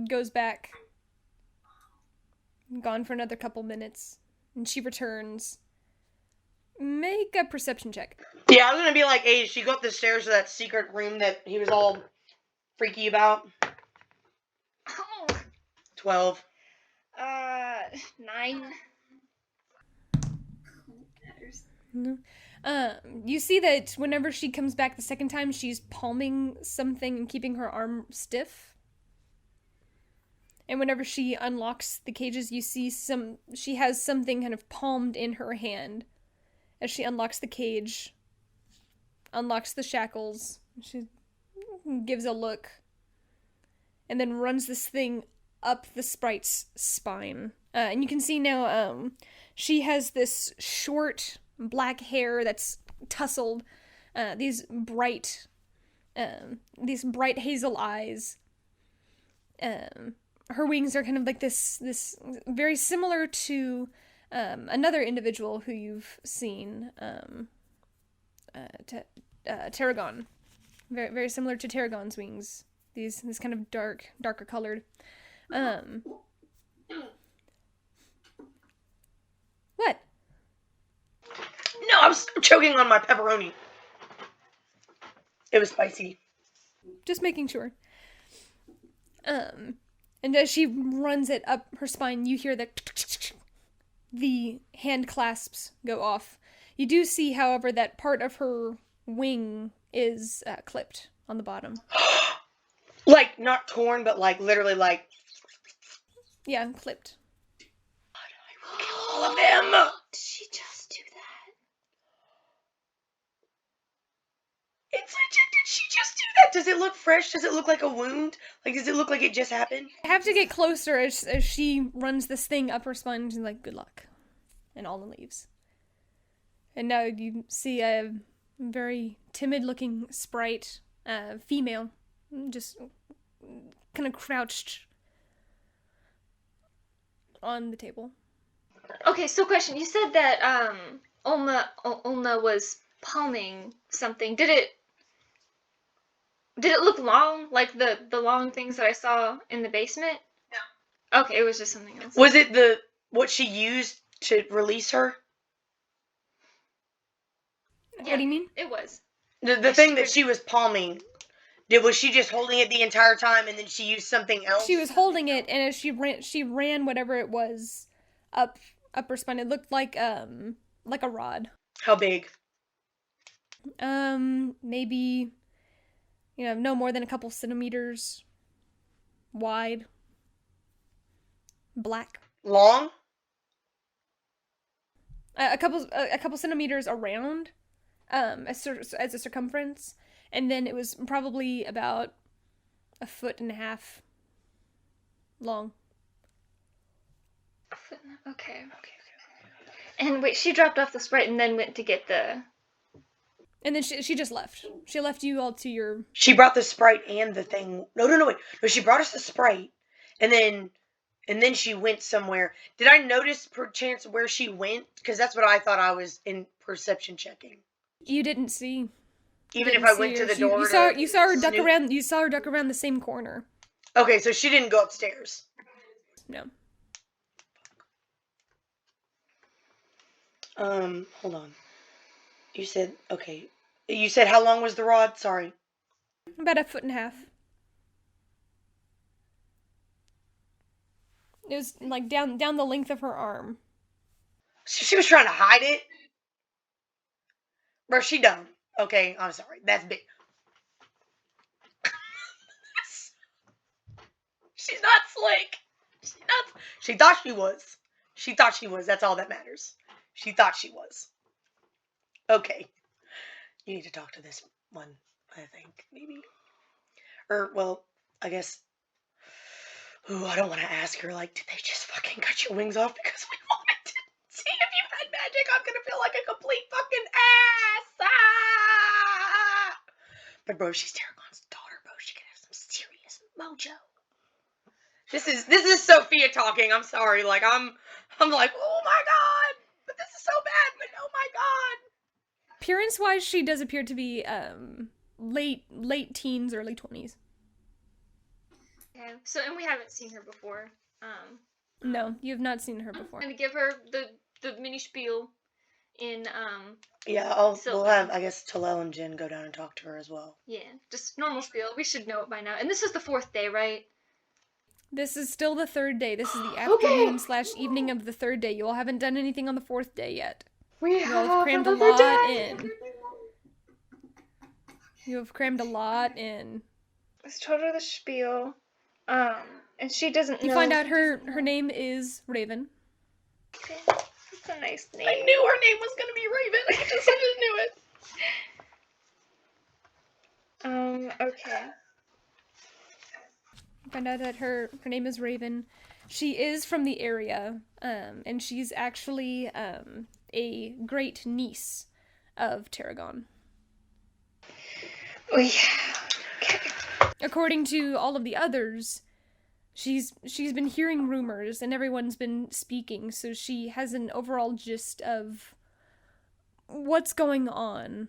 Goes back, gone for another couple minutes, and she returns. Make a perception check. Yeah, I was gonna be like, hey, did she go up the stairs to that secret room that he was all freaky about? Oh, 12. 9. No. You see that whenever she comes back the second time, she's palming something and keeping her arm stiff. And whenever she unlocks the cages, you see she has something kind of palmed in her hand. As she unlocks the cage, unlocks the shackles, she gives a look, and then runs this thing up the sprite's spine. And you can see now, she has this short black hair that's tousled, these bright hazel eyes. Her wings are kind of like this very similar to another individual who you've seen, Tarragon. Very, very similar to Tarragon's wings. This kind of darker colored. What? No, I'm choking on my pepperoni. It was spicy. Just making sure. And as she runs it up her spine, you hear the hand clasps go off. You do see, however, that part of her wing is clipped on the bottom. Like, not torn, but like, literally like... Yeah, clipped. I will kill all of them! Did she just do that? It's legit, did she just do that? Does it look fresh? Does it look like a wound? Like, does it look like it just happened? I have to get closer as she runs this thing up her spine and she's like, good luck. And Alden leaves. And now you see a very timid-looking sprite, female, just kind of crouched on the table. Okay, so question. You said that Olna was palming something. Did it look long, like the long things that I saw in the basement? No. Okay, it was just something else. Was it what she used to release her? Yeah, what do you mean? It was. The thing that she was palming, was she just holding it the entire time and then she used something else? She was holding it, and as she ran whatever it was up her spine. It looked like a rod. How big? Maybe, no more than a couple centimeters wide. Black. Long? A couple centimeters around, as a circumference, and then it was probably about 1.5 feet long. Okay. And wait, she dropped off the sprite and then went to get the... And then she just left. She left you all to your... She brought the sprite and the thing. No, wait. No, she brought us the sprite, and then she went somewhere. Did I notice perchance where she went? Because that's what I thought I was in perception checking. You didn't see. Even if I went to the door. You saw her duck around. You saw her duck around the same corner. Okay, so she didn't go upstairs. No. Hold on. You said, okay. You said how long was the rod? Sorry. About 1.5 feet. It was like down the length of her arm. She was trying to hide it? Bro, she dumb. Okay, I'm sorry. That's big. She's not slick. She thought she was. She thought she was. That's all that matters. She thought she was. Okay. You need to talk to this one, I think, maybe. Or, well, I guess. Ooh, I don't want to ask her, like, did they just fucking cut your wings off because we wanted to see if you had magic? I'm gonna feel like a complete fucking ass! Ah! But bro, she's Tarragon's daughter, bro. She can have some serious mojo. This is Sophia talking. I'm sorry. Like, I'm like, oh my god! But this is so bad, but oh my god! Appearance-wise, she does appear to be late teens, early 20s. Okay. So, and we haven't seen her before. No, you have not seen her before. I'm gonna give her the mini spiel in Yeah, we'll Sylvan. have, I guess, Talel and Jen go down and talk to her as well. Yeah, just normal spiel. We should know it by now. And this is the 4th day, right? This is still the 3rd day. This is the afternoon/evening of the 3rd day. You all haven't done anything on the 4th day yet. We You all have crammed a lot in. You have crammed a lot in. Let's told her the spiel. And she doesn't know. You find out her name is Raven. Okay. That's a nice name. I knew her name was gonna be Raven. I just knew it. Okay. You find out that her name is Raven. She is from the area, and she's actually a great niece of Tarragon. Oh, yeah. Okay. According to all of the others, she's been hearing rumors and everyone's been speaking, so she has an overall gist of what's going on.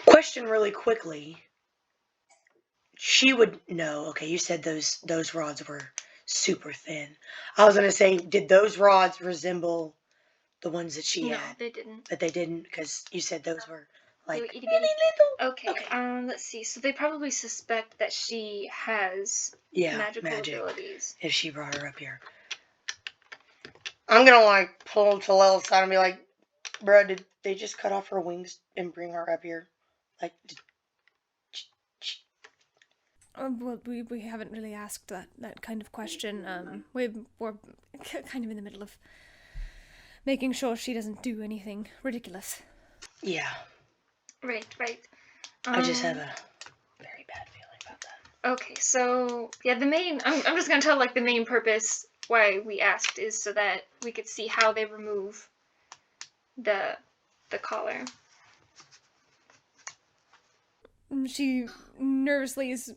Question really quickly. She would know. Okay, you said those rods were super thin. I was gonna say, did those rods resemble the ones that she No, had? they didn't. But they didn't, because you said those were like They were itty really bitty. little. Okay. Let's see. So they probably suspect that she has magical abilities. If she brought her up here, I'm gonna like pull Talel aside and be like, "Bruh, did they just cut off her wings and bring her up here? Like, Well, we haven't really asked that kind of question. We're kind of in the middle of making sure she doesn't do anything ridiculous. yeah." Right. I just have a very bad feeling about that. Okay, so yeah, the main. I'm just gonna tell like the main purpose why we asked is so that we could see how they remove the collar. She nervously is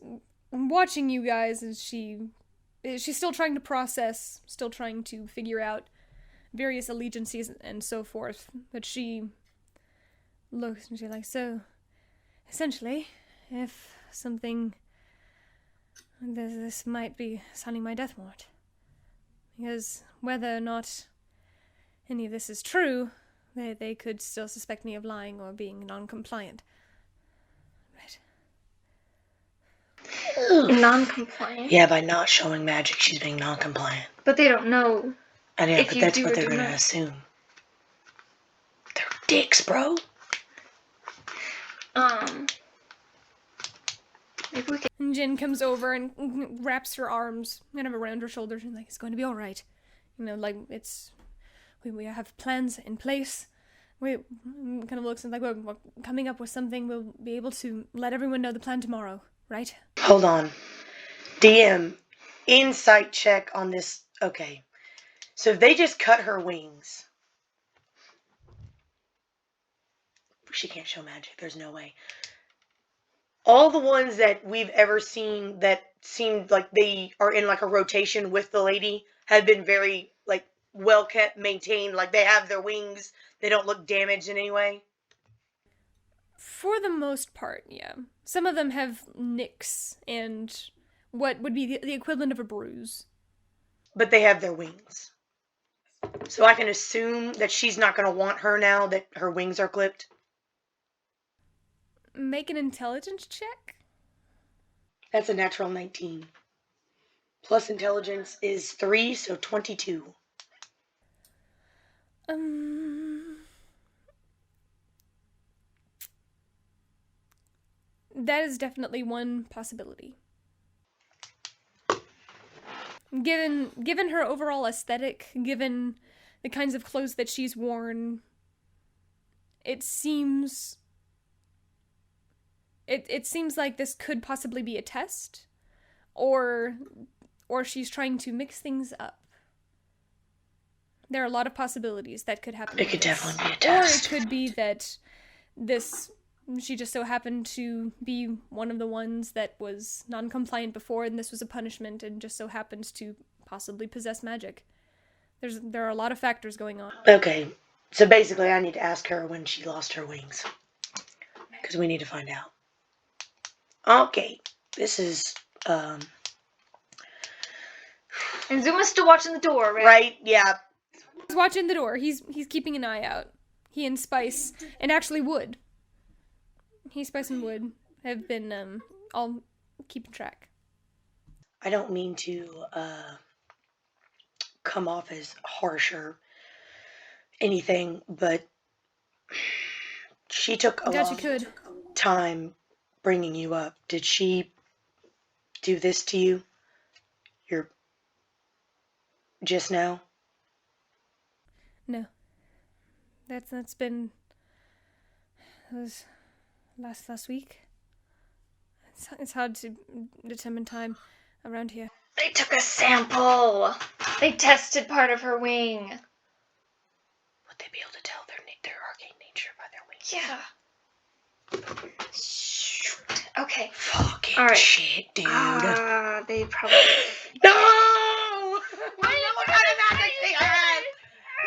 watching you guys as she's still trying to process, still trying to figure out various allegiances and so forth. But she looks and she's like, so essentially, if something this might be signing my death warrant. Because whether or not any of this is true, they could still suspect me of lying or being non-compliant. Right. Non-compliant? Yeah, by not showing magic, she's being non-compliant. But they don't know. I know, but that's what they're do gonna not. assume. They're dicks, bro. Maybe we can. And Jin comes over and wraps her arms kind of around her shoulders and like, it's going to be all right. You know, like, we have plans in place. We kind of looks and like, we're coming up with something. We'll be able to let everyone know the plan tomorrow, right? Hold on. DM, insight check on this. Okay. So if they just cut her wings, she can't show magic. There's no way. All the ones that we've ever seen that seemed like they are in like a rotation with the lady have been very like well kept, maintained. Like they have their wings. They don't look damaged in any way. For the most part, yeah. Some of them have nicks and what would be the equivalent of a bruise. But they have their wings. So I can assume that she's not going to want her now that her wings are clipped. Make an intelligence check? That's a natural 19. Plus intelligence is 3, so 22. That is definitely one possibility. Given her overall aesthetic, given the kinds of clothes that she's worn, it seems like this could possibly be a test, or she's trying to mix things up. There are a lot of possibilities that could happen. It could definitely be a Or test. it could be that she just so happened to be one of the ones that was non-compliant before, and this was a punishment, and just so happens to possibly possess magic. There are a lot of factors going on. Okay, so basically I need to ask her when she lost her wings. Because we need to find out. Okay, this is, And Zuma's still watching the door, right? right, yeah. He's watching the door. He's keeping an eye out. He and Spice, and actually Wood. Spice, and Wood have been all keeping track. I don't mean to come off as harsh or anything, but she took a long time bringing you up. Did she do this to you? You're just now? No. That's been... It was last week. It's hard to determine time around here. They took a sample. They tested part of her wing. Would they be able to tell their arcane nature by their wings? Yeah. Shoot. Okay. Fucking All right. shit, dude. They probably... No! I know what kind of magic she has!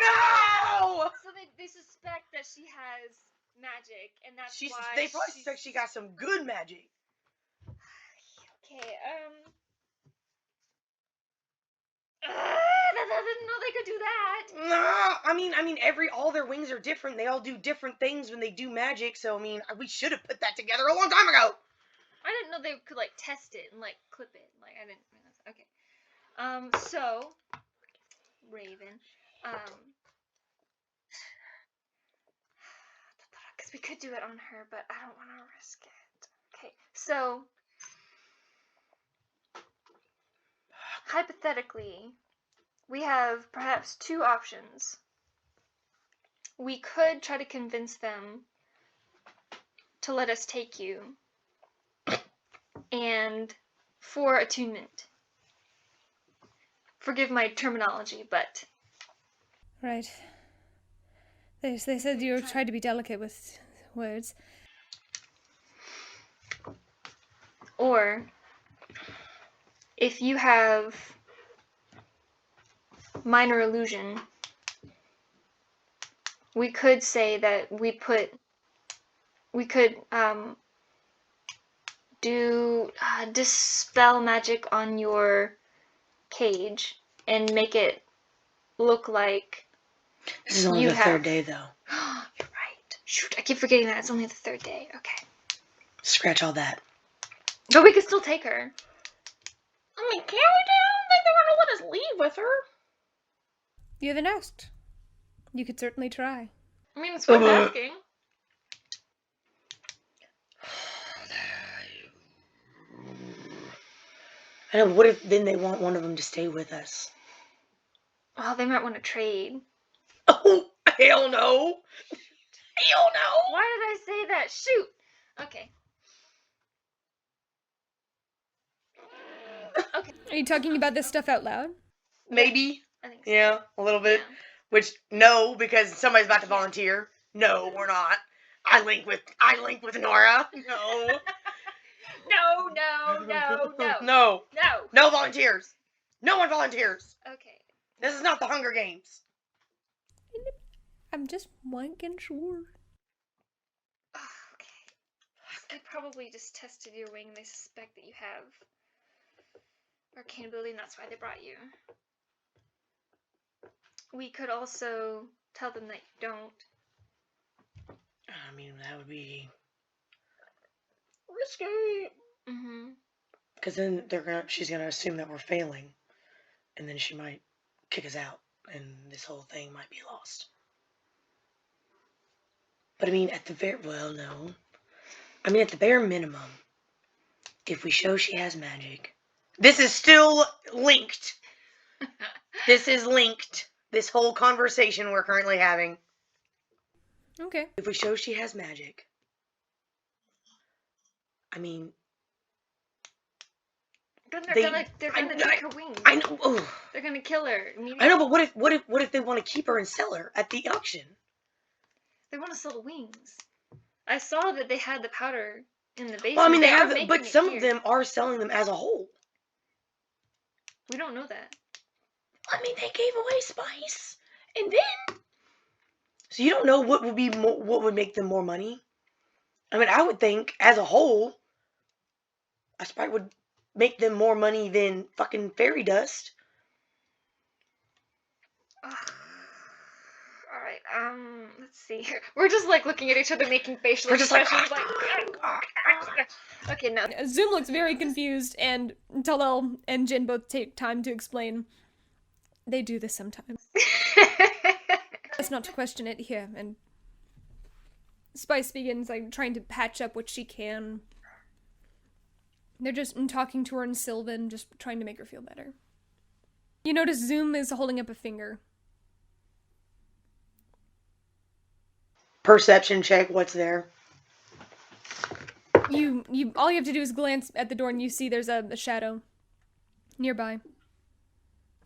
No! So they suspect that she has magic, and that's why They probably suspect she got some good magic. Okay, I didn't know they could do that. No, I mean, all their wings are different. They all do different things when they do magic. So, I mean, we should have put that together a long time ago. I didn't know they could, like, test it and, like, clip it. Like, I didn't realize. Okay. So, Raven, because we could do it on her, but I don't want to risk it. Okay, so, hypothetically, we have perhaps two options. We could try to convince them to let us take you, and for attunement. Forgive my terminology, but... Right. They said you tried to be delicate with words. Or, if you have minor illusion, we could say that we could do dispel magic on your cage and make it look like This is only the third day, though. You're right. Shoot, I keep forgetting that it's only the third day. Okay. Scratch all that. But we can still take her. I mean, can we? I don't think they're gonna let us leave with her. You haven't asked. You could certainly try. I mean, it's worth asking. I know, what if then they want one of them to stay with us? Well, they might want to trade. Oh, hell no! Hell no! Why did I say that? Shoot! Okay. Okay. Are you talking about this stuff out loud? Maybe. I think so. Yeah, a little bit. Yeah. Which, no, because somebody's about to volunteer. No, we're not. I link with Nora. No. No. No. No. No volunteers. No one volunteers. Okay. This is not the Hunger Games. I'm just making sure. Okay. They probably just tested your wing. They suspect that you have arcane ability, and that's why they brought you. We could also tell them that you don't. I mean, that would be Risky. Mm-hmm. because then she's gonna assume that we're failing, and then she might kick us out, and this whole thing might be lost. But I mean, at the bare minimum, if we show she has magic, this is still linked. This is linked. This whole conversation we're currently having. Okay. If we show she has magic, I mean, Then They- they're gonna take her wings. I know. Ugh. They're gonna kill her immediately. I know, but what if they want to keep her and sell her at the auction? They want to sell the wings. I saw that they had the powder in the basement. Well, I mean, they are have, making but it some here. of them are selling them as a whole. We don't know that. I mean, they gave away spice, and then so you don't know what would be what would make them more money. I mean, I would think as a whole, a sprite would make them more money than fucking fairy dust. All right. Let's see here. We're just like looking at each other, making facial We're just like, expressions. Okay, no. Zoom looks very confused, and Talal and Jin both take time to explain. They do this sometimes. Let's not question it here, and Spice begins like trying to patch up what she can. They're just talking to her in Sylvan, just trying to make her feel better. You notice Zoom is holding up a finger. Perception check. What's there? You all you have to do is glance at the door and you see there's a shadow nearby.